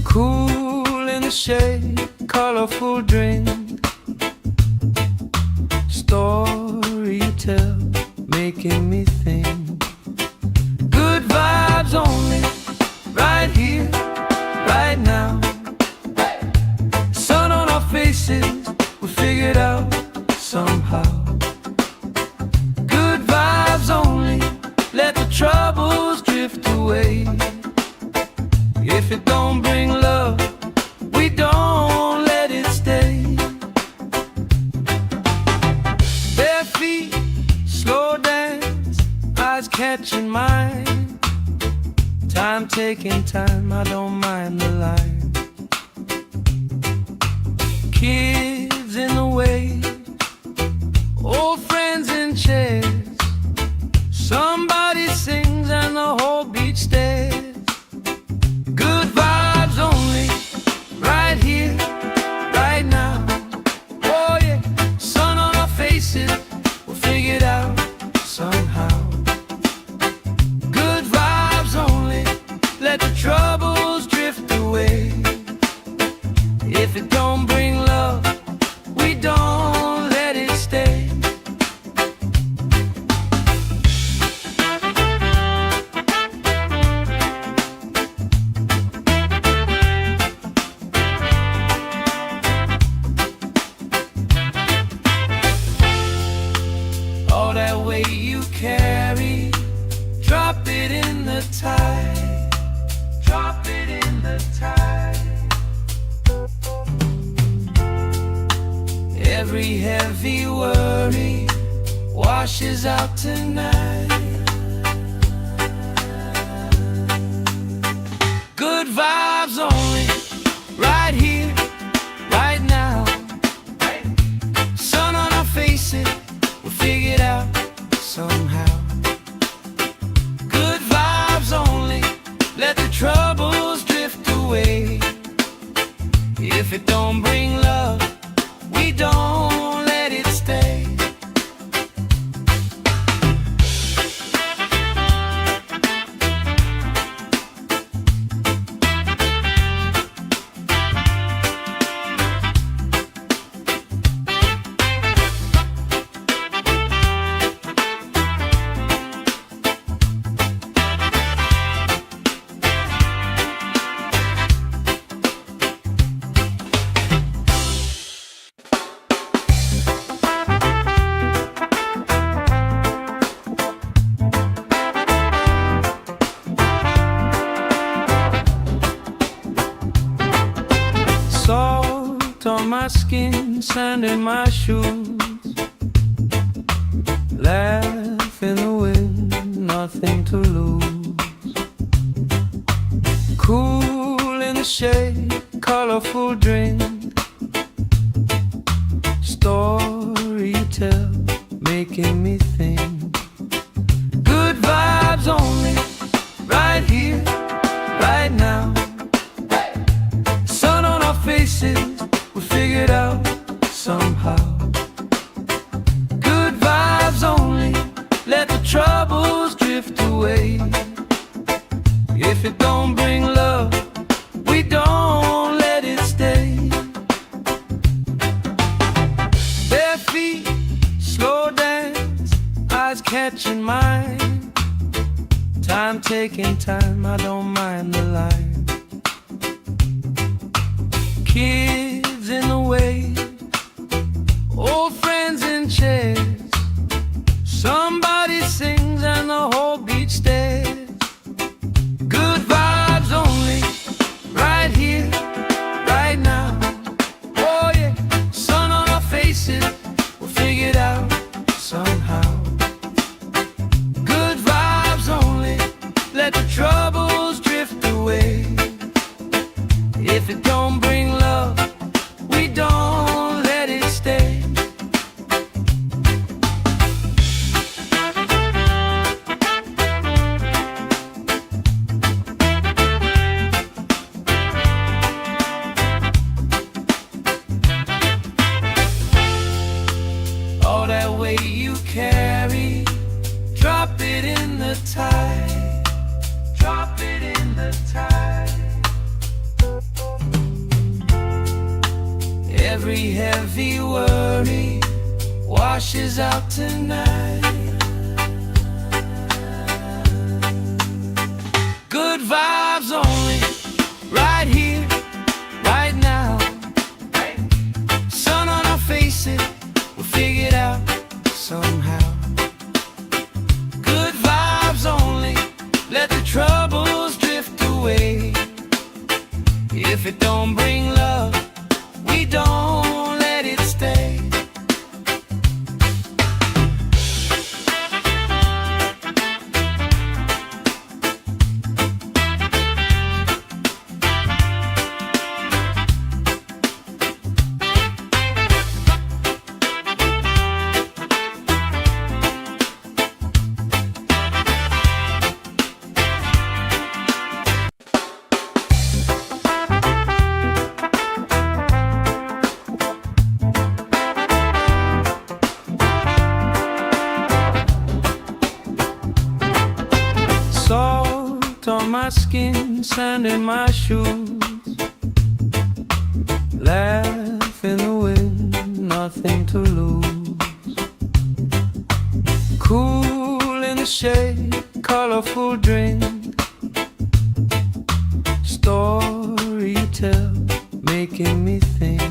Cool in the shade, colorful drink. Story you tell, making me think. Good vibes only, right here, right now. Sun on our faces, we'll figure it out somehow. Good vibes only, let the troubles drift away. If it don't bring love, we don't let it stay. Bare feet, slow dance, eyes catching mine. Time taking time, I don't mind the line. Kids in the way, old friends in chairs. Somebody sings and the whole beach stares. Good vibes only, right here, right now. Oh yeah, sun on our faces, we'll figure it out somehow. Good vibes only, let the troubles drift away. If it don't bring love, we don't let it stay. All that weight you carry, drop it in the tide. Drop it in the tide. Every heavy worry washes out tonight. Good vibes only, right here, right now. Sun on our faces, we'll figure it out somehow. Good vibes only, let the troubles drift away. If it don't bring love, we don't let it stay. Salt on my skin, sand in my shoes. Laugh in the wind, nothing to lose. Cool in the shade, colorful drink. Story you tell, making me think. Good vibes only, right here, right now. Sun on our faces, we figured out somehow. Good vibes only, let the troubles drift away. If it don't bring love, we don't let it stay. Bare feet, slow dance, eyes catching mine. Time taking time, I don't mind the line. Kids in the way, old friends in chairs. Somebody sings and the whole beach stares. Good vibes only, right here, right now. Oh yeah, sun on our faces, we'll figure it out somehow. Good vibes only, let the troubles drift away. If it don't bring love, we don't let it stay. All that weight you carry, drop it in the tide. Drop it in the tide. Every heavy worry washes out tonight. Good vibes only, right here, right now. Sun on our faces, we'll figure it out somehow. Good vibes only, let the troubles drift away. If it don't bring love, we don't let it stay. Salt on my skin, sand in my shoes. Laugh in the wind, nothing to lose. Cool in the shade, colorful drink. Story you tell, making me think.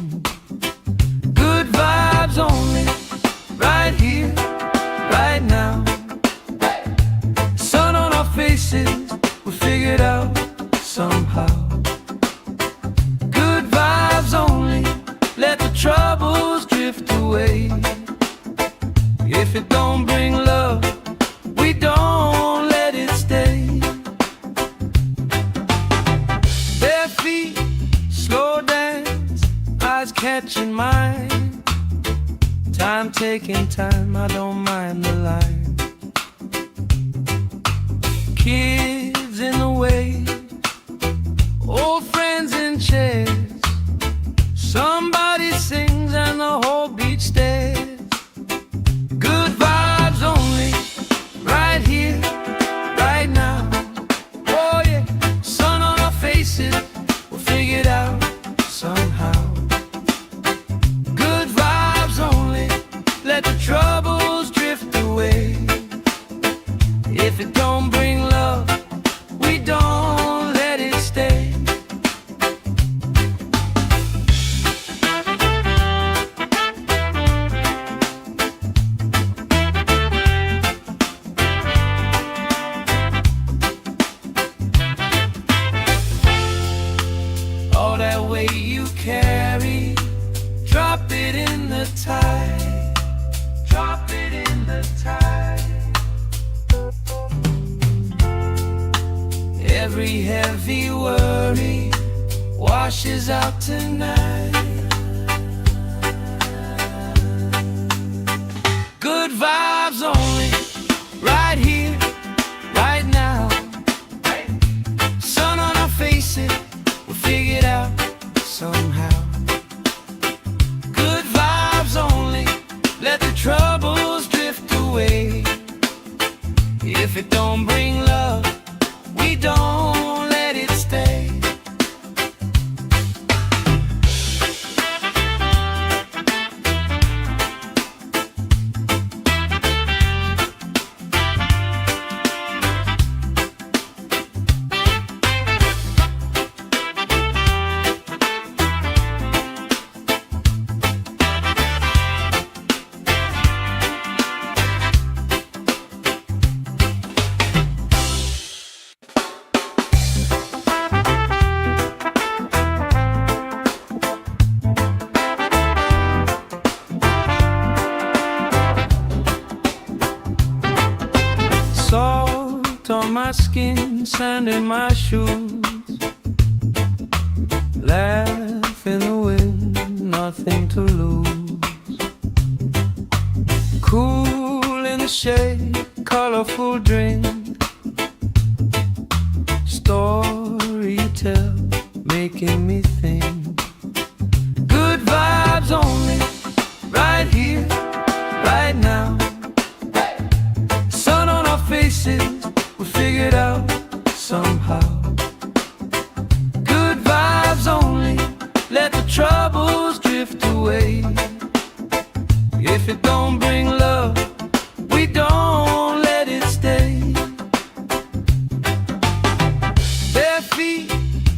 Good vibes only, right here, right now. Sun on our faces, we figured out somehow. Good vibes only, let the troubles drift away. If it don't bring love, we don't let it stay. Bare feet, slow dance, eyes catching mine. Time taking time, I don't mind the line. Kids in the way, old friends in chairs. Somebody sings and the whole beach stares. Good vibes only, right here, right now. Oh yeah, sun on our faces, we'll figure it out somehow. Good vibes only, let the troubles drift away. If it don't bring love, we don't let it stay. the tide. Drop it in the tide. Every heavy worry washes out tonight. Good vibes only, right here, right now. Sun on our faces, we'll figure it out somehow. Good vibes only, let the troubles drift away. If it don't bring love, we don't let it stay. Salt on my skin, sand in my shoes. Laugh in the wind, nothing to lose. Cool in the shade, colorful drink. Story you tell, making me think. Good vibes only, right here, right now. Sun on our faces, we figure it out somehow. Good vibes only, let the troubles drift away. If it don't bring love, we don't let it stay. Bare feet,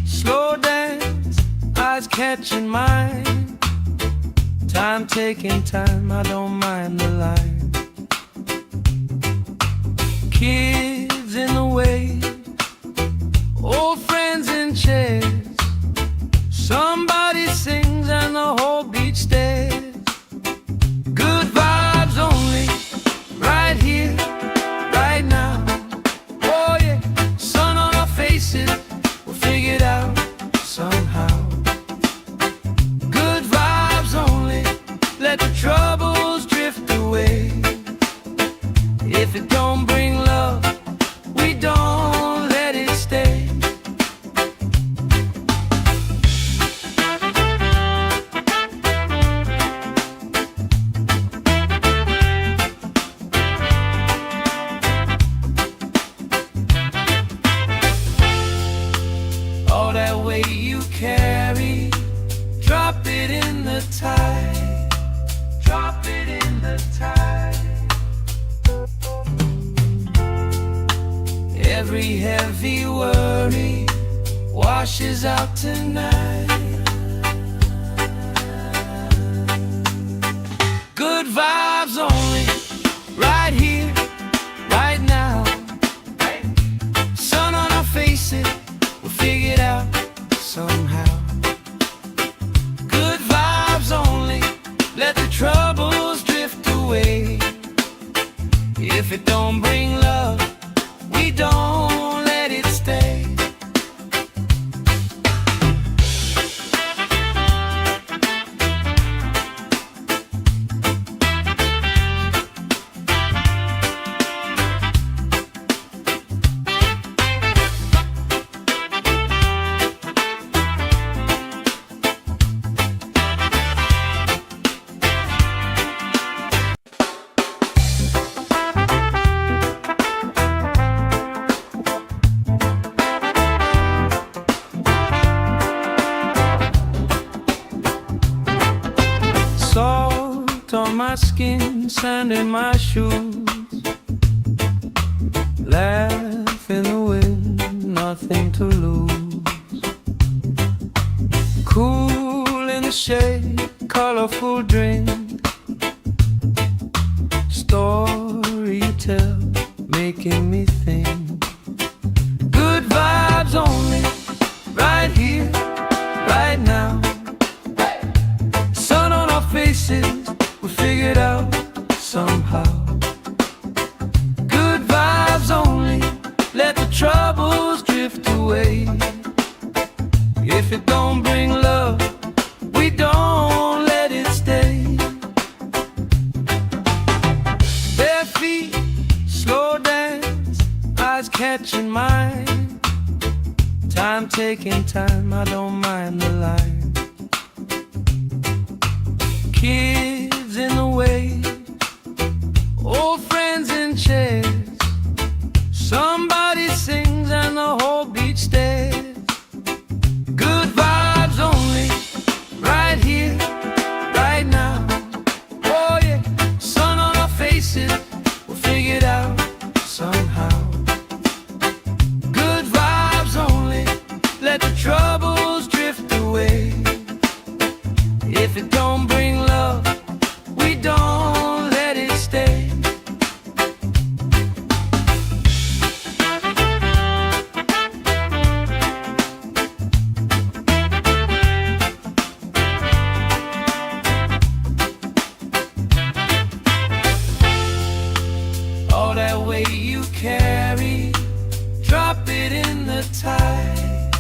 slow dance, eyes catching mine. Time taking time, I don't mind the line. Kids in the way, old friends in chairs. Somebody sings and the whole beach stares. Good vibes only, right here, right now. Oh yeah, sun on our faces, we'll figure it out somehow. Good vibes only, let the troubles drift away. If it don't bring love, we don't let it stay. All that weight you carry, drop it in the tide. Drop it in the tide. Every heavy worry washes out tonight. Good vibes only, right here, right now. Sun on our faces, we'll figure it out somehow. Good vibes only, let the troubles drift away. If it don't bring love, we don't let it stay. Salt on my skin, sand in my shoes. Laugh in the wind, nothing to lose. Cool in the shade, colorful drink. Story you tell, making me think. Good vibes only, right here, right now. Sun on our face, faces were figured out somehow. Good vibes only, let the troubles drift away. If it don't bring love, we don't let it stay. Bare feet, slow dance, eyes catching mine. Time taking time, I don't mind the line. Kids in the way, old friends in chairs. Somebody sings and the whole beach stares. Good vibes only, right here, right now. Oh yeah, sun on our faces, we'll figure it out somehow. Good vibes only, let the troubles drift away. If it don't bring love, we don't let it stay. All that weight you carry, drop it in the tide.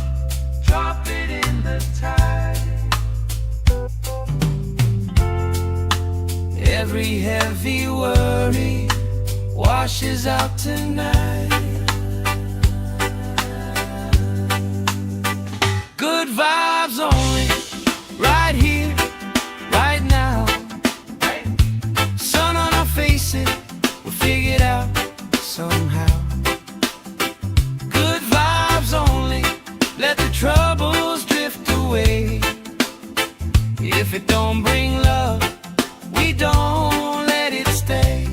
Drop it in the tide. Every heavy worry washes out tonight. Good vibes only, right here, right now. Sun on our faces, we'll figure it out somehow. Good vibes only, let the troubles drift away. If it don't bring love, we don't let it stay.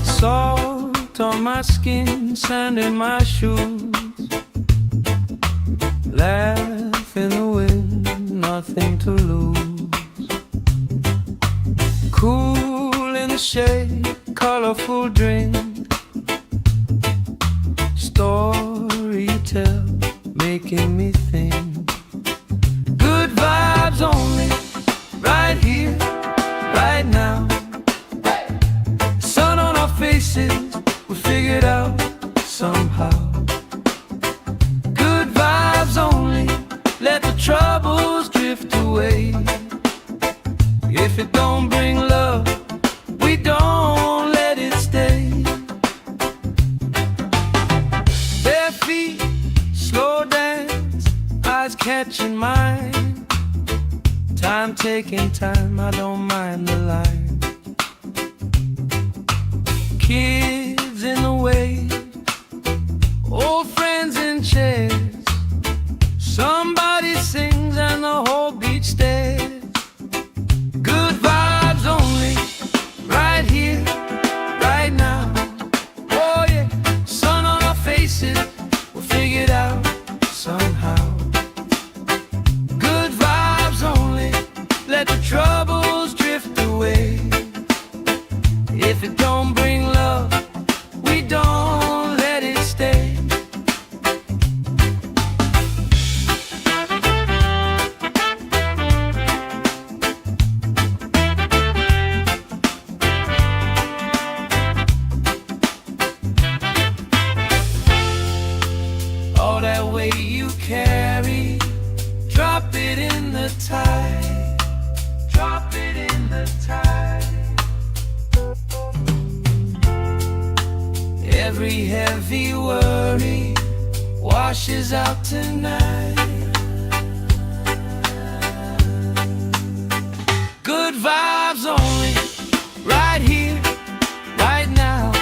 Salt on my skin, sand in my shoes. Laugh in the wind, nothing to lose. Cool in the shade, colorful drink. Story you tell, making me think. Good vibes only, right here, right now. Sun on our faces, we figured out somehow. Good vibes only, let the troubles drift away. If it don't bring love, we don't let it stay. Bare feet, slow dance, eyes catching mine. Time taking time, I don't mind the line. Kids in the way, old friends in chairs. Somebody sings and the whole beach stares. Good vibes only, right here, right now. Oh yeah, sun on our faces, we'll figure it out somehow. Good vibes only, let the troubles drift away. If it don't bring love, we don't let it stay. All that weight you carry, drop it in the tide. Drop it in the tide. Every heavy worry washes out tonight. Good vibes only, right here, right now.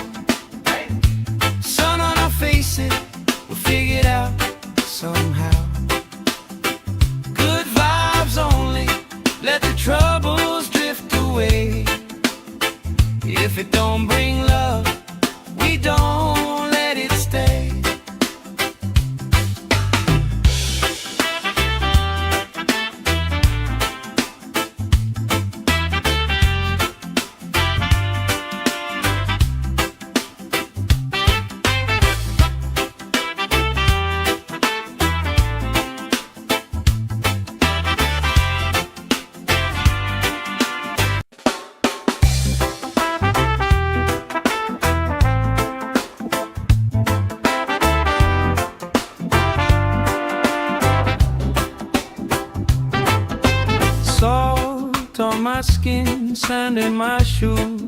my skin, sand in my shoes.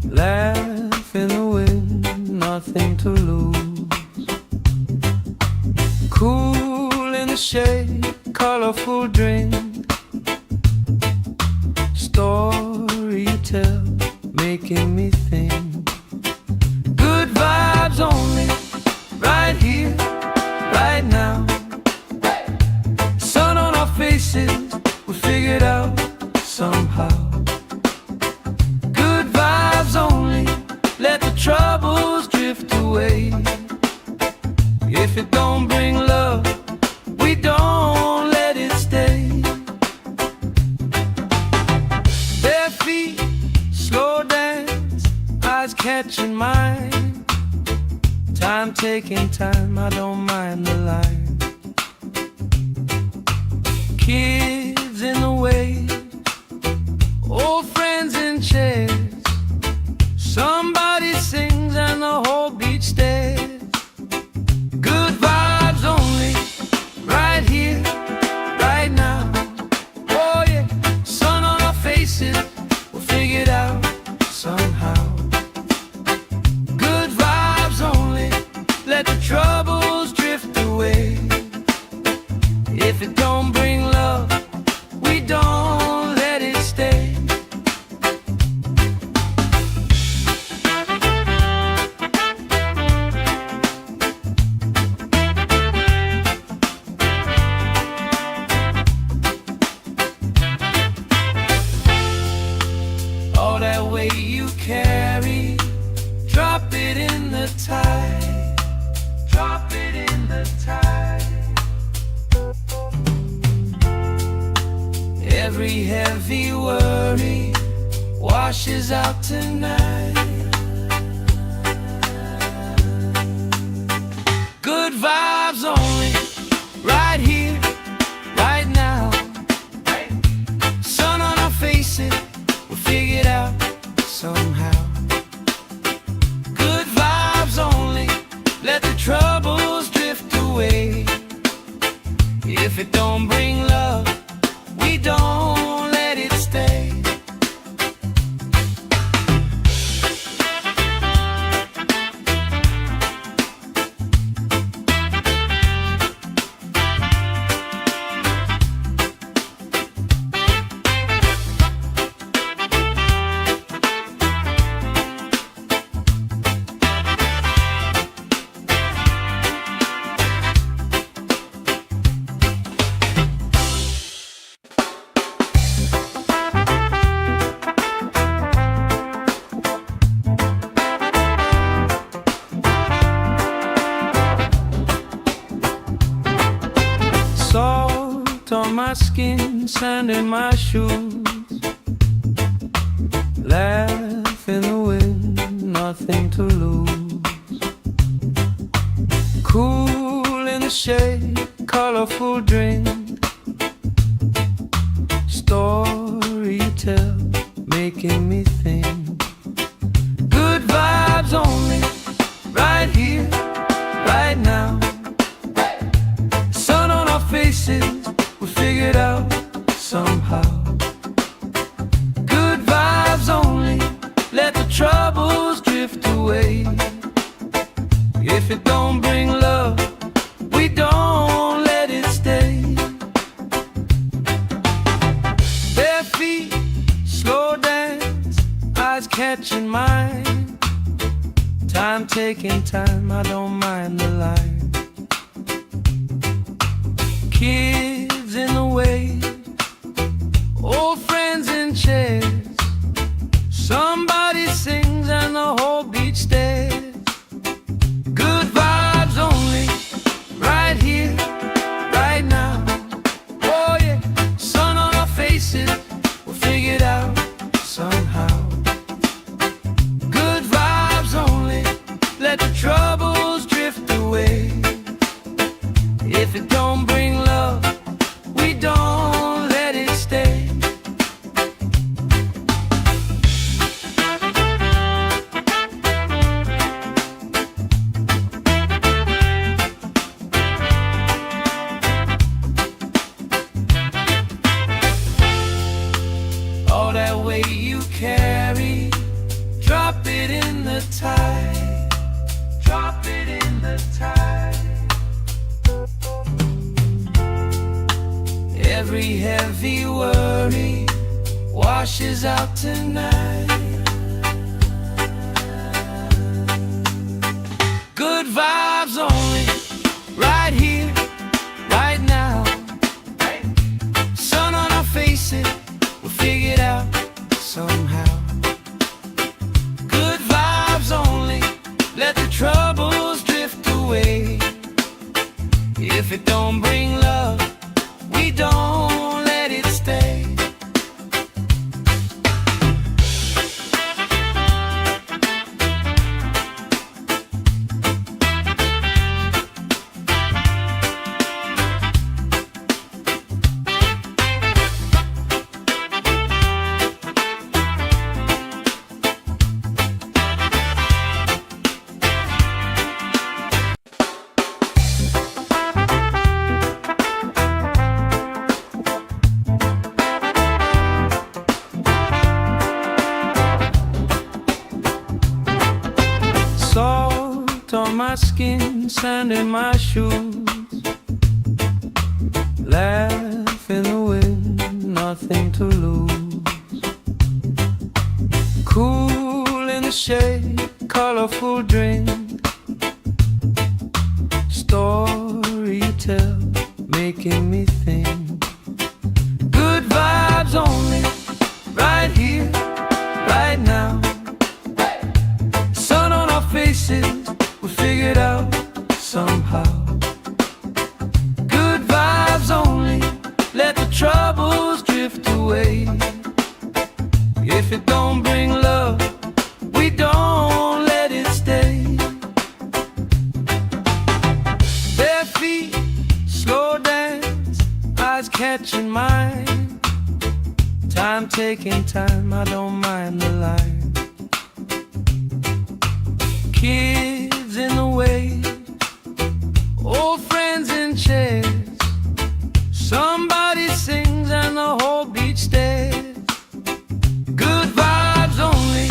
Laugh in the wind, nothing to lose. Cool in the shade, colorful drink. Story you tell, making me think. Good vibes only, right here, right now. Sun on our faces, we figured out somehow. Good vibes only, let the troubles drift away. If it don't bring love, we don't let it stay. Bare feet, slow dance, eyes catching mine. Time taking time, I don't mind the line. Kids in the wave, old friends in chairs. Somebody sings and the whole beach stares. Good vibes only, right here, right now. Oh yeah, sun on our faces, we'll figure it out somehow. Good vibes only, let the troubles drift away. If it don't bring love, we don't let it stay. All that weight you carry, drop it in the tide. Drop it in the tide. Every heavy worry washes out tonight. Good vibes only, right here, right now. Sun on our faces, we'll figure it out somehow. Good vibes only, let the troubles drift away. If it don't bring love, we don't let it stay. Salt on my skin, sand in my shoes. Laugh in the wind, nothing to lose. Cool in the shade, colorful drink. Story you tell, making me think. Good vibes only, right here, right now. Sun on our faces, we figured out somehow. Good vibes only, let the troubles drift away. If it don't bring love, we don't let it stay. Bare feet, slow dance, eyes catching mine. Time taking time, I don't mind the line. Kids in the wave, old friends in chairs. Somebody sings and the whole beach stares. Good vibes only, right here, right now. Oh yeah, sun on our faces, we'll figure it out somehow. Good vibes only, let the troubles drift away. If it don't bring love, we don't let it stay. the tide. Drop it in the tide. Every heavy worry washes out tonight. Good vibes only, right here, right now. Sun on our faces, we'll figure it out somehow. Good vibes only, let the troubles drift away. If it don't bring love, we don't let it stay. Salt on my skin, sand in my shoes. Laugh in the wind, nothing to lose. Cool in the shade, colorful drink. Story you tell, making me think. Good vibes only, right here, right now. Faces, we'll figure it out somehow. Good vibes only, let the troubles drift away. If it don't bring love, we don't let it stay. Bare feet, slow dance, eyes catching mine. Time taking time, I don't mind the line. Kids in the way, old friends in chairs. Somebody sings and the whole beach stares. Good vibes only,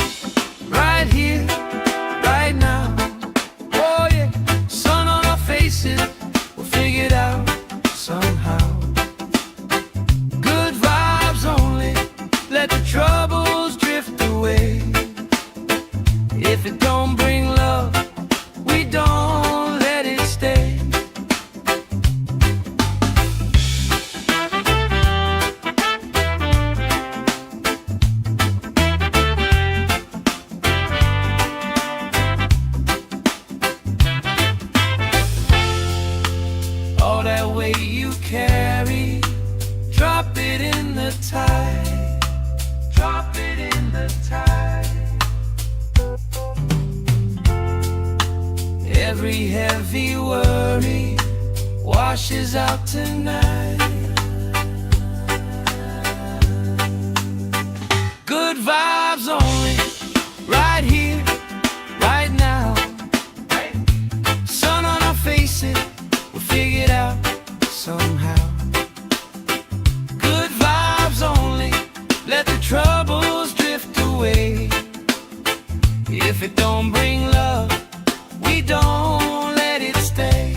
right here, right now. Oh yeah, sun on our faces, we'll figure it out somehow. Good vibes only, let the troubles drift away. If it don't bring love, we don't let it stay. All that weight you carry, drop it in the tide. Drop it in the tide. Every heavy worry washes out tonight. Good vibes only, right here, right now. Sun on our faces, we'll figure it out somehow. Good vibes only, let the troubles drift away. If it don't bring love, we don't let it stay.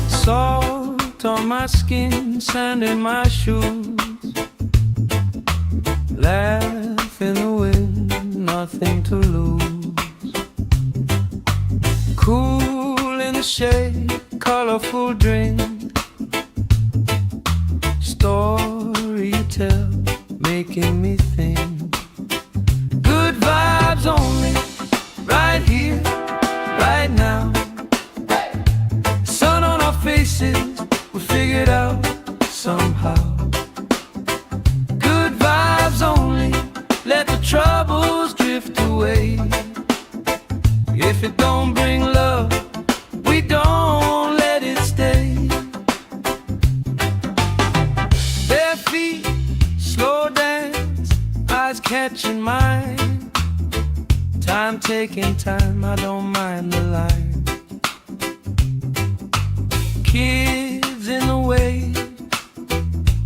Salt on my skin, sand in my shoes. Laugh in the wind, nothing to lose. Cool in the shade, colorful drink. Story you tell, making me think. Good vibes only, right here, right now. Sun on our faces, catching mine. Time taking time, I don't mind the line. Kids in the way,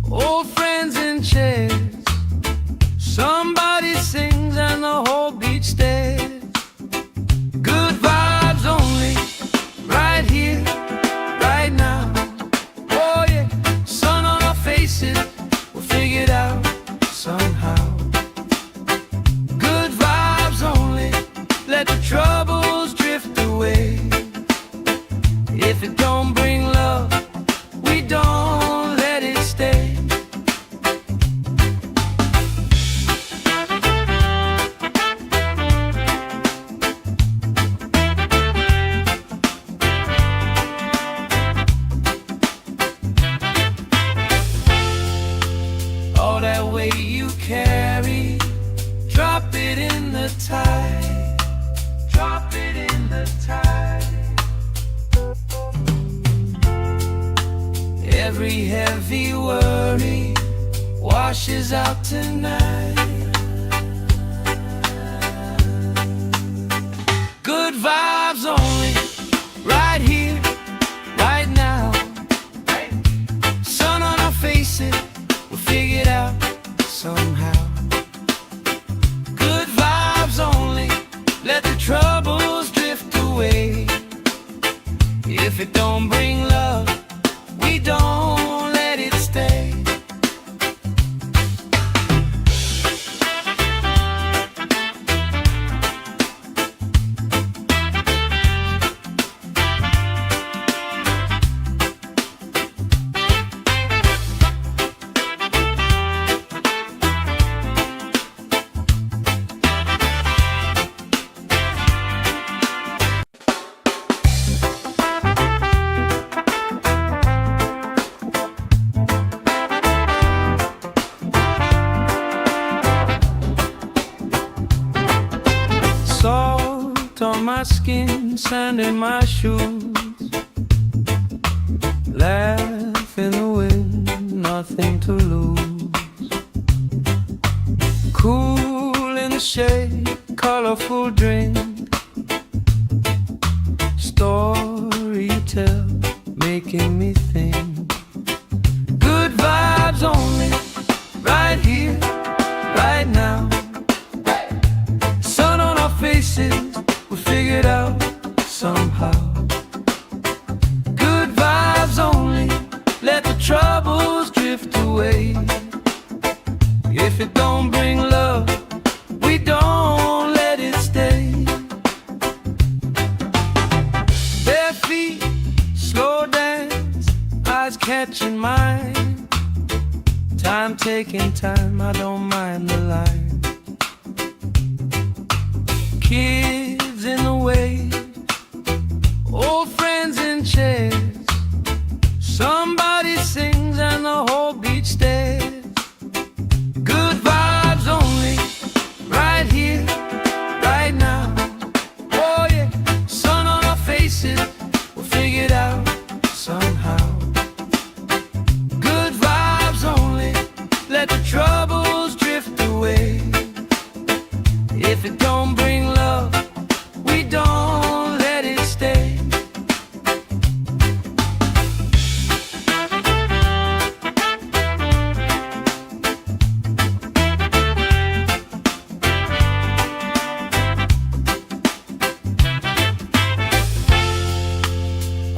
old friends in chairs. Somebody sings and the whole beach stares. Good vibes only, right here, right now. Oh yeah, sun on our faces, we'll figure it out somehow. Good vibes only, let the troubles drift away. If it don't bring love, we don't let it stay. All that weight you carry, drop it in the tide. Drop it in the tide. Every heavy worry washes out tonight. Good vibes only, right here, right now. Sun on our faces, we'll figure it out somehow. Good vibes only, let the troubles drift away. If it don't bring love, we don't let it stay. Salt on my skin, sand in my shoes. Laugh in the wind, nothing to lose. Cool in the shade, colorful drink. Story you tell, making me think. Good vibes only, right here, right now. Sun on our faces, we'll figure it out somehow. Good vibes only, let the troubles drift away. If it don't bring love, we don't let it stay. Bare feet, slow dance, eyes catching mine. Time taking time, I don't mind the line. Kids in the way, old friends in chairs. Somebody sings and the whole beach stares. Good vibes only, right here, right now. Oh yeah, sun on our faces, we'll figure it out somehow. Good vibes only, let the troubles drift away. If it don't bring love, we don't let it stay.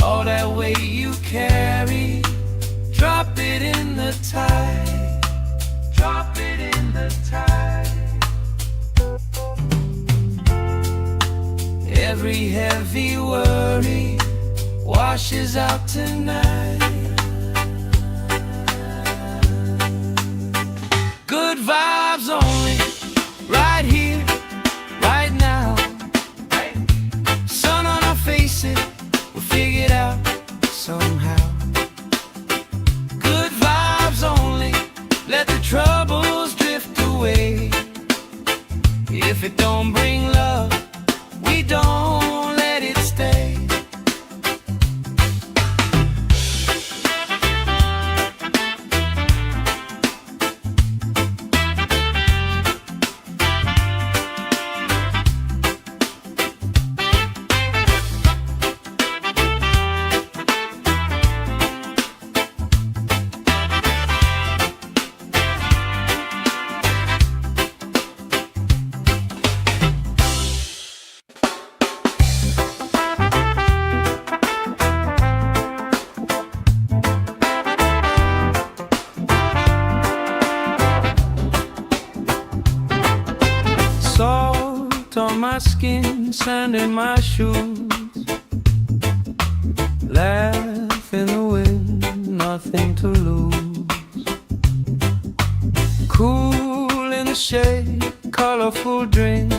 All that weight you carry, drop it in the tide. Drop it in the tide. Every heavy worry washes out tonight. Good vibes only, right here, right now. Sun on our faces, we'll figure it out somehow. Good vibes only, let the troubles drift away. If it don't bring love, we don't let it stay. my skin, sand in my shoes. Laugh in the wind, nothing to lose. Cool in the shade, colorful drink.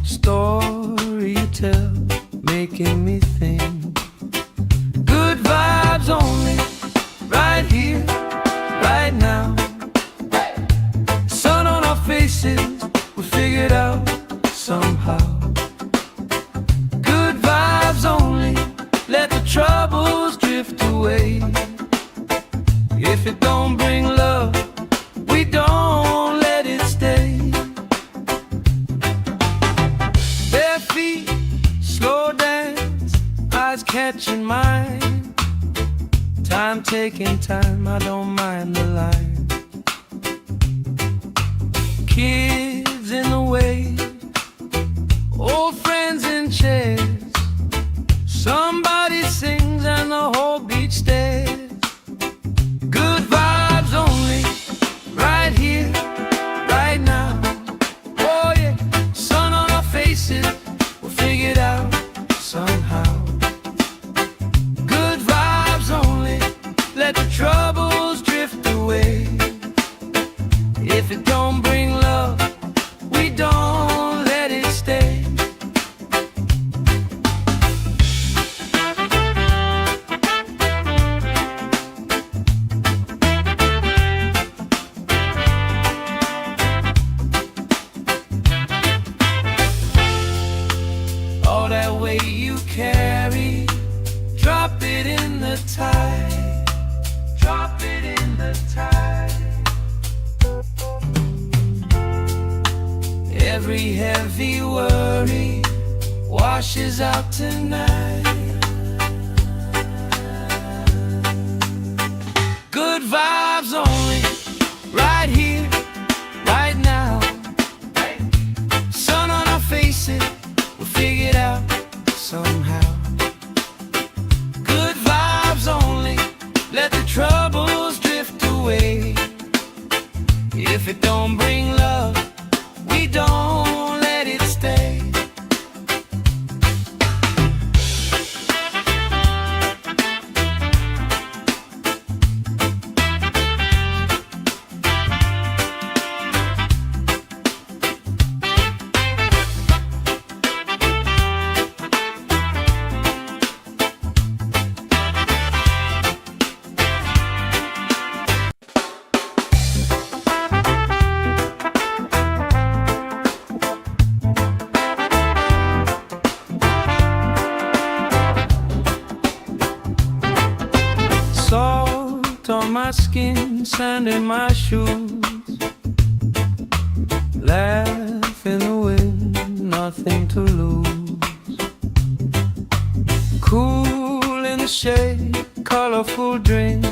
Story you tell, making me think. Good vibes only, right here, right now. Sun on our faces, we figured out somehow. Good vibes only, let the troubles drift away. If it don't bring love, we don't let it stay. Bare feet, slow dance, eyes catching mine. Time taking time, I don't mind the line. Kids in the way, old friends in chairs. Somebody sings and the whole beach stares. Good vibes only, right here, right now. Oh yeah, sun on our faces, we'll figure it out somehow. Good vibes only, let the troubles drift away. If it don't bring love, we don't let it stay. All that weight you carry, drop it in the tide. Drop it in the tide. Every heavy worry washes out tonight. Good vibes only, right here, right now. Sun on our faces, we'll figure it out somehow. Good vibes only, let the troubles drift away. If it don't bring love, we don't let it stay. Salt on my skin, sand in my shoes. Laugh in the wind, nothing to lose. Cool in the shade, colorful drink.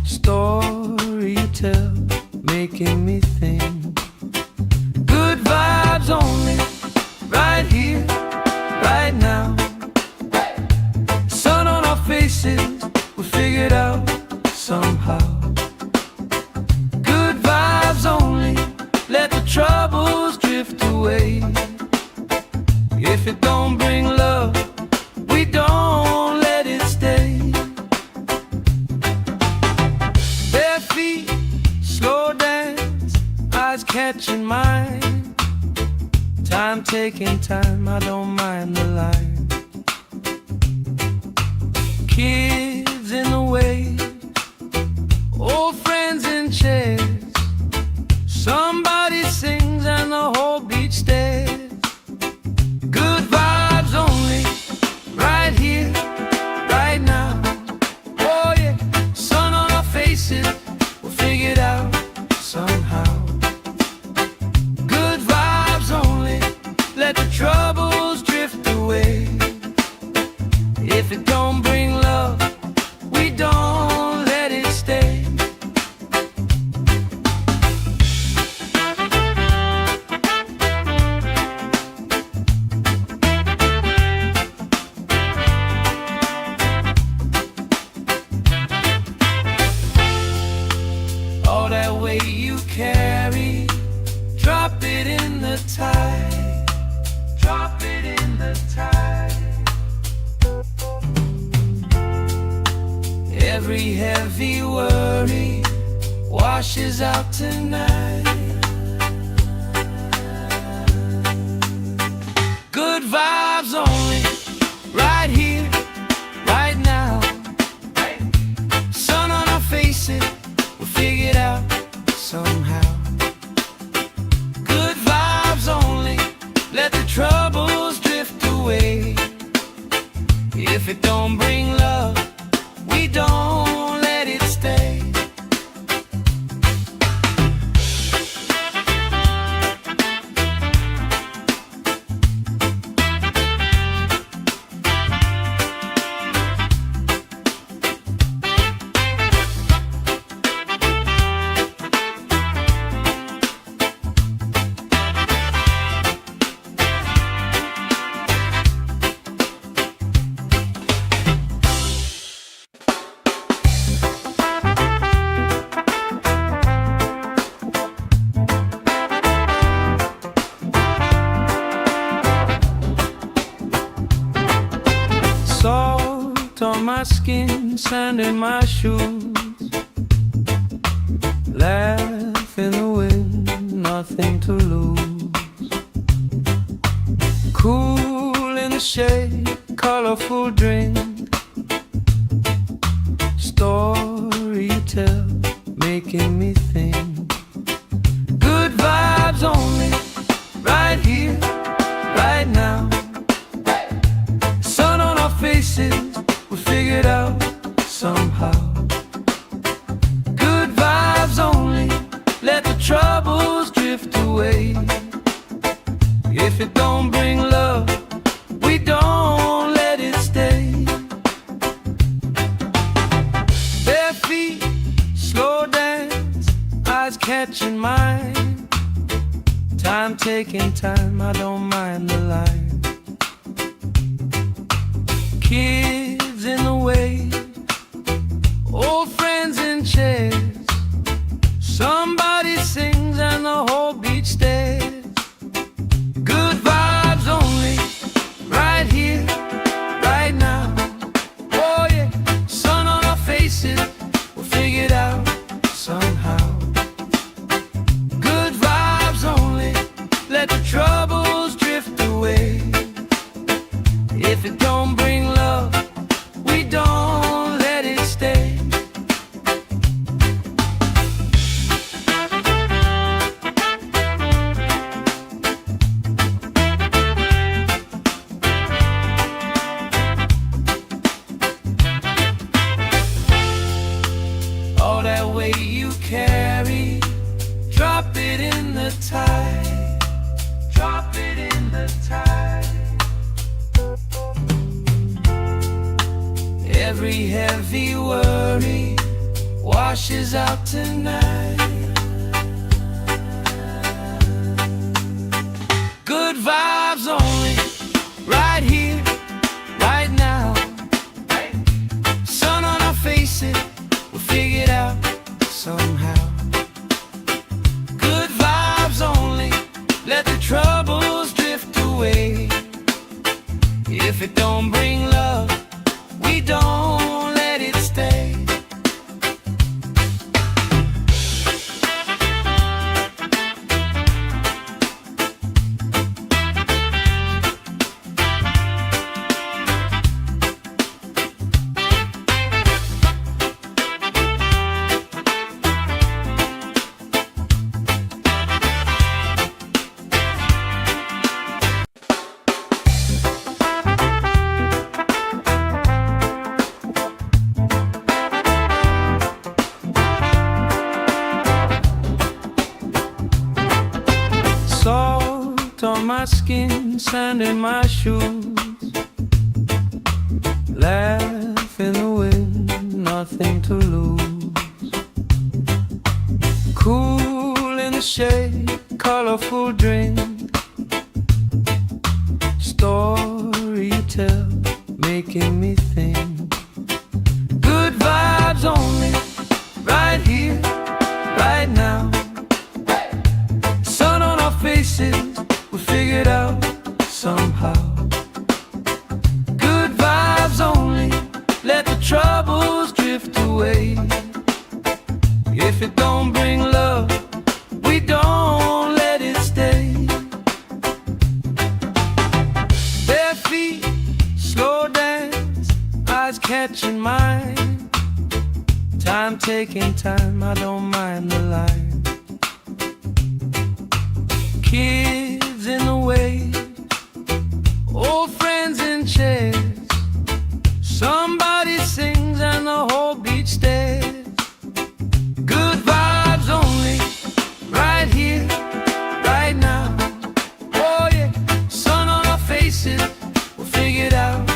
Story you tell, making me think. Good vibes only, right here, right now. Sun on our faces, we figured out somehow. Good vibes only, let the troubles drift away. If it don't bring love, we don't let it stay. Bare feet, slow dance, eyes catching mine. Time taking time, I don't mind the line. Kids in the way, old friends in chairs. Somebody sings and the whole beach stares. Good vibes only, right here, right now. Oh yeah, sun on our faces, we'll figure it out somehow. Good vibes only, let the troubles drift away. If it don't bring love, we don't let it stay. All that weight you carry, Every heavy worry washes out tonight. Good vibes only, right here, right now. Sun on our faces, we'll figure it out somehow. Good vibes only, let the troubles drift away. If it don't bring love, we don't let it stay. Salt on my skin, sand in my shoes. Laugh in the wind, nothing to lose. Cool in the shade, colorful drink. Story you tell, making me think. Good vibes only, right here, right now. Sun on our faces, we'll figure it out somehow. Good vibes only, let the troubles drift away. If it don't bring love, we don't let it stay. Bare feet, slow dance, eyes catching mine. Time taking time, I don't mind the line. Kids in the way, old friends in chairs. Somebody sings and the whole beach stares. Good vibes only, right here, right now. Oh yeah, sun on our faces, we'll figure it out somehow. Good vibes only, let the troubles drift away. If it don't bring love, we don't let it stay. All that weight you carry, drop it in the tide. Drop it in the tide. Every heavy worry washes out tonight. Good vibes only, right here, right now. Sun on our faces, we'll figure it out somehow. Good vibes only, let the troubles drift away. If it don't bring love, we don't let it stay. Salt on my skin, sand in my shoes. Laugh in the wind, nothing to lose. Cool in the shade, colorful drink. Story you tell, making me think. Good vibes only, right here, right now. Sun on our faces, we'll figure it out somehow. Good vibes only, catching mine. Time taking time, I don't mind the line. Kids in the wave, old friends in chairs. Somebody sings and the whole beach stares. Good vibes only, right here, right now. Oh yeah, sun on our faces, we'll figure it out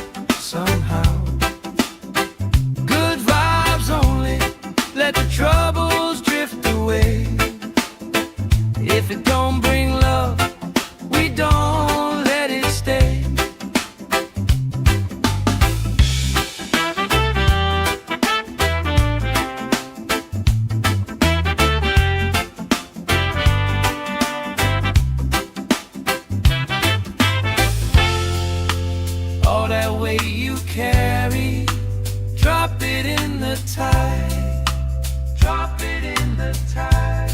somehow. Good vibes only, let the troubles drift away. If it don't bring love, we don't let it stay. All that weight you carry, drop it in the tide. Drop it in the tide.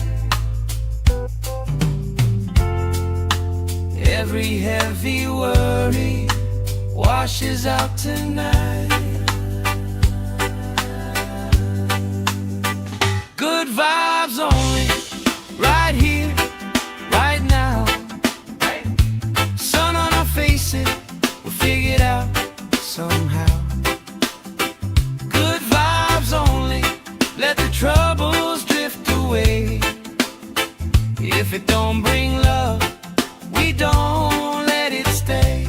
Every heavy worry washes out tonight. Good vibes only, right here, right now. Sun on our faces, we'll figure it out somehow. Good vibes only, let the troubles drift away. If it don't bring love, we don't let it stay.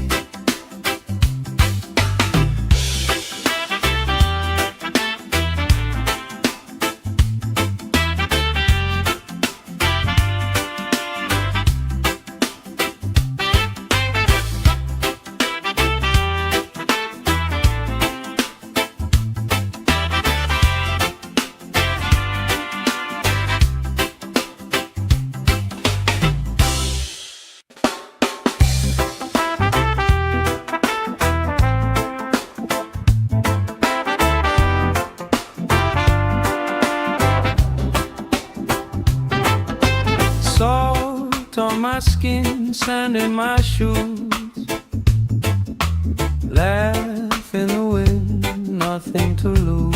Salt on my skin, sand in my shoes. Laugh in the wind, nothing to lose.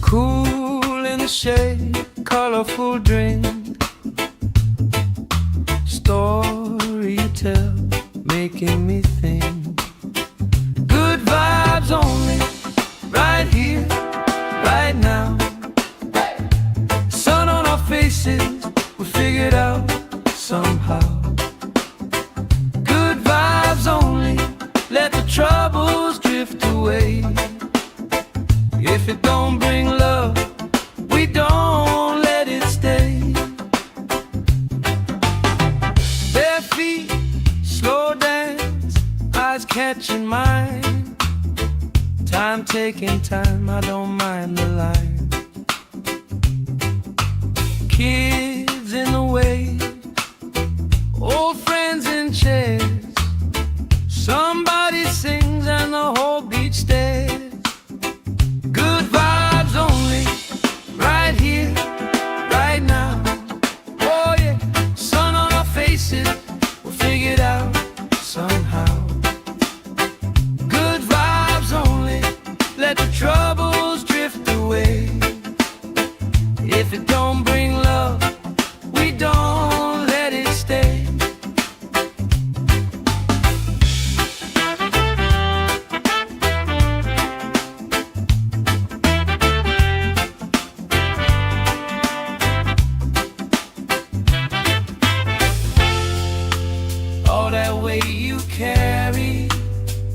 Cool in the shade, colorful drink. Story you tell, making me think. Good vibes only, right here, right now. Faces, we figure it out somehow. Good vibes only, let the troubles drift away. If it don't bring love, we don't let it stay. Bare feet, slow dance, eyes catching mine. Time taking time, I don't mind the line. Kids in the wave, old friends in chairs. Somebody sings and the whole beach stares. Good vibes only, right here, right now. Oh yeah, sun on our faces, we'll figure it out somehow. Good vibes only, let the troubles drift away. If it don't bring love, we don't let it stay. All that weight you carry,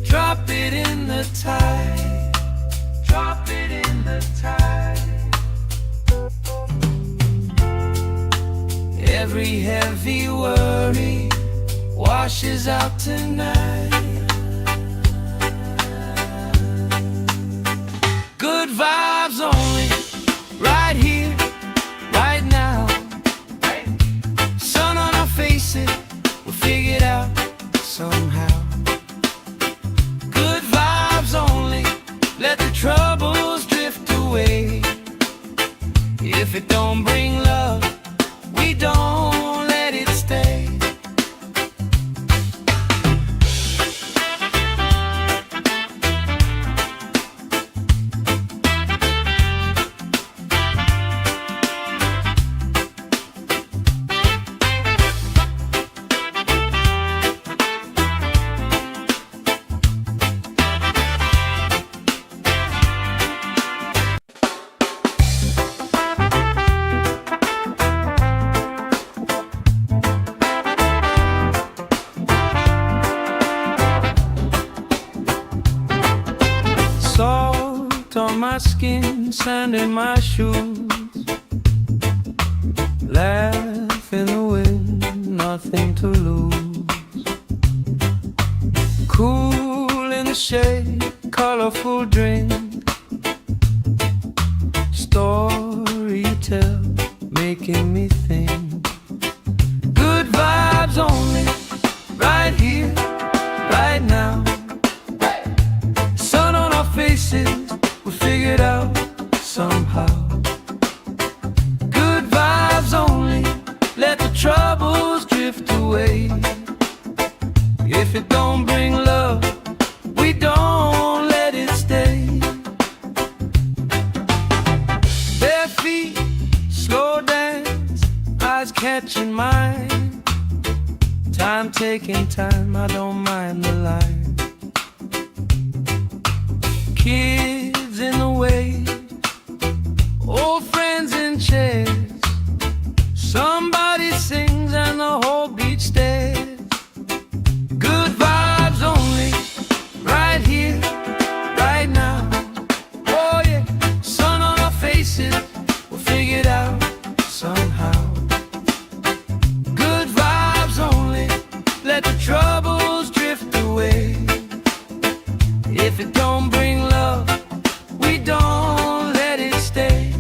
drop it in the tide. Drop it in the tide. Every heavy worry washes out tonight. Good vibes only, right here, right now. Sun on our faces, we'll figure it out somehow. Good vibes only, let the troubles drift away. If it don't bring love, we don't let it stay. Salt on my skin, sand in my shoes. Laugh in the wind, nothing to lose. Cool in the shade, colorful drink. Story you tell, making me think. Good vibes only, right here, right now. Sun on our faces, we figured out somehow. Good vibes only, let the troubles drift away. If it don't bring love, we don't let it stay. Bare feet, slow dance, eyes catching mine. Time taking time, I don't mind the line. Kids in the way, old friends in chairs. Somebody sings and the whole beach stares. Good vibes only, right here, right now. Oh yeah, sun on our faces, we'll figure it out somehow. Good vibes only, let the troubles drift away. If it don't bring love, we don't let it stay.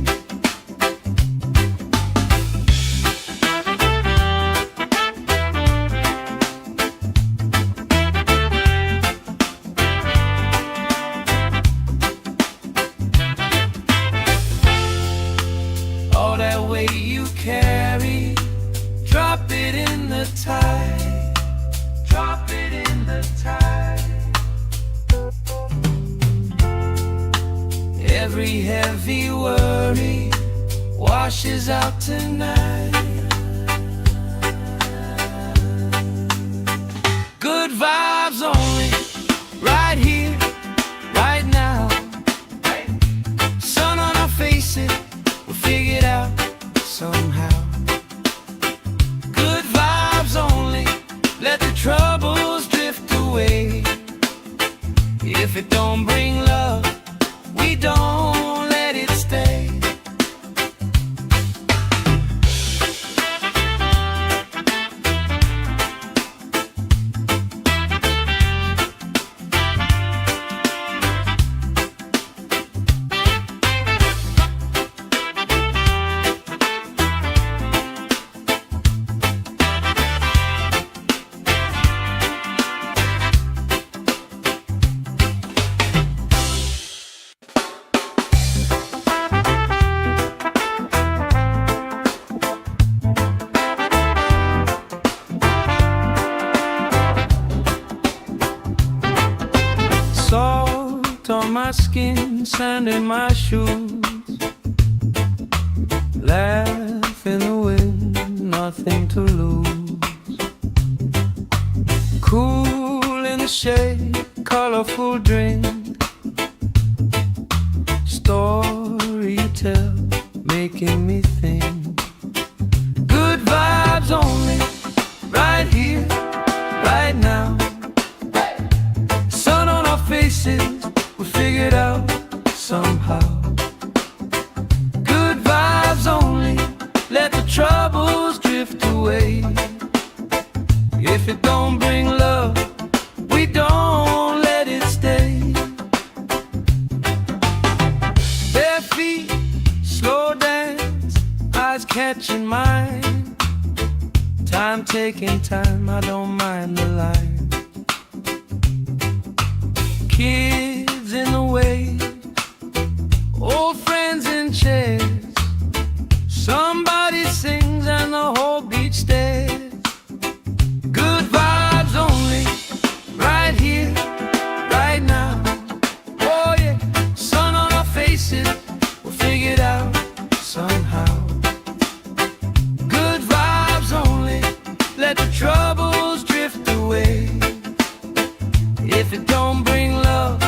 All that weight you carry, drop it in the tide. Drop it in the tide. Every heavy worry washes out tonight. Good vibes only, right here, right now. Sun on our faces, we'll figure it out somehow. Good vibes only, let the troubles drift away. If it don't bring love, we don't let it stay. Salt on my skin, sand in my shoes. Laugh in the wind, nothing to lose. Cool in the shade, colorful drink. Story you tell, making me think. Good vibes only, right here, right now. Sun on our faces, we figured out somehow. Good vibes only, let the troubles drift away. If it don't bring love, we don't let it stay. Bare feet, slow dance, eyes catching mine. Time taking time, I don't mind the line. Kids in the way, old friends in chairs. Somebody sings and the whole beach stares. Good vibes only, right here, right now. Oh yeah, sun on our faces, we'll figure it out somehow. Good vibes only, let the troubles drift away. If it don't bring love,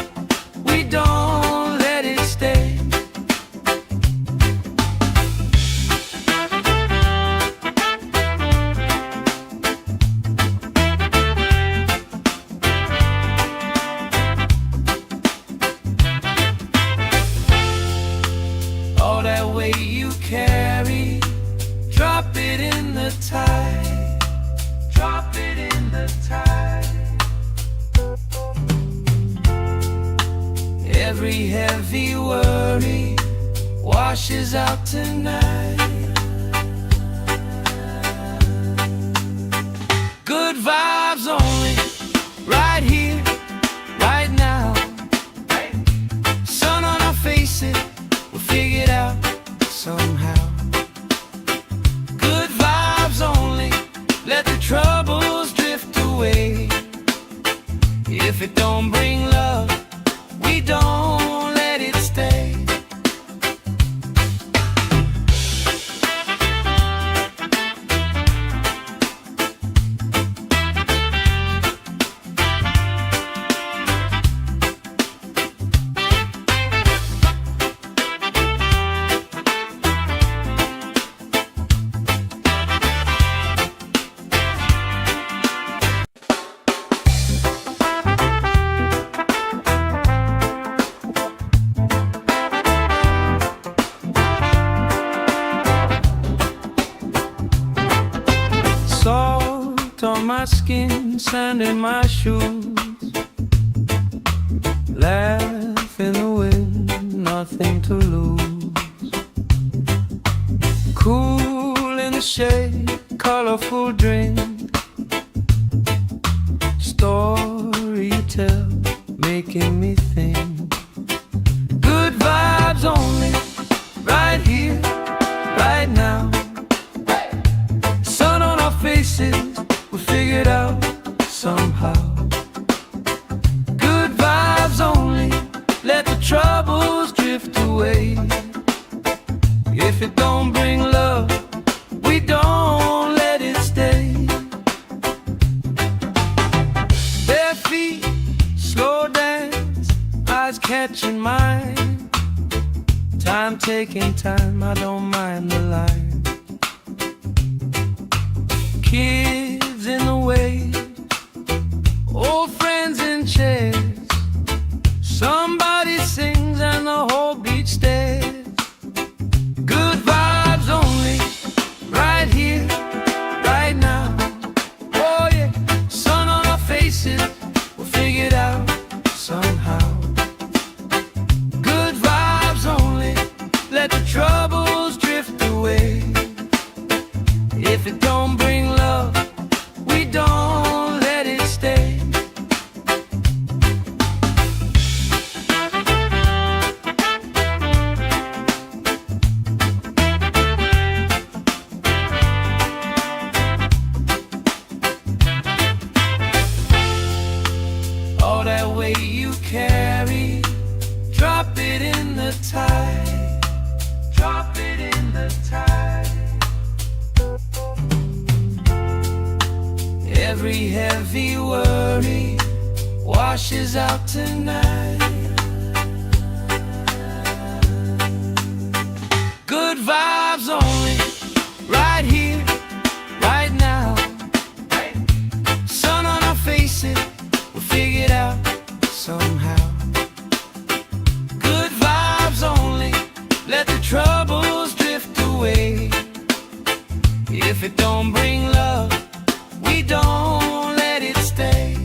Every heavy worry washes out tonight. Good vibes only, right here, right now. Sun on our faces, we'll figure it out somehow. Good vibes only, let the troubles drift away. If it don't bring love, we don't let it stay. Salt on my skin, sand in my shoes. Laugh in the wind, nothing to lose. Cool in the shade, colorful drink. Story you tell, making me think. Good vibes only, right here, right now. Sun on our faces, we'll figure it out somehow. Good vibes only, let the troubles drift away. If it don't bring love, we don't let it stay. Bare feet, slow dance, eyes catching mine. Time taking time, I don't mind the line. Kids in the wave, old friends in chairs. Somebody sings and the whole beach stares. Good vibes only, right here, right now. Oh yeah, sun on our faces, we'll figure it out somehow. Good vibes only, let the troubles drift away. If it don't bring love, we don't let it stay. All that weight you carry, drop it in the tide. Drop it in the tide. Every heavy worry washes out tonight. Good vibes only, right here, right now. Sun on our faces, we'll figure it out somehow. Good vibes only, let the troubles drift away. If it don't bring love, we don't let it stay.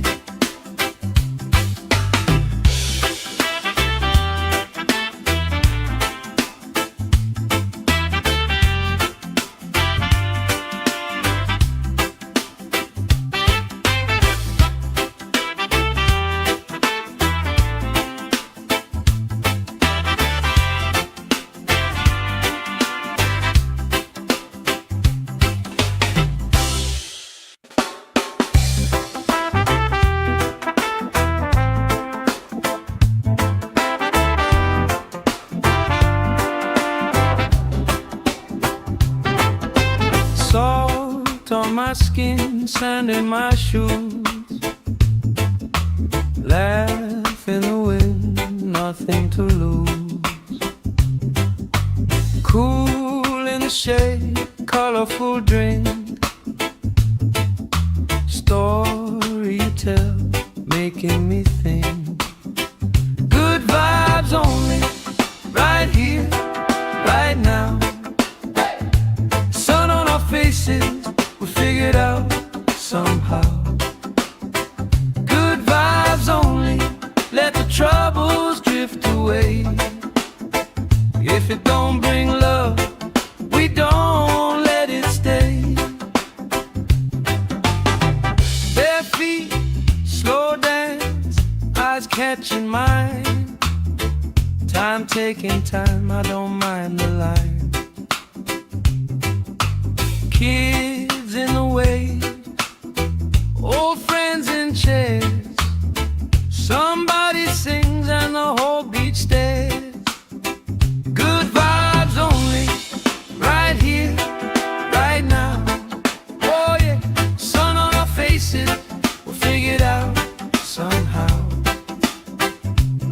Salt on my skin, sand in my shoes. Laugh in the wind, nothing to lose. Cool in the shade, colorful drink. Story you tell, making me think. Good vibes only, right here, right now. Sun on our faces, we'll figure it out somehow. Good vibes only, let the troubles drift away. away. If it don't bring love, we don't let it stay. Bare feet, slow dance, eyes catching mine. Time taking time, I don't mind the line. Kids in the way, old friends in chairs. Somebody sings and the whole beach stares. Good vibes only, right here, right now. Oh yeah, sun on our faces, we'll figure it out somehow.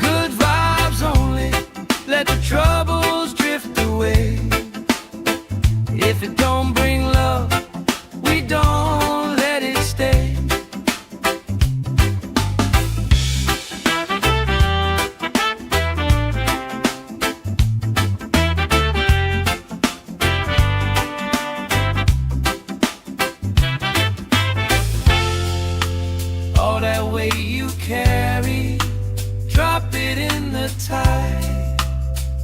Good vibes only, let the troubles drift away. If it don't bring love, we don't let it stay. All that weight you carry, drop it in the tide.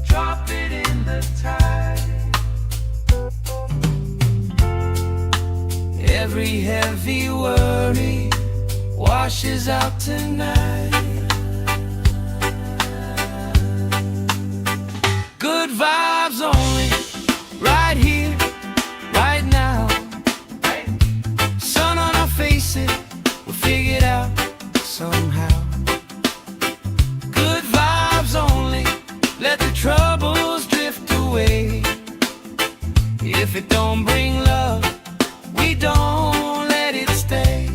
Drop it in the tide. Every heavy worry washes out tonight. Good vibes only, right here, right now. Sun on our faces, we'll figure it out somehow. Good vibes only, let the troubles drift away. If it don't bring love, we don't let it stay.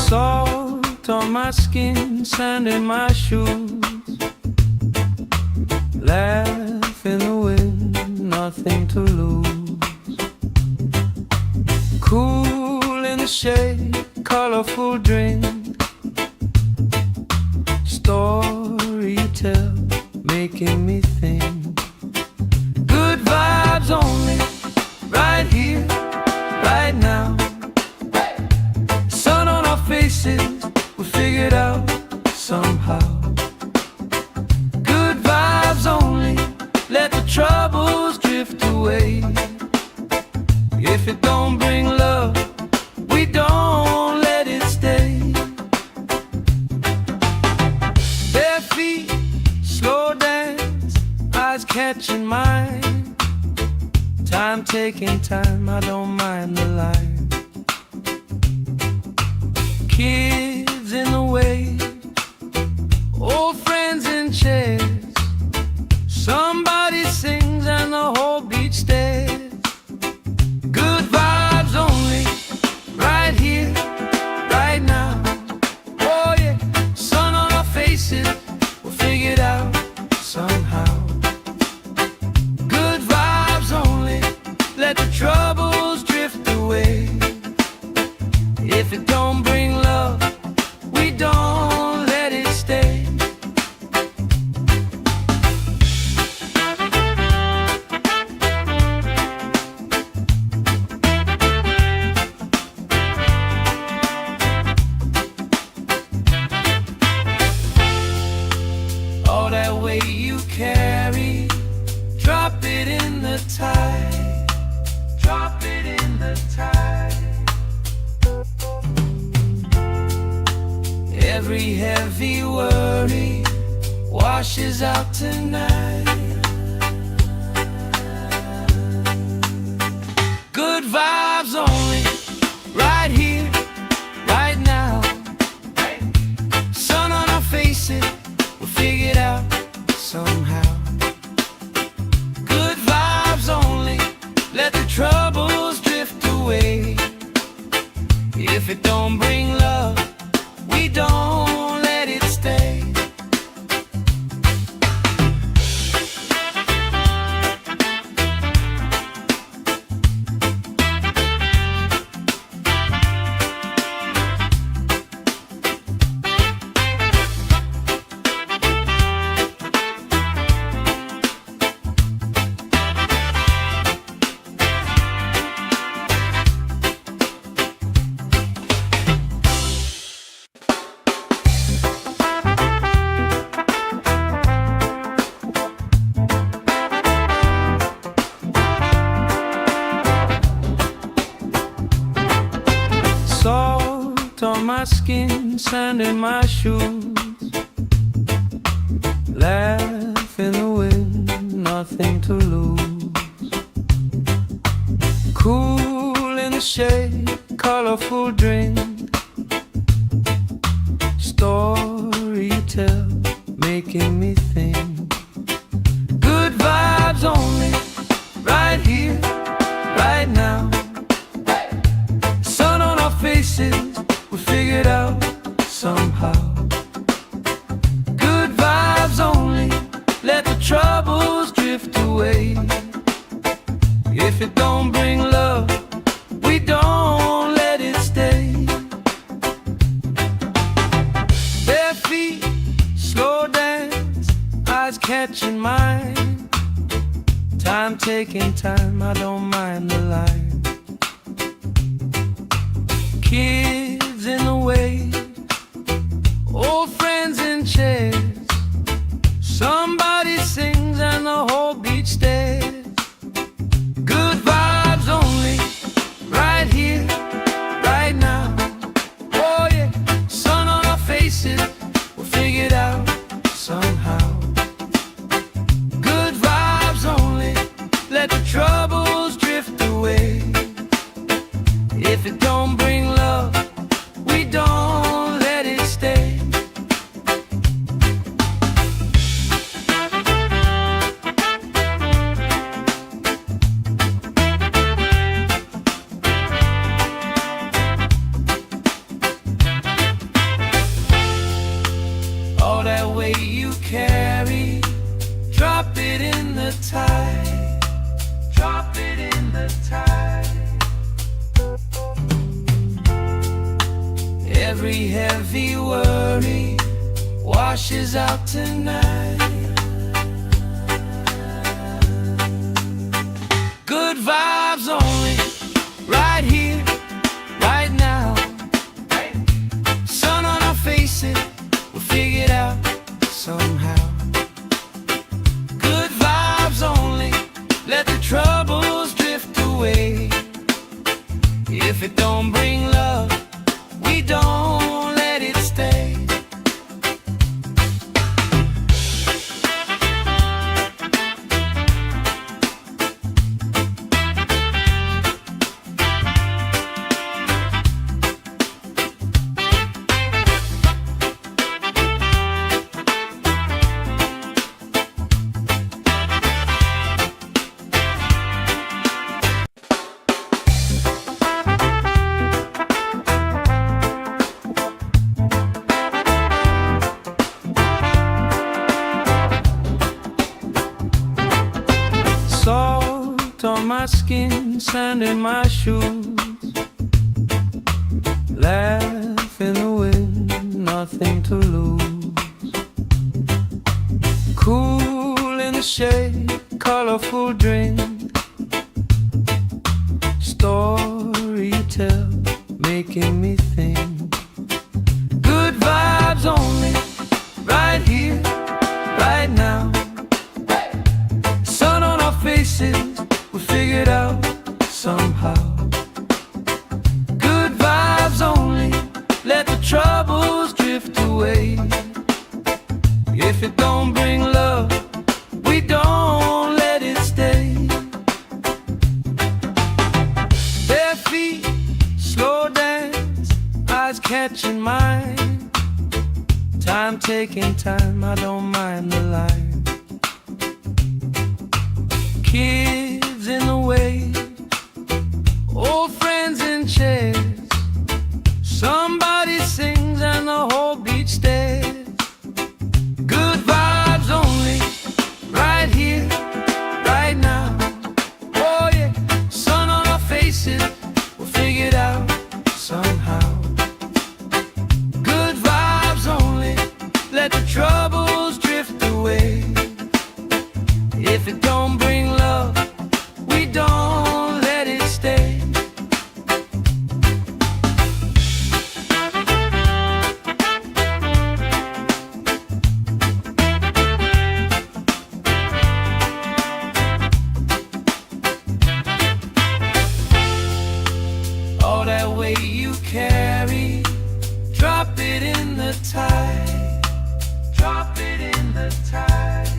Salt on my skin, sand in my shoes. Laugh in the wind, nothing to lose. Cool in the shade, colorful drink. Story you tell, making me think. Good vibes only, right here, right now. Sun on our faces, we'll figure it out somehow. Good vibes only, let the troubles drift away. If it don't bring love, we don't let it stay. Bare feet, slow dance, eyes catching mine. Time taking time, I don't mind the line. Kids in the way, old friends in chairs. Somebody sings and the whole beach stares. Good vibes only, right here, right now. Oh yeah, sun on our faces, we'll figure it out somehow. Good vibes only, let the troubles drift away. If it don't bring love, we don't let it stay. All that weight you carry, drop it in the tide. Drop it in the tide. Every heavy worry washes out tonight. Good vibes only, right here, right now. Sun on our faces, we'll figure it out somehow. Good vibes only, let the troubles drift away. If it don't bring love, we don't let it stay. Salt on my skin, sand in my shoes. Laugh in the wind, nothing to lose. Cool in the shade, colorful drink. Story you tell, making me think. Good vibes only, right here, right now. Sun on our faces, we figured out somehow. Good vibes only, let the troubles drift away. If it don't bring love, we don't let it stay. Bare feet, slow dance, eyes catching mine. Time taking time, I don't mind the line. Kids in the way, old friends in chairs. Somebody sings and the whole beach stares. Good vibes only, right here, right now. Oh yeah, sun on our faces, we'll figure it out somehow. Good vibes only, let the troubles drift away. If it don't bring love, we don't let it stay. All that weight you carry, drop it in the tide. Drop it in the tide. Every heavy worry washes out tonight. Good vibes only, right here, right now. Sun on our faces, we'll figure it out somehow. Good vibes only, let the troubles drift away. If it don't bring love, we don't let it stay. Salt on my skin, sand in my shoes. Laugh in the wind, nothing to lose. Cool in the shade, colorful drink. Story you tell, making me think. Good vibes only, right here, right now. Sun on our faces, we figured out somehow. Good vibes only, let the troubles drift away. If it don't bring love, we don't let it stay. Bare feet, slow dance, eyes catching mine. Time taking time, I don't mind the line. Kids in the way, old friends in chairs. Somebody sings and the whole beach stares. Good vibes only, right here, right now. Oh yeah, sun on our faces, we'll figure it out somehow. Good vibes only, let the troubles drift away. If it don't bring love, we don't let it stay. All that weight you carry, drop it in the tide. Drop it in the tide.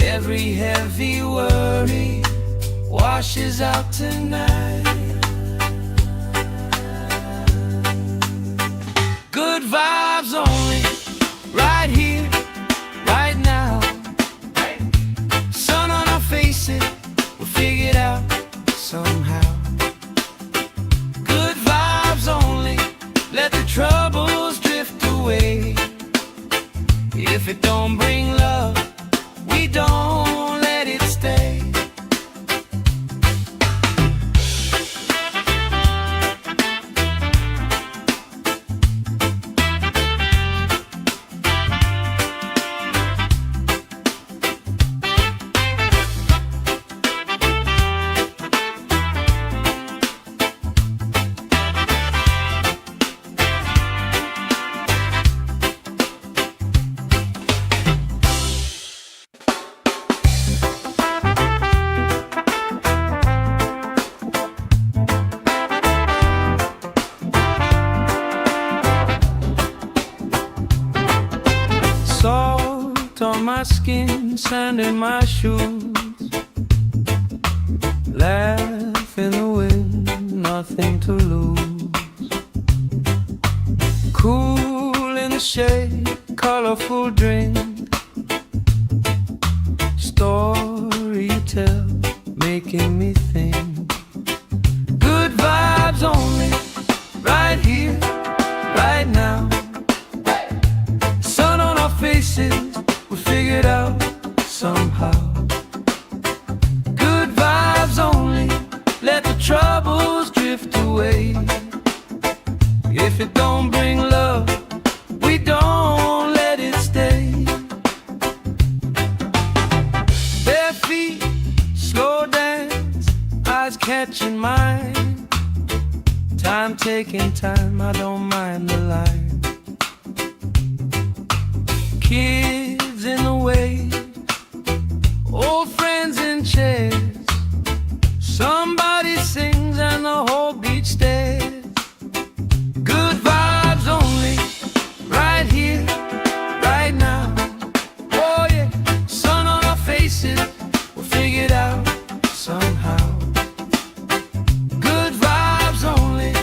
Every heavy worry washes out tonight. Good vibes only, right here, right now. Sun on our faces, we'll figure it out somehow. Good vibes only, let the troubles drift away. If it don't bring love, we don't let it stay. Salt on my skin, sand in my shoes. Laugh in the wind, nothing to lose. Cool in the shade, colorful drink. Story you tell, making me think. Good vibes only, right here, right now. Sun on our faces, we figure it out somehow. Good vibes only, let the troubles drift away. If it don't bring love, we don't let it stay. Bare feet, slow dance, eyes catching mine. Time taking time, I don't mind the line. Kids in the way, old friends in chairs. Somebody sings and the whole beach stares. Good vibes only, right here, right now. Oh yeah, sun on our faces, we'll figure it out somehow. Good vibes only,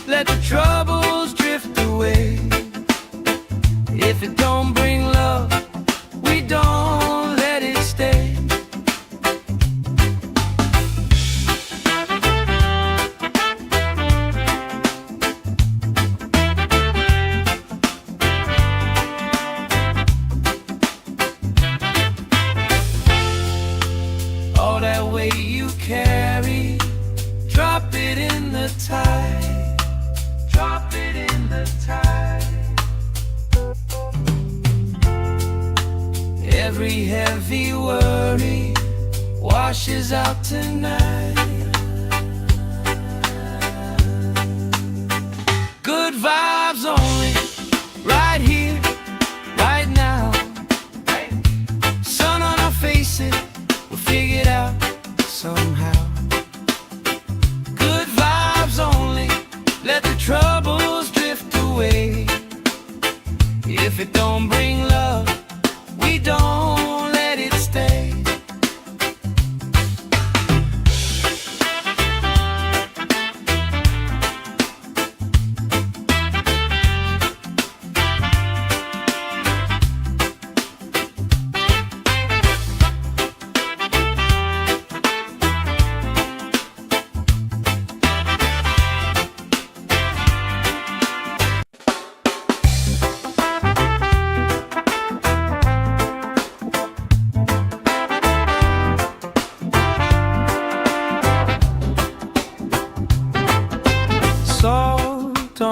let the troubles drift away. If it don't bring love, we don't let it stay. All that weight you carry, drop it in the tide. Drop it in the tide. Every heavy worry washes out tonight. Good vibes only, right here, right now. Sun on our faces, we'll figure it out somehow. Good vibes only, let the troubles drift away. If it don't bring love, we don't let it stay.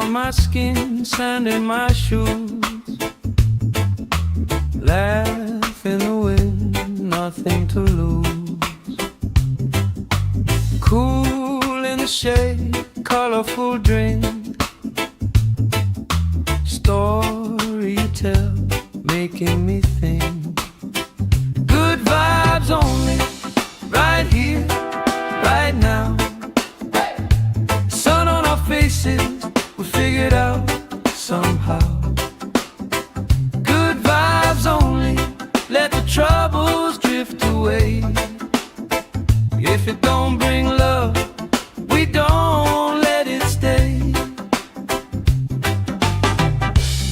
on my skin, sand in my shoes. Laugh in the wind, nothing to lose. Cool in the shade, colorful drink. Story you tell, making me think. Good vibes only, right here, right now. Sun on our faces, we figured out somehow. Good vibes only, let the troubles drift away. If it don't bring love, we don't let it stay.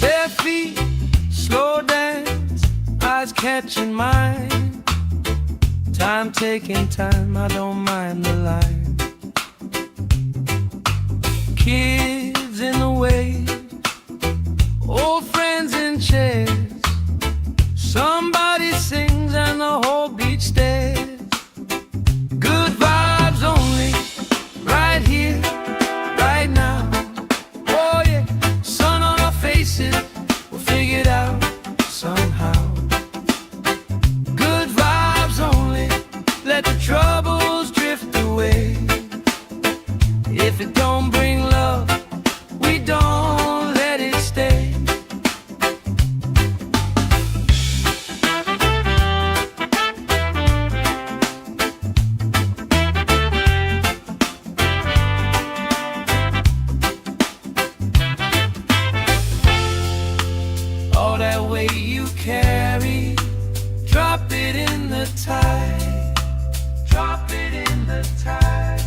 Bare feet, slow dance, eyes catching mine. Time taking time, I don't mind the line. Kids in the way, old friends in chairs. Somebody sings and the whole beach stares. Good vibes only, right here, right now. Oh yeah, sun on our faces, we'll figure it out somehow. Good vibes only, let the troubles drift away. If it don't bring love, we don't let it stay. All that weight you carry, drop it in the tide. Drop it in the tide.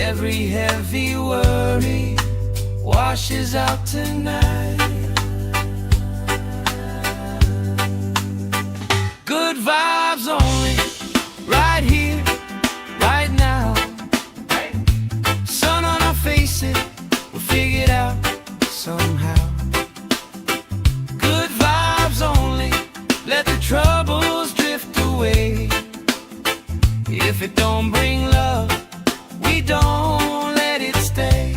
Every heavy worry washes out tonight. Good vibes only, right here, right now. Sun on our faces, we'll figure it out somehow. Good vibes only, let the troubles drift away. If it don't bring love, we don't let it stay.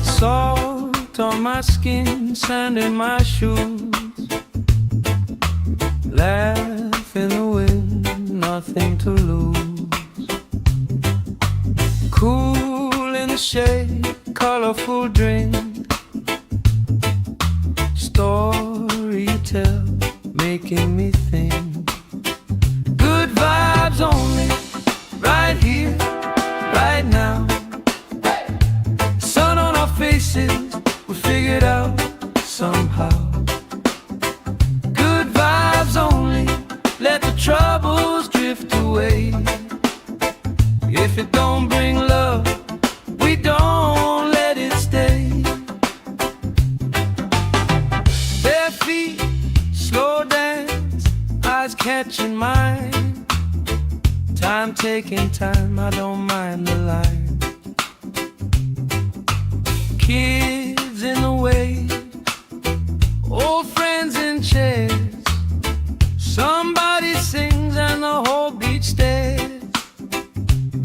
Salt on my skin, sand in my shoes. Laugh in the wind, nothing to lose. Cool in the shade, colorful drink. Story you tell, making me think. Good vibes only, right here, right now. Sun on our faces, we figured out somehow. Good vibes only, let the troubles drift away. If it don't bring love, we don't let it stay. Bare feet, slow dance, eyes catching mine. Time taking time, I don't mind the line. Kids in the way, old friends in chairs. Somebody sings and the whole beach stares.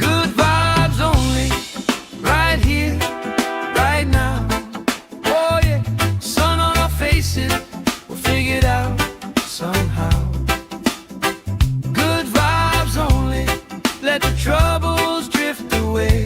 Good vibes only, right here, right now. Oh yeah, sun on our faces, we'll figure it out somehow. Good vibes only, let the troubles drift away.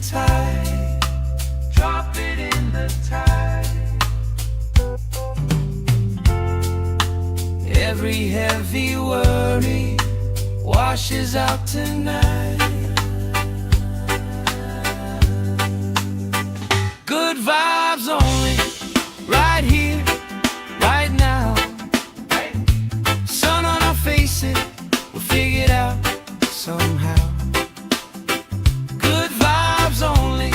tide. Drop it in the tide. Every heavy worry washes out tonight. Good vibes only, right here, right now. Sun on our faces, we'll figure it out somehow. Good vibes only,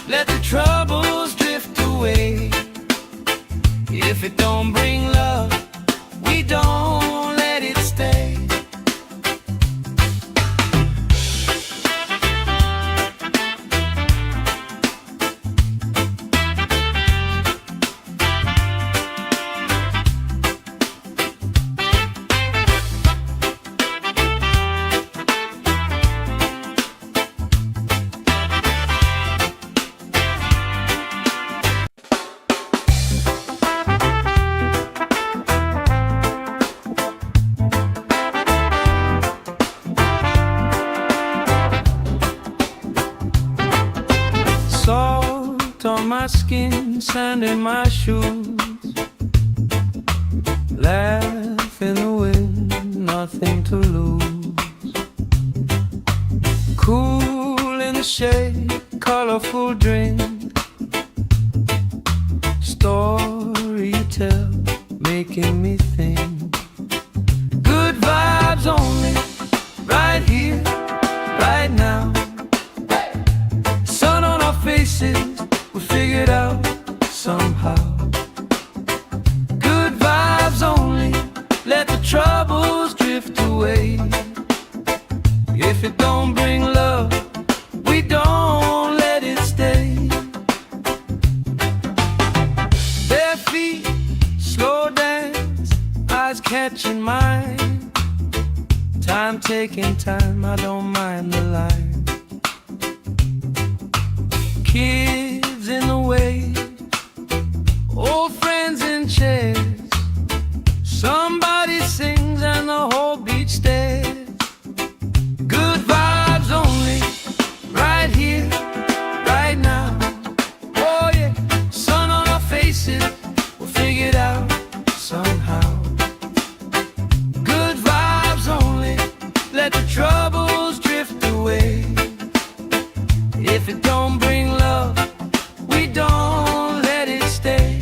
let the troubles drift away. If it don't bring love, we don't let it stay. Salt on my skin, sand in my shoes. Laugh in the wind, nothing to lose. Cool in the shade, colorful drink. Story you tell, making me think. Good vibes only, right here, right now. Sun on our faces, we'll figure it out somehow. Good vibes only, let the troubles drift away. If it don't bring love, we don't let it stay. Bare feet, slow dance, eyes catching mine. Time taking time, I don't mind the line. Kids in the way, old friends in chairs. Somebody sings and the whole beach stares. Good vibes only, right here, right now. Oh yeah, sun on our faces, we'll figure it out somehow. Good vibes only, let the troubles drift away. If it don't bring love, we don't let it stay.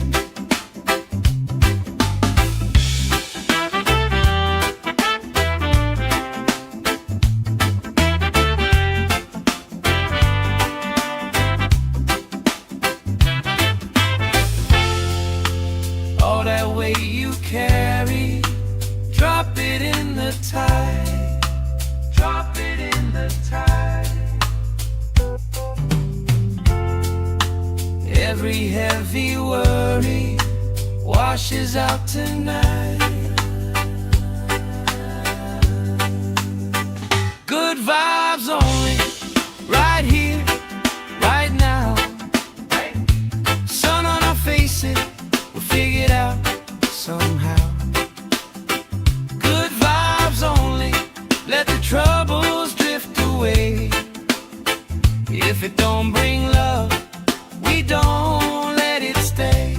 All that weight you carry, drop it in the tide. Drop it in the tide. Every heavy worry washes out tonight. Good vibes only, right here, right now. Sun on our faces, we'll figure it out somehow. Good vibes only, let the troubles drift away. If it don't bring love, we don't let it stay.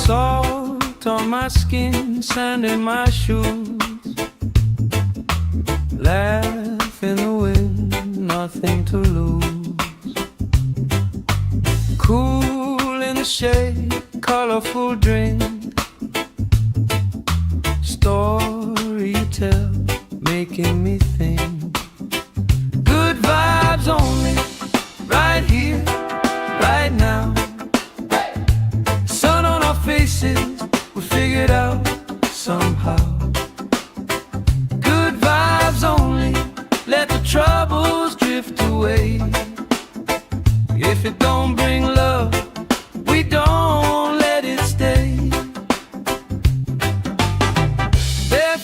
Salt on my skin, sand in my shoes. Laugh in the wind, nothing to lose. Cool in the shade, colorful drink. Story you tell, making me think.